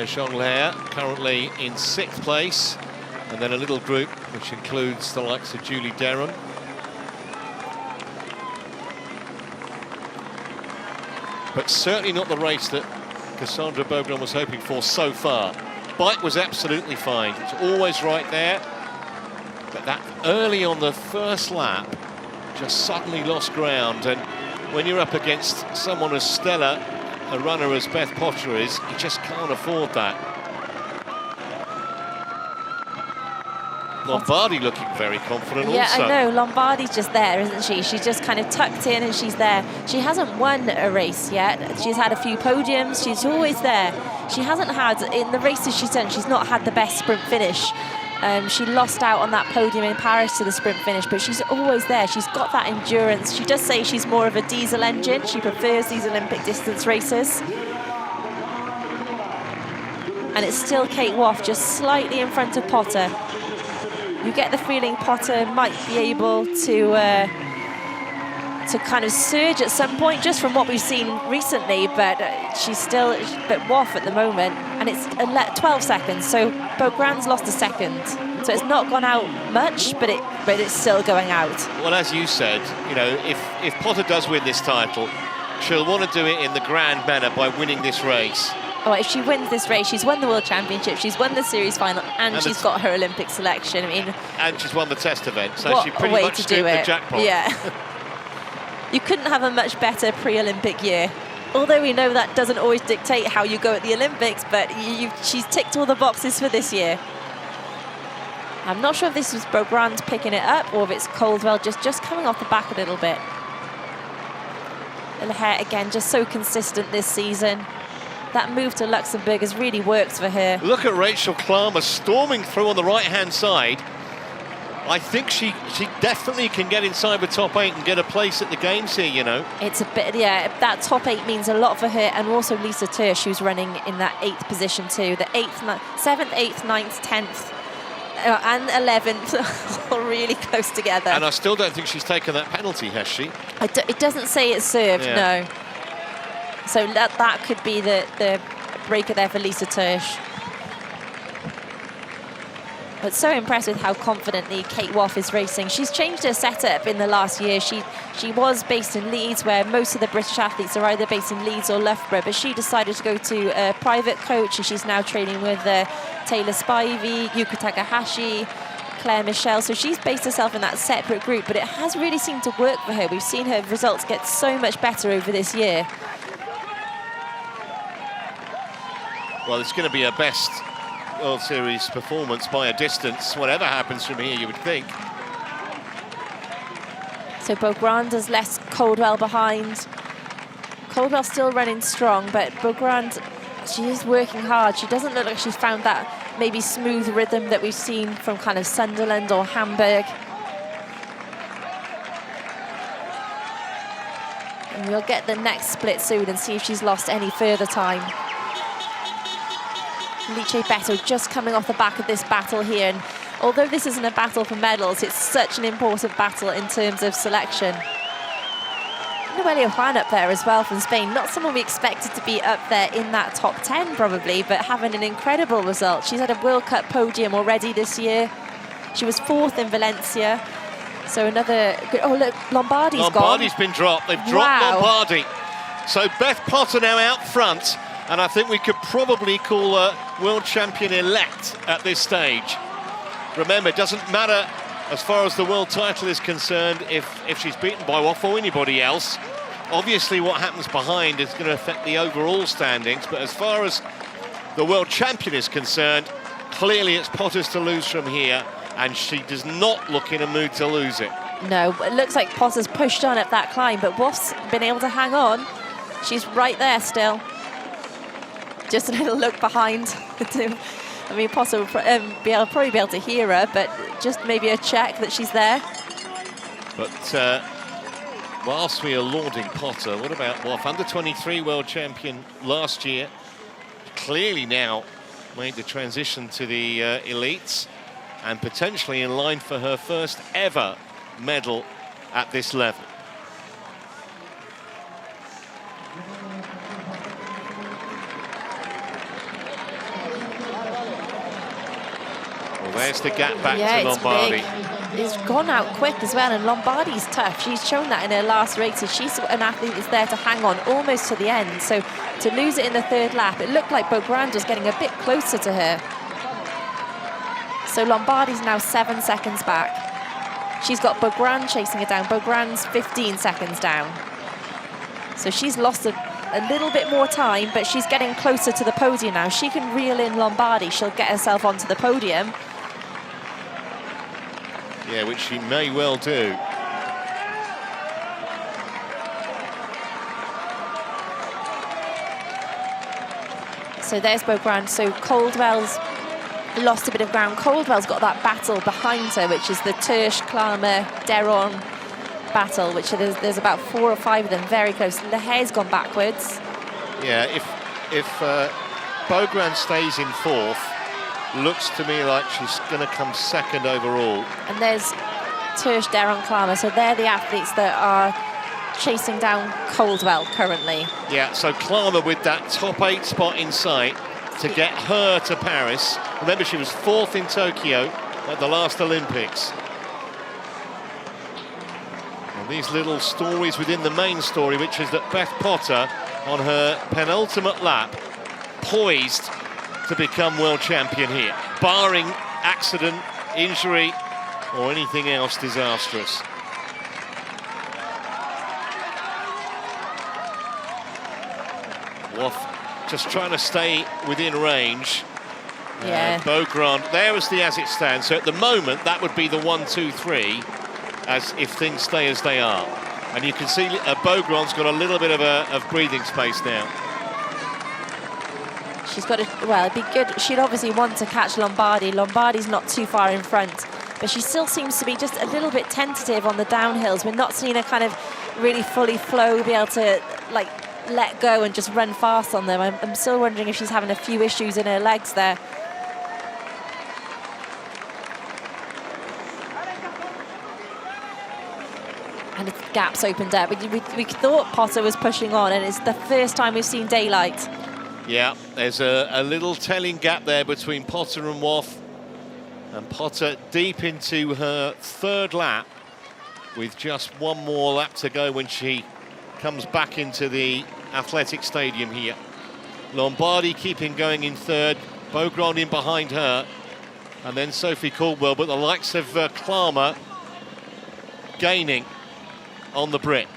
Jean Lair currently in 6th place, and then a little group which includes the likes of Julie Deron. But certainly not the race that Cassandre Beaugrand was hoping for so far. Bike was absolutely fine. It's always right there. But that early on the first lap just suddenly lost ground. And when you're up against someone as stellar a runner as Beth Potter is, you just can't afford that. Lombardi looking very confident also. Yeah, I know. Lombardi's just there, isn't she? She's just kind of tucked in and she's there. She hasn't won a race yet. She's had a few podiums. She's always there. She hasn't had, in the races she's done, she's not had the best sprint finish. She lost out on that podium in Paris to the sprint finish, but she's always there. She's got that endurance. She does say she's more of a diesel engine. She prefers these Olympic distance races. And it's still Kate Woff just slightly in front of Potter. You get the feeling Potter might be able to kind of surge at some point, just from what we've seen recently, but she's still a bit Woff at the moment, and it's 12 seconds, so Beaugrand's lost a second. So it's not gone out much, but it's still going out. Well, as you said, you know, if Potter does win this title, she'll want to do it in the grand manner by winning this race. Oh, if she wins this race, she's won the World Championship, she's won the series final, and she's got her Olympic selection. I mean, and she's won the test event, so what she pretty a way much to scooped do the it. jackpot. Yeah. You couldn't have a much better pre-Olympic year. Although we know that doesn't always dictate how you go at the Olympics, but she's ticked all the boxes for this year. I'm not sure if this was Beaugrand picking it up or if it's Caldwell just coming off the back a little bit. Little hair again, just so consistent this season. That move to Luxembourg has really worked for her. Look at Rachel Klammer storming through on the right-hand side. I think she definitely can get inside the top 8 and get a place at the games here, you know. It's a bit, yeah, that top 8 means a lot for her, and also Lisa Tersh, who's running in that 8th position too. The 7th, 8th, 9th, 10th, and 11th are really close together. And I still don't think she's taken that penalty, has she? It doesn't say it's served, yeah. No. So that could be the breaker there for Lisa Tersh. But so impressed with how confidently Kate Woff is racing. She's changed her setup in the last year. She was based in Leeds, where most of the British athletes are either based in Leeds or Loughborough, but she decided to go to a private coach, and she's now training with Taylor Spivey, Yuka Takahashi, Claire Michelle. So she's based herself in that separate group, but it has really seemed to work for her. We've seen her results get so much better over this year. Well, it's going to be her best World Series performance by a distance. Whatever happens from here, you would think. So Beaugrand has left Caldwell behind. Caldwell's still running strong, but Beaugrand, she is working hard. She doesn't look like she's found that maybe smooth rhythm that we've seen from kind of Sunderland or Hamburg. And we'll get the next split soon and see if she's lost any further time. Licce Beto just coming off the back of this battle here. And although this isn't a battle for medals, it's such an important battle in terms of selection. Noelia Juan up there as well from Spain. Not someone we expected to be up there in that top 10 probably, but having an incredible result. She's had a World Cup podium already this year. She was 4th in Valencia. So another good, oh look, Lombardi's gone. Lombardi's been dropped. They've dropped Lombardi. So Beth Potter now out front, and I think we could probably call her world champion-elect at this stage. Remember, it doesn't matter as far as the world title is concerned if she's beaten by Woff or anybody else. Obviously what happens behind is going to affect the overall standings, but as far as the world champion is concerned, clearly it's Potter's to lose from here, and she does not look in a mood to lose it. No, it looks like Potter's pushed on at that climb, but Woff's been able to hang on. She's right there still. Just a little look behind. I mean, Potter will probably be able to hear her, but just maybe a check that she's there. But whilst we are lauding Potter, what about Woff? Under-23 world champion last year. Clearly now made the transition to the elites and potentially in line for her first ever medal at this level. Well, there's the gap back to Lombardi. It's gone out quick as well, and Lombardi's tough. She's shown that in her last races. She's an athlete that's there to hang on almost to the end. So to lose it in the 3rd lap, it looked like Beaugrand was getting a bit closer to her. So Lombardi's now 7 seconds back. She's got Beaugrand chasing her down. Beaugrand's 15 seconds down. So she's lost a little bit more time, but she's getting closer to the podium now. She can reel in Lombardi. She'll get herself onto the podium. Yeah, which she may well do. So there's Beaugrand. So Caldwell's lost a bit of ground. Caldwell's got that battle behind her, which is the Tersch, Klammer, Deron battle, which there's about 4 or 5 of them very close. Lehair's gone backwards. Yeah, if Beaugrand stays in 4th, looks to me like she's going to come 2nd overall. And there's Tersch, Deron, Klammer. So they're the athletes that are chasing down Caldwell currently. Yeah, so Klammer with that top 8 spot in sight to get her to Paris. Remember, she was 4th in Tokyo at the last Olympics. And these little stories within the main story, which is that Beth Potter, on her penultimate lap, poised to become world champion here, barring accident, injury, or anything else disastrous. Woff just trying to stay within range. Yeah. Beaugrand, there is the as it stands. So at the moment, that would be the 1, 2, 3, as if things stay as they are. And you can see Beaugrand's got a little bit of breathing space now. She's got to, well, it'd be good. She'd obviously want to catch Lombardi. Lombardi's not too far in front, but she still seems to be just a little bit tentative on the downhills. We're not seeing her kind of really fully flow, be able to like let go and just run fast on them. I'm still wondering if she's having a few issues in her legs there. And the gap's opened up. We thought Potter was pushing on, and it's the first time we've seen daylight. Yeah, there's a little telling gap there between Potter and Woff. And Potter deep into her 3rd lap with just 1 more lap to go when she comes back into the athletic stadium here. Lombardi keeping going in 3rd, Beaugrand in behind her, and then Sophie Caldwell, but the likes of Klammer gaining on the Brit.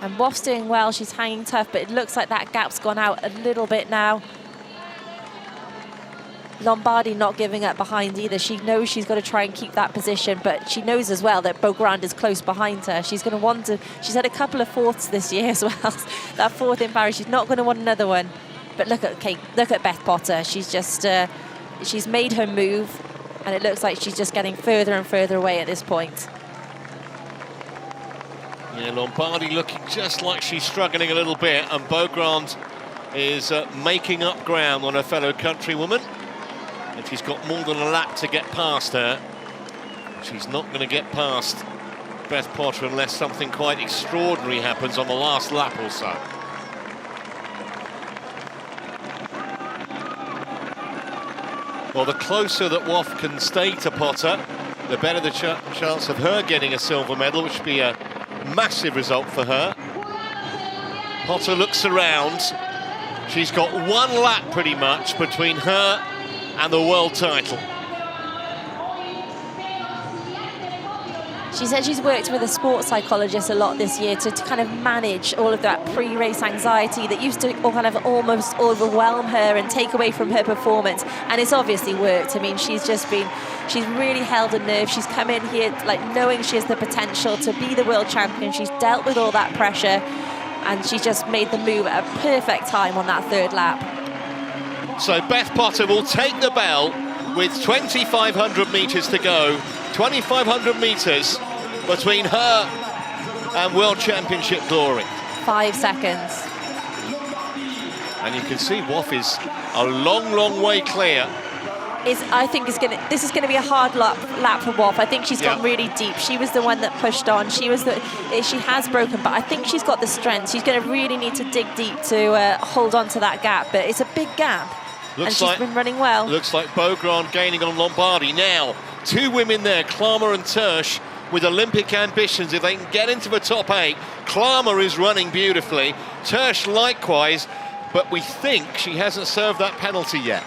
And Woff's doing well, she's hanging tough, but it looks like that gap's gone out a little bit now. Lombardi not giving up behind either. She knows she's got to try and keep that position, but she knows as well that Beaugrand is close behind her. She's going to want to, she's had a couple of fourths this year as well. That fourth in Paris, she's not going to want another one. But look at Beth Potter. She's just, she's made her move, and it looks like she's just getting further and further away at this point. Yeah, Lombardi looking just like she's struggling a little bit, and Beaugrand is making up ground on her fellow countrywoman. And she's got more than a lap to get past her. She's not going to get past Beth Potter unless something quite extraordinary happens on the last lap or so. Well, the closer that Woff can stay to Potter, the better the chance of her getting a silver medal, which would be a massive result for her. Potter looks around. She's got one lap pretty much between her and the world title. She said she's worked with a sports psychologist a lot this year to kind of manage all of that pre-race anxiety that used to kind of almost overwhelm her and take away from her performance. And it's obviously worked. I mean, she's really held her nerve. She's come in here like knowing she has the potential to be the world champion. She's dealt with all that pressure, and she's just made the move at a perfect time on that third lap. So Beth Potter will take the bell with 2,500 metres to go. 2,500 metres between her and World Championship glory. 5 seconds. And you can see Woff is a long, long way clear. I think this is going to be a hard lap for Woff. I think she's gone really deep. She was the one that pushed on. She has broken, but I think she's got the strength. She's going to really need to dig deep to hold on to that gap. But it's a big gap. And she's been running well. Looks like Beaugrand gaining on Lombardi now. Two women there, Klammer and Tersch, with Olympic ambitions. If they can get into the top 8, Klammer is running beautifully. Tersch likewise, but we think she hasn't served that penalty yet.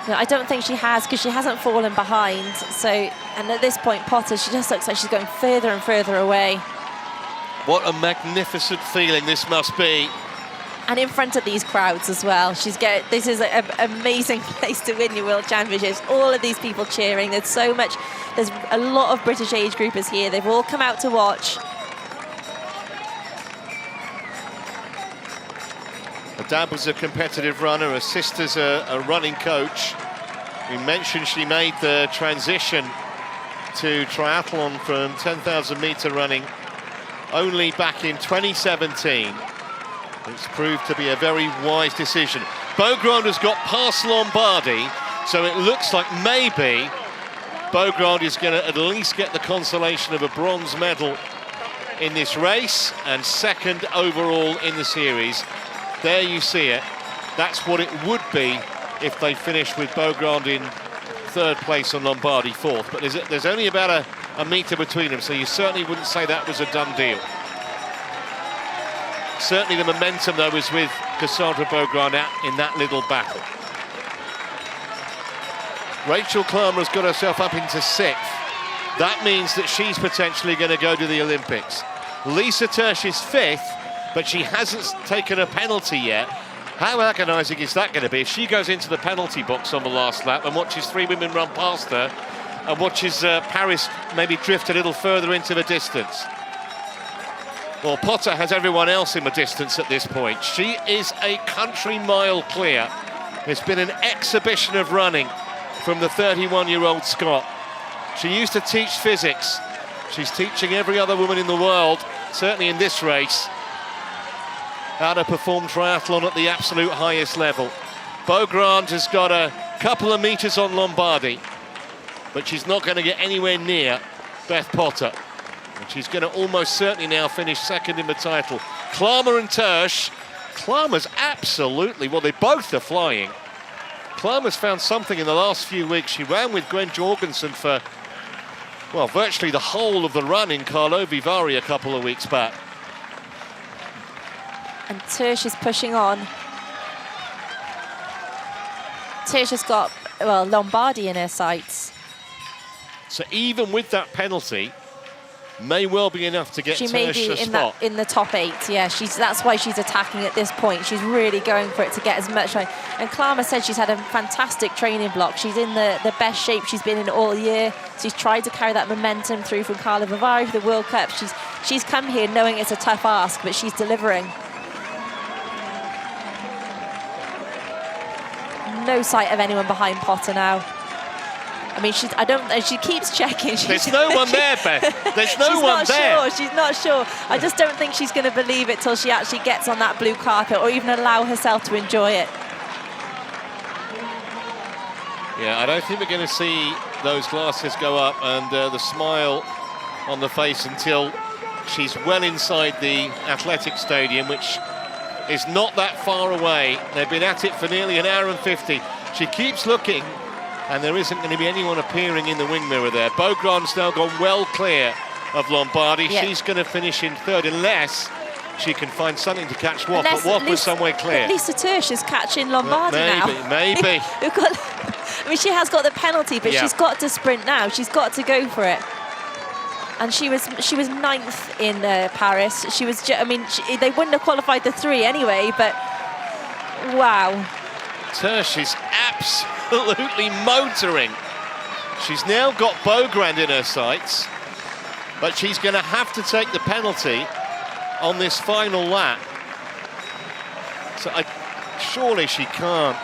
No, I don't think she has, because she hasn't fallen behind. So, and at this point, Potter, she just looks like she's going further and further away. What a magnificent feeling this must be. And in front of these crowds as well. This is an amazing place to win your World Championships. All of these people cheering. There's a lot of British age groupers here. They've all come out to watch. Her dad was a competitive runner. Her sister's a running coach. We mentioned she made the transition to triathlon from 10,000 metre running only back in 2017. It's proved to be a very wise decision. Beaugrand has got past Lombardi, so it looks like maybe Beaugrand is going to at least get the consolation of a bronze medal in this race and second overall in the series. There you see it. That's what it would be if they finished with Beaugrand in third place and Lombardi fourth. But there's only about a metre between them, so you certainly wouldn't say that was a done deal. Certainly the momentum, though, was with Cassandre Beaugrand out in that little battle. Rachel Klammer has got herself up into 6th. That means that she's potentially going to go to the Olympics. Lisa Tersch is 5th, but she hasn't taken a penalty yet. How agonising is that going to be if she goes into the penalty box on the last lap and watches 3 women run past her and watches Paris maybe drift a little further into the distance? Well, Potter has everyone else in the distance at this point. She is a country mile clear. It's been an exhibition of running from the 31-year-old Scot. She used to teach physics. She's teaching every other woman in the world, certainly in this race, how to perform triathlon at the absolute highest level. Beaugrand has got a couple of metres on Lombardi, but she's not going to get anywhere near Beth Potter. And she's going to almost certainly now finish second in the title. Klammer and Tersch. Klammer's absolutely, well, they both are flying. Klammer's found something in the last few weeks. She ran with Gwen Jorgensen for, well, virtually the whole of the run in Karlovy Vary a couple of weeks back. And Tersch is pushing on. Tersch has got, well, Lombardi in her sights. So even with that penalty, may well be enough to get She may Tersch be a spot. in the top 8. Yeah, that's why she's attacking at this point. She's really going for it to get as much. And Klarma said she's had a fantastic training block. She's in the best shape she's been in all year. She's tried to carry that momentum through from Karlovy for the World Cup. She's come here knowing it's a tough ask, but she's delivering. No sight of anyone behind Potter now. I mean, she keeps checking. There's no one there, Beth. There's no one there. She's not sure. I just don't think she's going to believe it till she actually gets on that blue carpet or even allow herself to enjoy it. Yeah, I don't think we're going to see those glasses go up and the smile on the face until she's well inside the athletic stadium, which is not that far away. They've been at it for nearly an hour and 50. She keeps looking, and there isn't going to be anyone appearing in the wing mirror there. Beaugrand's now gone well clear of Lombardi. Yeah. She's going to finish in third unless she can find something to catch Woff, but Woff was somewhere clear. Lisa Tersch is catching Lombardi now. Maybe. I mean, she has got the penalty, but she's got to sprint now. She's got to go for it. And she was 9th in Paris. She was, they wouldn't have qualified the 3 anyway, but wow. Tersch is absolutely motoring. She's now got Beaugrand in her sights, but she's going to have to take the penalty on this final lap. So surely she can't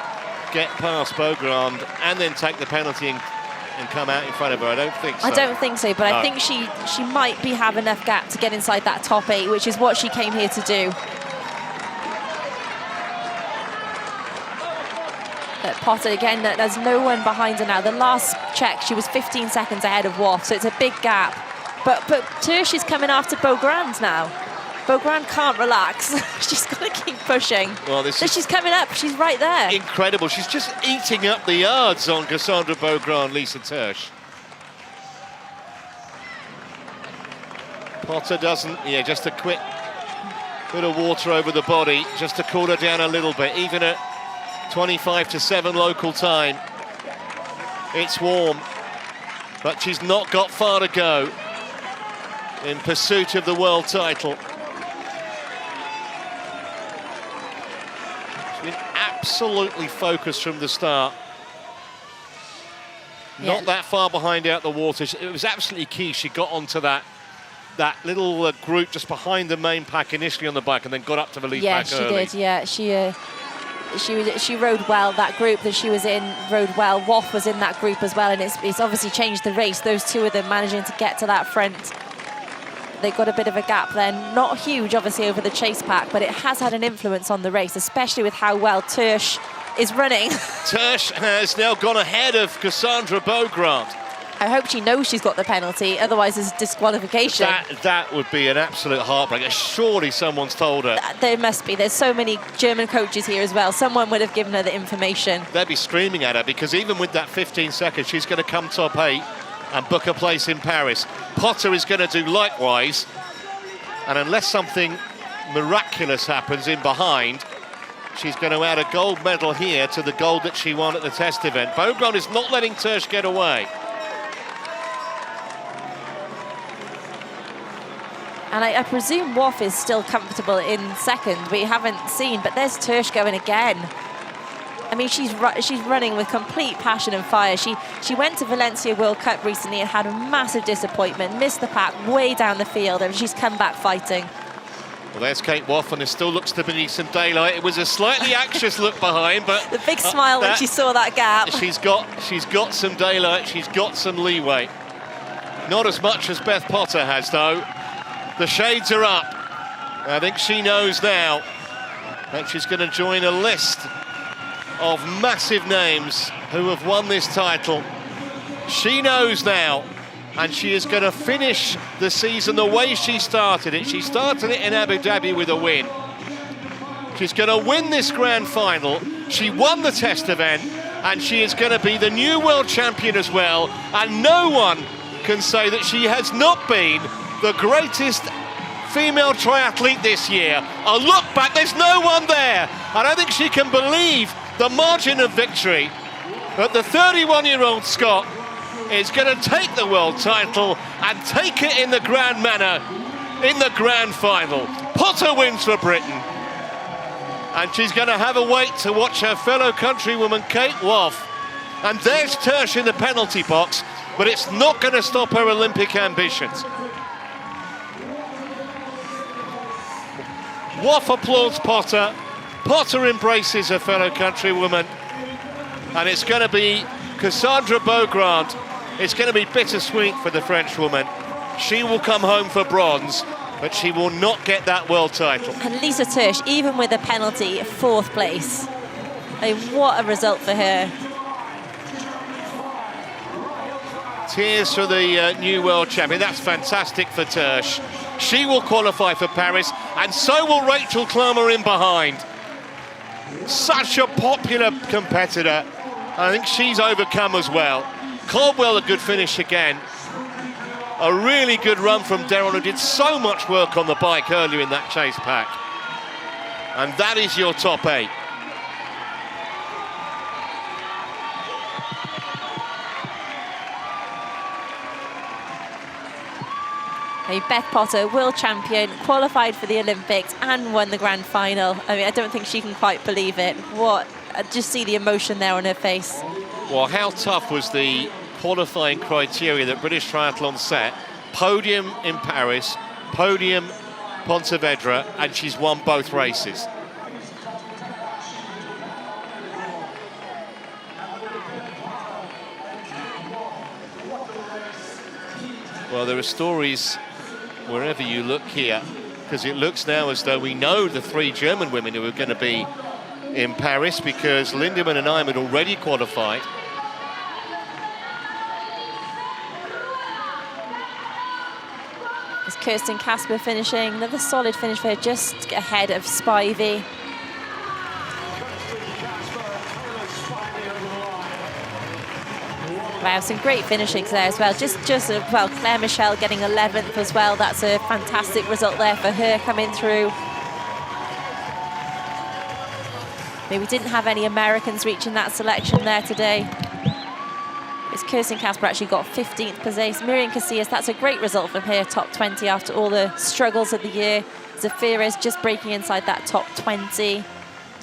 get past Beaugrand and then take the penalty and come out in front of her. I don't think so. I don't think so, but no. I think she might have enough gap to get inside that top 8, which is what she came here to do. Potter again, there's no one behind her now. The last check, she was 15 seconds ahead of Woff, so it's a big gap. But Tersch is coming after Beaugrand now. Beaugrand can't relax. She's got to keep pushing. Well, she's coming up. She's right there. Incredible. She's just eating up the yards on Cassandre Beaugrand, Lisa Tersch. Potter doesn't. Yeah, just a quick bit of water over the body just to cool her down a little bit. Even at 25-7 local time, it's warm. But she's not got far to go in pursuit of the world title. Absolutely focused from the start. Not that far behind out the water. It was absolutely key. She got onto that little group just behind the main pack initially on the bike and then got up to the lead pack early. Yeah, she did. Yeah, she rode well. That group that she was in rode well. Woff was in that group as well, and it's obviously changed the race. Those two of them managing to get to that front. They got a bit of a gap then. Not huge, obviously, over the chase pack, but it has had an influence on the race, especially with how well Tersch is running. Tersch has now gone ahead of Cassandre Beaugrand. I hope she knows she's got the penalty, otherwise there's disqualification. That would be an absolute heartbreaker. Surely someone's told her. There must be. There's so many German coaches here as well. Someone would have given her the information. They'd be screaming at her, because even with that 15 seconds, she's going to come top 8 and book a place in Paris. Potter is going to do likewise, and unless something miraculous happens in behind, she's going to add a gold medal here to the gold that she won at the test event. Beaugrand is not letting Tersch get away. And I presume Woff is still comfortable in second. We haven't seen, but there's Tersch going again. I mean, she's running with complete passion and fire. She went to Valencia World Cup recently and had a massive disappointment, missed the pack way down the field, and she's come back fighting. Well, there's Kate Woff, and there still looks to be some daylight. It was a slightly anxious look behind, but the big smile when she saw that gap. She's got some daylight. She's got some leeway. Not as much as Beth Potter has, though. The shades are up. I think she knows now that she's going to join a list of massive names who have won this title. She knows now, and she is going to finish the season the way she started it. She started it in Abu Dhabi with a win. She's going to win this grand final. She won the test event, and she is going to be the new world champion as well, and no one can say that she has not been the greatest female triathlete this year. A look back, there's no one there. I don't think she can believe the margin of victory that the 31-year-old Scot is going to take the world title and take it in the grand manner in the grand final. Potter wins for Britain. And she's going to have a wait to watch her fellow countrywoman Kate Woff. And there's Tersch in the penalty box, but it's not going to stop her Olympic ambitions. Woff applauds Potter. Potter embraces her fellow countrywoman. And it's going to be Cassandre Beaugrand. It's going to be bittersweet for the Frenchwoman. She will come home for bronze, but she will not get that world title. And Lisa Tersch, even with a penalty, 4th place. I mean, what a result for her. Tears for the new world champion. That's fantastic for Tersch. She will qualify for Paris, and so will Rachel Klammer in behind. Such a popular competitor. I think she's overcome as well. Caldwell, a good finish again. A really good run from Daryl, who did so much work on the bike earlier in that chase pack. And that is your top 8. Beth Potter, world champion, qualified for the Olympics and won the grand final. I mean, I don't think she can quite believe it. Just see the emotion there on her face. Well, how tough was the qualifying criteria that British Triathlon set? Podium in Paris, podium Pontevedra, and she's won both races. Well, there are stories wherever you look here, because it looks now as though we know the 3 German women who are going to be in Paris, because Lindemann and Eim had already qualified. It's Kirsten Kasper finishing, another solid finish for her, just ahead of Spivey. Wow, some great finishings there as well. Well, Claire Michelle getting 11th as well. That's a fantastic result there for her coming through. Maybe we didn't have any Americans reaching that selection there today. It's Kirsten Kasper actually got 15th place. Miriam Casillas, that's a great result from her, top 20 after all the struggles of the year. Zafiris just breaking inside that top 20.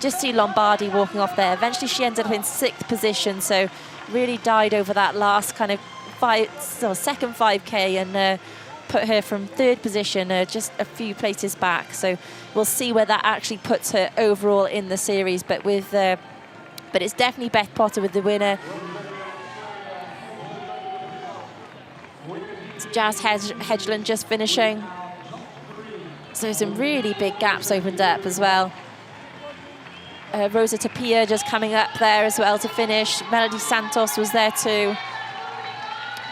Just see Lombardi walking off there. Eventually she ended up in 6th position, so really died over that last kind of second 5K and put her from 3rd position just a few places back. So we'll see where that actually puts her overall in the series. But it's definitely Beth Potter with the winner. It's Jazz Hedgeland just finishing. So some really big gaps opened up as well. Rosa Tapia just coming up there as well to finish. Melody Santos was there too.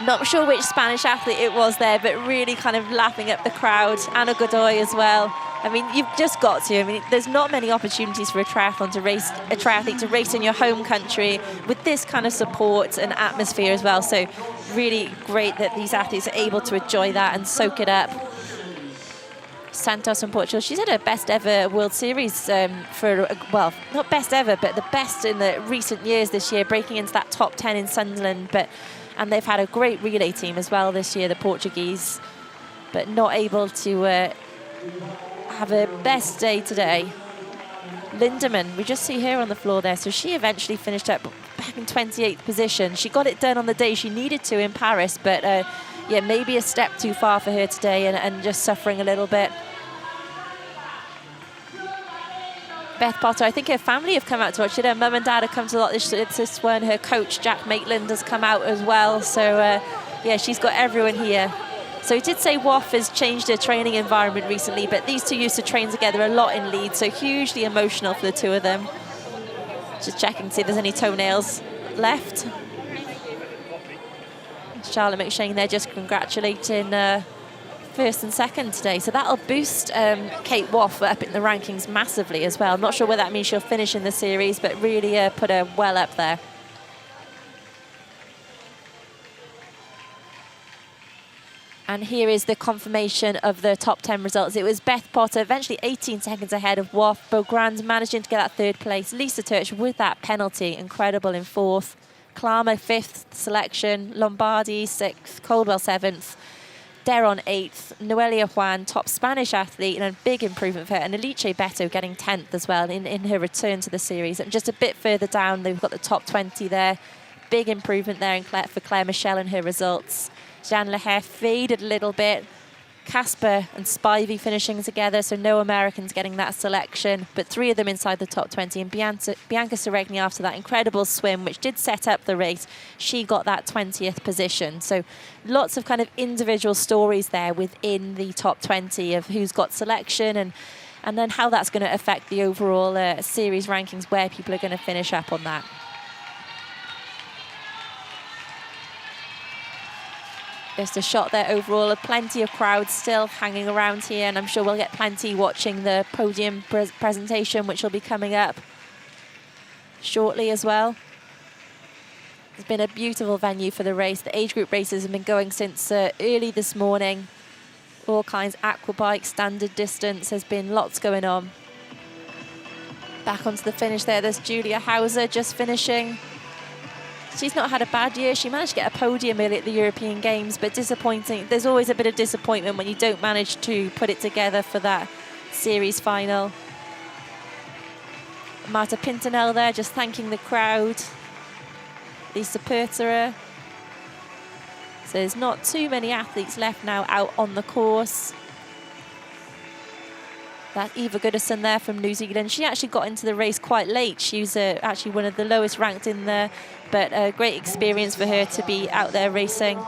Not sure which Spanish athlete it was there, but really kind of lapping up the crowd. Ana Godoy as well. I mean, you've just got to. I mean, there's not many opportunities for a triathlete to race in your home country with this kind of support and atmosphere as well. So really great that these athletes are able to enjoy that and soak it up. Santos from Portugal, she's had her best ever World Series well, not best ever, but the best in the recent years this year, breaking into that top 10 in Sunderland. And they've had a great relay team as well this year, the Portuguese, but not able to have a best day today. Lindemann, we just see her on the floor there, so she eventually finished up back in 28th position. She got it done on the day she needed to in Paris, but yeah, maybe a step too far for her today and just suffering a little bit. Beth Potter, I think her family have come out to watch it. Her mum and dad have come to a lot this one. Her coach, Jack Maitland, has come out as well. So, yeah, she's got everyone here. So he did say Woff has changed her training environment recently, but these two used to train together a lot in Leeds, so hugely emotional for the two of them. Just checking to see if there's any toenails left. Charlotte McShane there just congratulating first and second today. So that'll boost Kate Woff up in the rankings massively as well. I'm not sure whether that means she'll finish in the series, but really put her well up there. And here is the confirmation of the top 10 results. It was Beth Potter, eventually 18 seconds ahead of Woff. Beaugrand managing to get that 3rd place. Lisa Tersch with that penalty, incredible in 4th. Kalama 5th selection, Lombardi 6th, Coldwell 7th, Deron 8th, Noelia Juan, top Spanish athlete, and a big improvement for her, and Alice Beto getting 10th as well in her return to the series. And just a bit further down, they've got the top 20 there. Big improvement there for Claire Michelle and her results. Jeanne Leher faded a little bit. Casper and Spivey finishing together, so no Americans getting that selection, but 3 of them inside the top 20. And Bianca Seregni, after that incredible swim, which did set up the race, she got that 20th position. So lots of kind of individual stories there within the top 20 of who's got selection and then how that's going to affect the overall series rankings, where people are going to finish up on that. Just a shot there overall, plenty of crowds still hanging around here, and I'm sure we'll get plenty watching the podium presentation, which will be coming up shortly as well. It's been a beautiful venue for the race. The age group races have been going since early this morning. All kinds, aquabike, standard distance, there's been lots going on. Back onto the finish there, there's Julia Hauser just finishing. She's not had a bad year. She managed to get a podium early at the European Games, but disappointing. There's always a bit of disappointment when you don't manage to put it together for that series final. Marta Pintanel there, just thanking the crowd. Lisa Perterer. So there's not too many athletes left now out on the course. That Eva Goodison there from New Zealand. She actually got into the race quite late. She was actually one of the lowest ranked in there, but a great experience for her to be out there racing.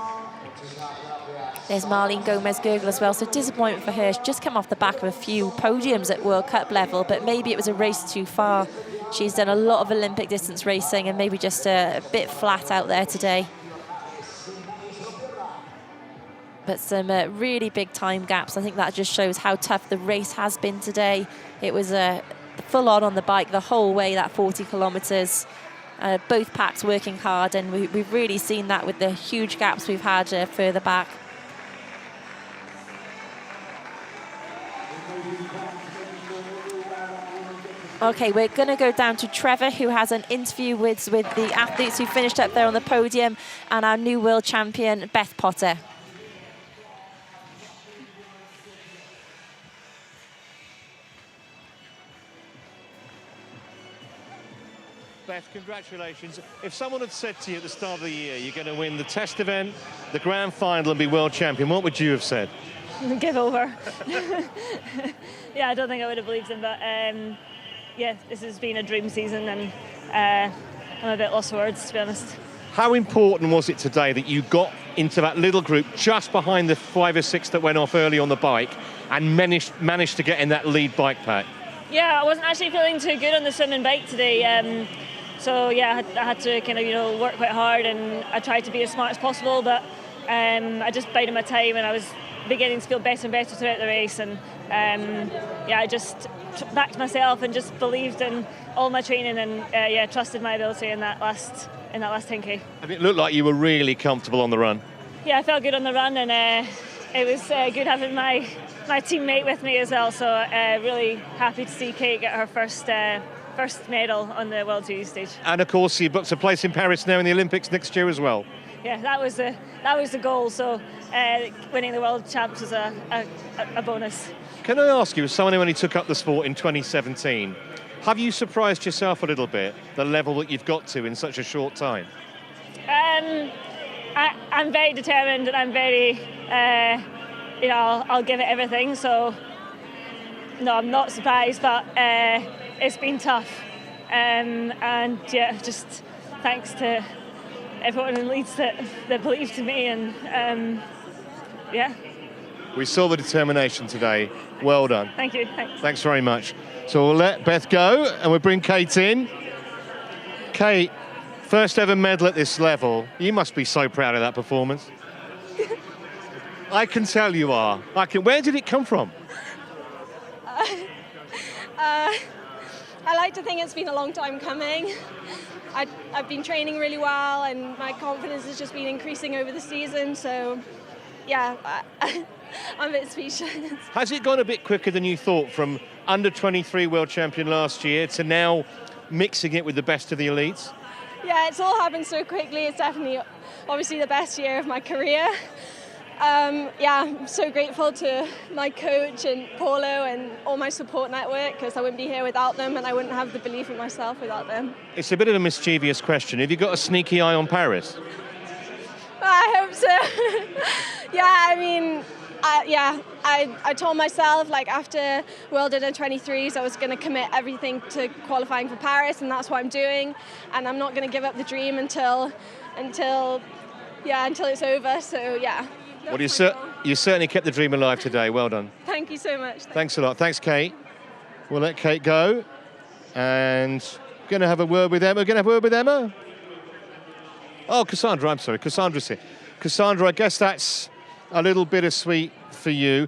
There's Marlene Gomez-Gurgel as well, so disappointment for her. She's just come off the back of a few podiums at World Cup level, but maybe it was a race too far. She's done a lot of Olympic distance racing and maybe just a bit flat out there today. But some really big time gaps. I think that just shows how tough the race has been today. It was full on the bike the whole way, that 40 kilometres. Both packs working hard, and we've really seen that with the huge gaps we've had further back. Okay, we're going to go down to Trevor, who has an interview with the athletes who finished up there on the podium, and our new world champion, Beth Potter. Beth, congratulations. If someone had said to you at the start of the year, you're going to win the test event, the grand final, and be world champion, what would you have said? Give over. Yeah, I don't think I would have believed him, but yeah, this has been a dream season, and I'm a bit lost for words, to be honest. How important was it today that you got into that little group just behind the 5 or 6 that went off early on the bike and managed to get in that lead bike pack? Yeah, I wasn't actually feeling too good on the swim and bike today. So yeah, I had to kind of work quite hard, and I tried to be as smart as possible, but I just bided my time, and I was beginning to feel better and better throughout the race, and yeah, I just backed myself and just believed in all my training, and yeah, trusted my ability in that last 10k. I mean, it looked like you were really comfortable on the run. Yeah, I felt good on the run, and it was good having my teammate with me as well. So really happy to see Kate get her first medal on the World Series stage. And of course, you booked a place in Paris now in the Olympics next year as well. Yeah, that was the goal. So winning the World Champs was a bonus. Can I ask you, as someone who only took up the sport in 2017, have you surprised yourself a little bit, the level that you've got to in such a short time? I'm very determined, and I'm very, I'll give it everything. So, no, I'm not surprised, but it's been tough. And yeah, just thanks to everyone in Leeds that believed in me, and yeah. We saw the determination today. Well done. Thank you. Thanks very much. So we'll let Beth go, and we'll bring Kate in. Kate, first ever medal at this level. You must be so proud of that performance. I can tell you are. Where did it come from? I like to think it's been a long time coming. I've been training really well, and my confidence has just been increasing over the season. So, yeah, I'm a bit speechless. Has it gone a bit quicker than you thought, from under 23 world champion last year to now mixing it with the best of the elites? Yeah, it's all happened so quickly. It's definitely, obviously, the best year of my career. Yeah, I'm so grateful to my coach and Paulo and all my support network, because I wouldn't be here without them, and I wouldn't have the belief in myself without them. It's a bit of a mischievous question. Have you got a sneaky eye on Paris? I hope so. Yeah, I mean, I told myself, like, after World Under 23s, I was going to commit everything to qualifying for Paris, and that's what I'm doing. And I'm not going to give up the dream until it's over. So yeah. Well, you certainly kept the dream alive today. Well done. Thank you so much. Thanks a lot. Thanks, Kate. We'll let Kate go. And going to have a word with Emma. Oh, Cassandre, I'm sorry. Cassandra's here. Cassandre, I guess that's a little bittersweet for you.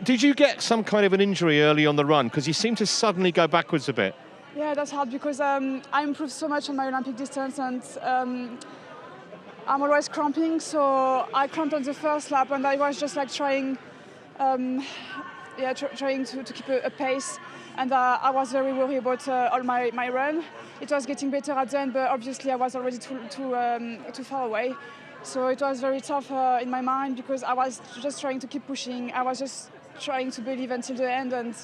Did you get some kind of an injury early on the run? Because you seem to suddenly go backwards a bit. Yeah, that's hard because I improved so much on my Olympic distance, and I'm always cramping, so I cramped on the first lap, and I was just like trying to keep a pace, and I was very worried about all my run. It was getting better at the end, but obviously I was already too far away. So it was very tough in my mind, because I was just trying to keep pushing. I was just trying to believe until the end, and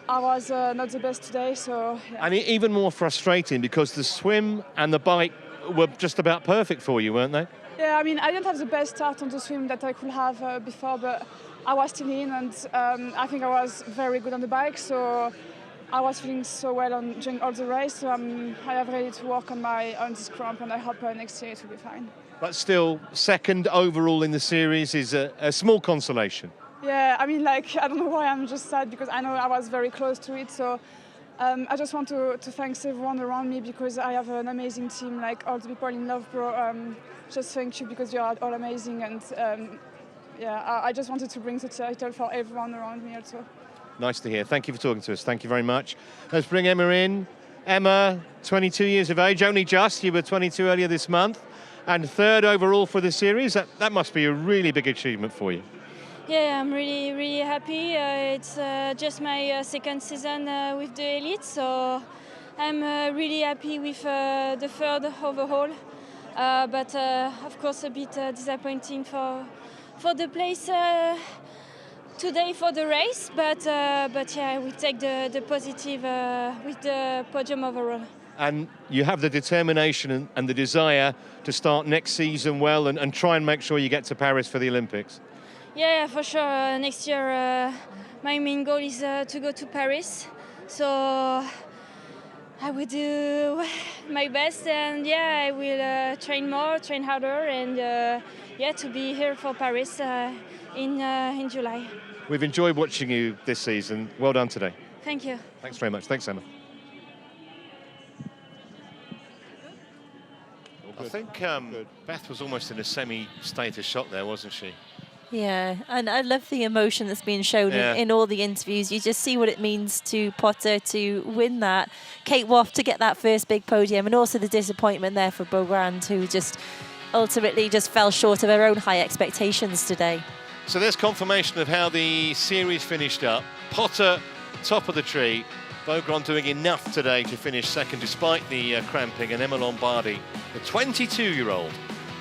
I was not the best today. So yeah. And even more frustrating because the swim and the bike were just about perfect for you, weren't they? Yeah, I mean, I didn't have the best start on the swim that I could have before, but I was still in, and I think I was very good on the bike. So I was feeling so well during all the race. So I have ready to work on this cramp, and I hope next year it will be fine. But still, second overall in the series is a small consolation. Yeah, I mean, like, I don't know why I'm just sad, because I know I was very close to it. So I just want to thank everyone around me, because I have an amazing team, like all the people in Loughborough. Just thank you, because you are all amazing. And I just wanted to bring the title for everyone around me also. Nice to hear. Thank you for talking to us. Thank you very much. Let's bring Emma in. Emma, 22 years of age, only just. You were 22 earlier this month. And third overall for the series. That must be a really big achievement for you. Yeah, I'm really, really happy. It's just my second season with the elite, so I'm really happy with the third overall. But of course, a bit disappointing for the place today for the race. But yeah, we take the positive with the podium overall. And you have the determination and the desire to start next season well and try and make sure you get to Paris for the Olympics. Yeah, for sure. Next year, my main goal is to go to Paris. So I will do my best, and yeah, I will train more, train harder, and to be here for Paris in July. We've enjoyed watching you this season. Well done today. Thank you. Thanks very much. Thanks, Emma. I think Beth was almost in a semi-state of shock there, wasn't she? Yeah, and I love the emotion that's being shown in all the interviews. You just see what it means to Potter to win that. Kate Woff to get that first big podium, and also the disappointment there for Beaugrand, who just ultimately just fell short of her own high expectations today. So there's confirmation of how the series finished up. Potter, top of the tree. Beaugrand doing enough today to finish second despite the cramping, and Emma Lombardi, the 22-year-old,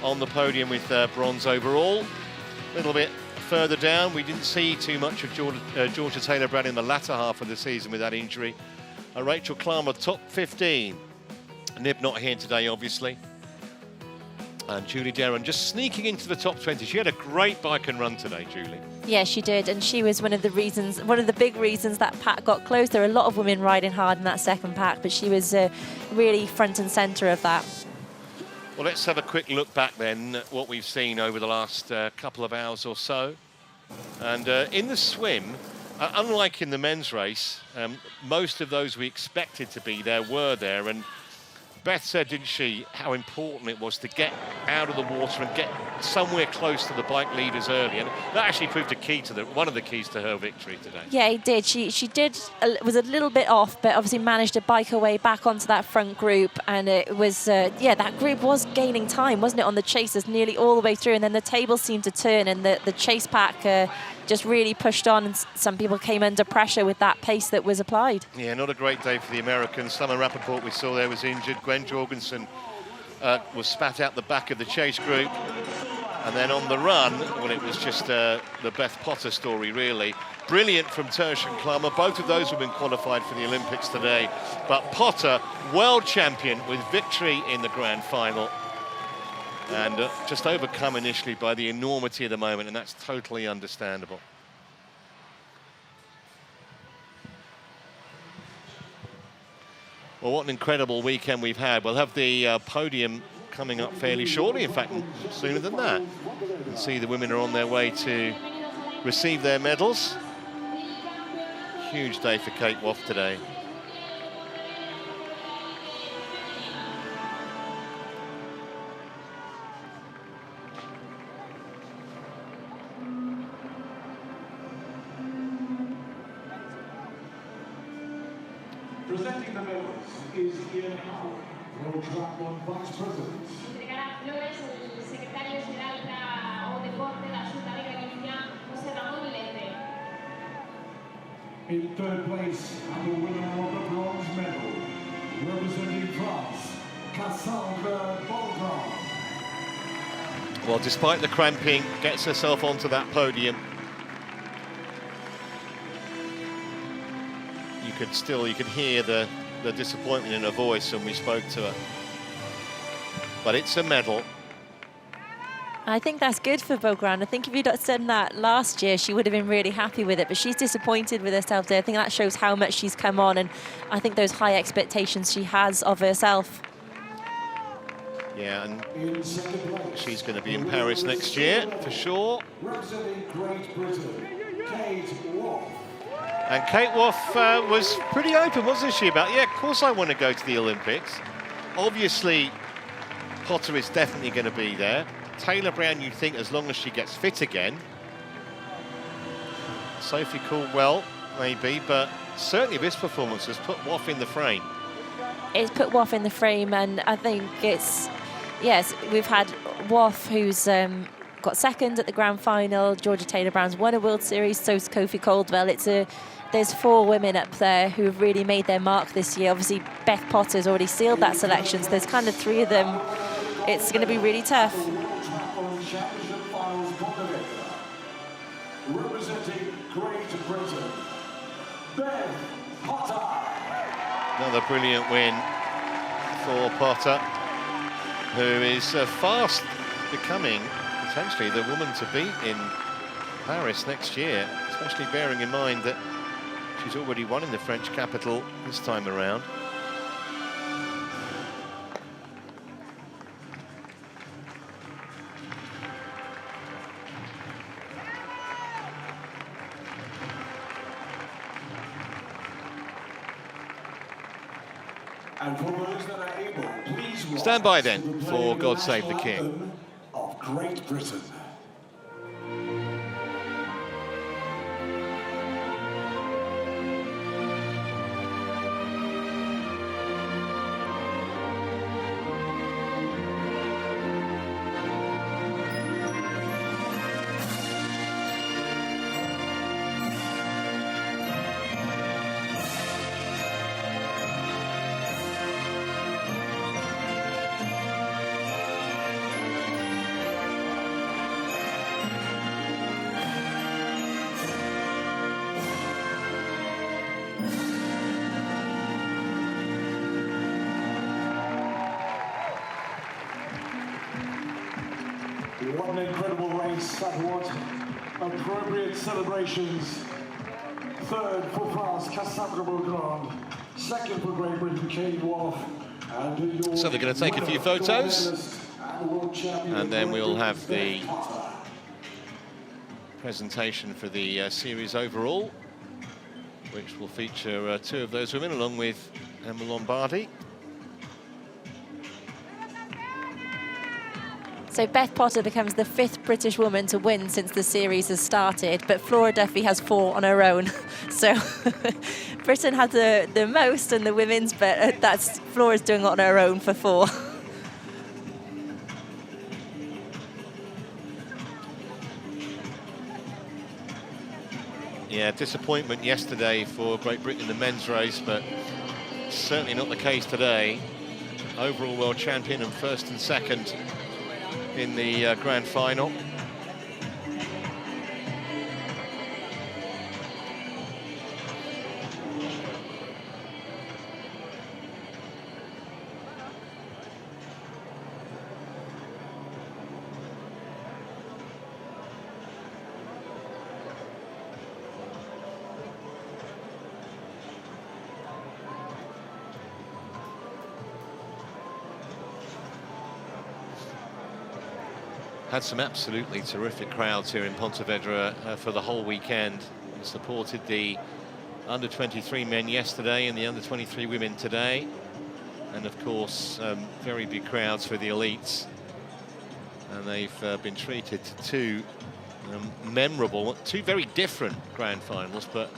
on the podium with bronze overall. A little bit further down, we didn't see too much of Georgia Taylor-Brown in the latter half of the season with that injury. Rachel Klammer, top 15. Nib not here today, obviously. And Julie Derron just sneaking into the top 20. She had a great bike and run today, Julie. Yeah, she did, and she was one of the big reasons that pack got close. There were a lot of women riding hard in that second pack, but she was really front and centre of that. Well, let's have a quick look back then at what we've seen over the last couple of hours or so. And in the swim, unlike in the men's race, most of those we expected to be there were there. And Beth said, didn't she, how important it was to get out of the water and get somewhere close to the bike leaders early, and that actually proved one of the keys to her victory today. Yeah, it did. She was a little bit off, but obviously managed to bike her way back onto that front group, and it was that group was gaining time, wasn't it, on the chasers nearly all the way through, and then the table seemed to turn, and the chase pack just really pushed on, and some people came under pressure with that pace that was applied. Yeah, not a great day for the Americans. Summer Rappaport, we saw there, was injured. Gwen Jorgensen was spat out the back of the chase group. And then on the run, well, it was just the Beth Potter story, really. Brilliant from Tersch and Klammer. Both of those have been qualified for the Olympics today. But Potter, world champion with victory in the grand final. And just overcome initially by the enormity of the moment, and that's totally understandable. Well, what an incredible weekend we've had. We'll have the podium coming up fairly shortly, in fact, sooner than that. You can see the women are on their way to receive their medals. Huge day for Kate Woff today. Presenting the medals is Ian Howard, World Triathlon Vice President. In third place, and the winner of the bronze medal, representing France, Cassandre Beaugrand. Well, despite the cramping, gets herself onto that podium. You could hear the disappointment in her voice when we spoke to her. But it's a medal. I think that's good for Beaugrand. I think if you'd done that last year, she would have been really happy with it, but she's disappointed with herself today. I think that shows how much she's come on, and I think those high expectations she has of herself. Yeah, and she's going to be in Paris next year, for sure. Representing Great Britain, Kate Woff. And Kate Woff was pretty open, wasn't she, about, yeah, of course I want to go to the Olympics. Obviously, Potter is definitely going to be there. Taylor Brown, you'd think, as long as she gets fit again. Sophie Caldwell, maybe, but certainly this performance has put Woff in the frame. It's put Woff in the frame, and I think it's, yes, we've had Woff, who's got second at the grand final. Georgia Taylor Brown's won a World Series, so's Sophie Caldwell. There's 4 women up there who have really made their mark this year. Obviously, Beth Potter's already sealed that selection, so there's kind of 3 of them. It's going to be really tough. Championship Finals, Pontevedra. Representing Great Britain, Beth Potter. Another brilliant win for Potter, who is fast becoming potentially the woman to beat in Paris next year, especially bearing in mind that she's already won in the French capital this time around. And for those that are able, please stand by then for God Save the King of Great Britain. What an incredible race, and what appropriate celebrations. Third for France, Cassandre Beaugrand. Second for Great Britain, Kate Woff. So they're going to take a few photos, and then we'll have the presentation for the series overall, which will feature 2 of those women, along with Emma Lombardi. So Beth Potter becomes the 5th British woman to win since the series has started, but Flora Duffy has 4 on her own. So Britain had the most in the women's, but that's Flora's doing it on her own for 4. Yeah, disappointment yesterday for Great Britain in the men's race, but certainly not the case today. Overall world champion and first and second in the grand final. Had some absolutely terrific crowds here in Pontevedra for the whole weekend. We supported the under-23 men yesterday and the under-23 women today. And of course, very big crowds for the elites. And they've been treated to two memorable, two very different grand finals. But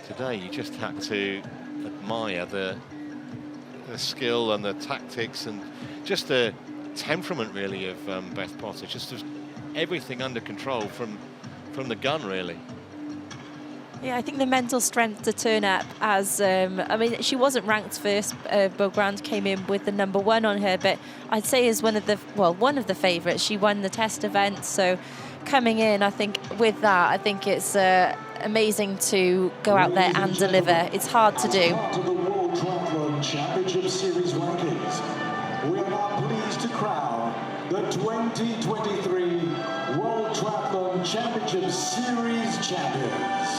today you just have to admire the skill and the tactics and just the temperament really of Beth Potter, just everything under control from the gun really. Yeah, I think the mental strength to turn up as, I mean, she wasn't ranked first. Beaugrand came in with the #1 on her, but I'd say is one of the favourites. She won the test event, so coming in, I think with that, I think it's amazing to go out there and deliver. It's hard to do. To the World Triathlon Championship Series rankings, we are now pleased to crown the 2023 World Triathlon Championship Series champions.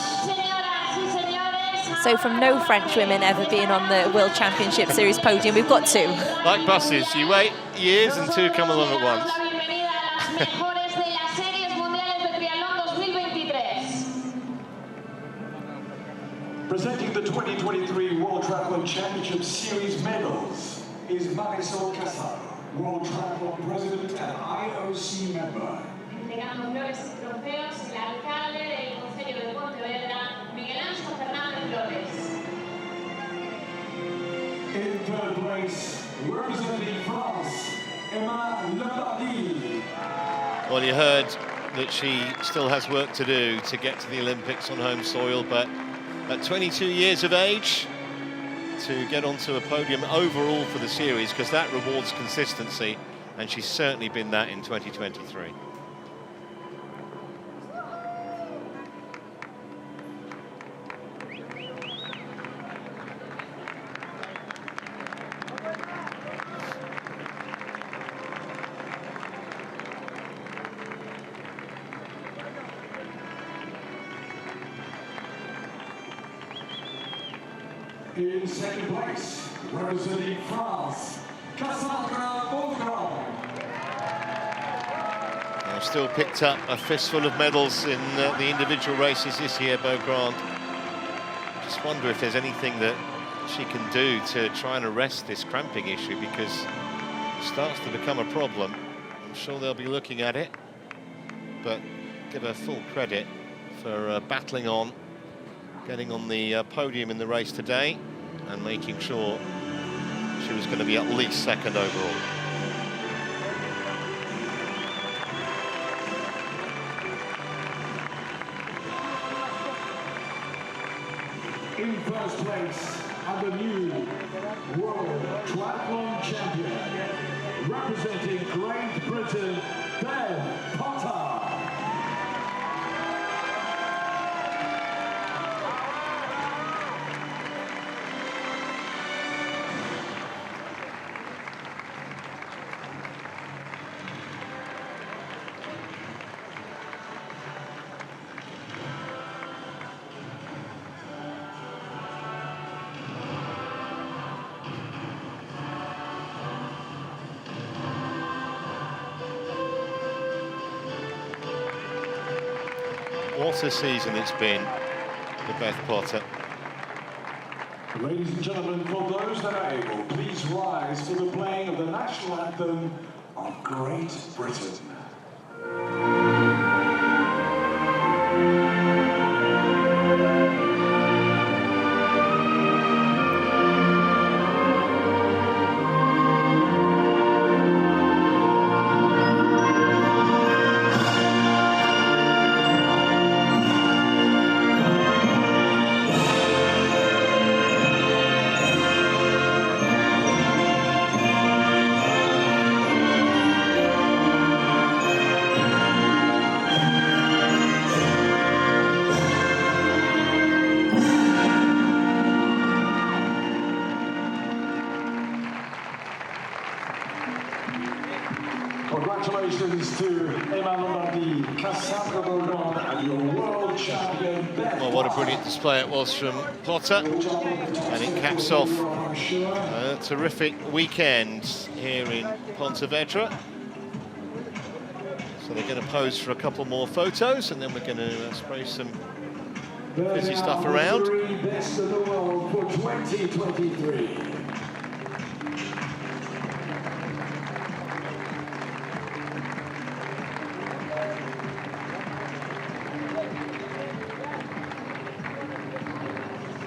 So from no French women ever being on the World Championship Series podium, we've got two. Like buses, you wait years and two come along at once. Presenting the 2023 World Triathlon Championship Series medals is Marisol Casado, World Triathlon President and IOC member. Entregando flores y trofeos el alcalde del Concello de Pontevedra, Miguel Ángel Fernández Flores. In third place, representing France, Emma Lombardi. Well, you heard that she still has work to do to get to the Olympics on home soil, but at 22 years of age, to get onto a podium overall for the series, because that rewards consistency, and she's certainly been that in 2023. In second place, representing France, Cassandre Beaugrand. I've still picked up a fistful of medals in the individual races this year, Beaugrand. Just wonder if there's anything that she can do to try and arrest this cramping issue, because it starts to become a problem. I'm sure they'll be looking at it, but give her full credit for battling on, getting on the podium in the race today and making sure she was going to be at least second overall. In first place, and the new World Triathlon Champion, representing Great Britain, Beth Potter. What a season it's been for Beth Potter. Ladies and gentlemen, for those that are able, please rise for the playing of the national anthem of Great Britain. Congratulations to Emma Lombardi, Cassandre Beaugrand, and your world champion, Beth. Well, what a brilliant display it was from Potter, and it caps off a terrific weekend here in Pontevedra. So they're going to pose for a couple more photos, and then we're going to spray some busy stuff around. Best of the world for 2023.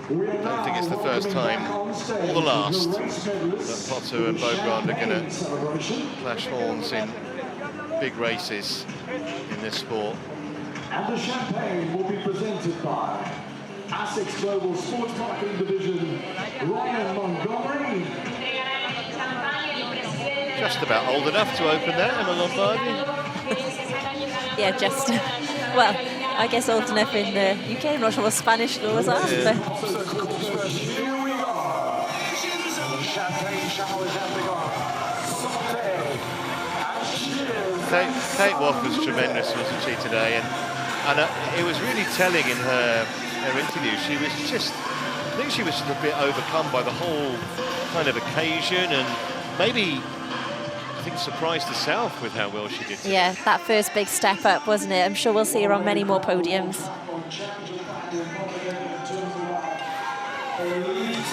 I don't think it's the first time or the last that Potter and Beaugrand are going to clash horns in big races in this sport. And the champagne will be presented by ASIC's Global Sports Marketing Division, Ryan Montgomery. Just about old enough to open there, Emma Lombardi. Yeah, just, well, I guess old enough in the UK. I'm not sure what Spanish laws are. Here But we are. Champagne showers have begun. Kate Walk was tremendous, wasn't she, today? And it was really telling in her interview. She was just, I think she was just a bit overcome by the whole kind of occasion, and maybe, I think, surprised herself with how well she did today. yeah, that first big step up, wasn't it? I'm sure we'll see her on many more podiums.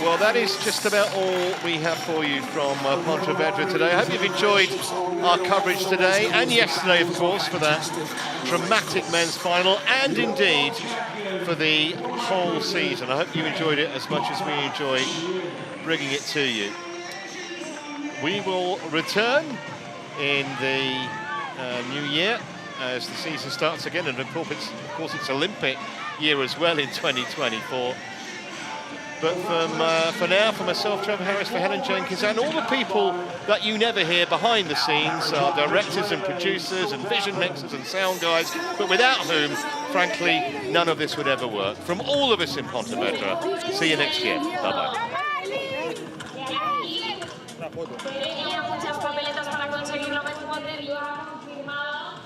Well, that is just about all we have for you from Pontevedra today. I hope you've enjoyed our coverage today and yesterday, of course, for that dramatic men's final, and indeed for the whole season. I hope you enjoyed it as much as we enjoy bringing it to you. We will return in the new year as the season starts again, and of course it's Olympic year as well in 2024. But for now, for myself, Trevor Harris, for Helen Jenkins, and all the people that you never hear behind the scenes, our directors and producers and vision mixers and sound guys, but without whom, frankly, none of this would ever work. From all of us in Pontevedra, see you next year. Bye-bye. Tenía muchas papeletas para conseguirlo, me lo ha confirmado.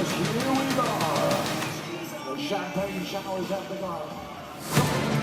Here we are. The champagne showers have begun.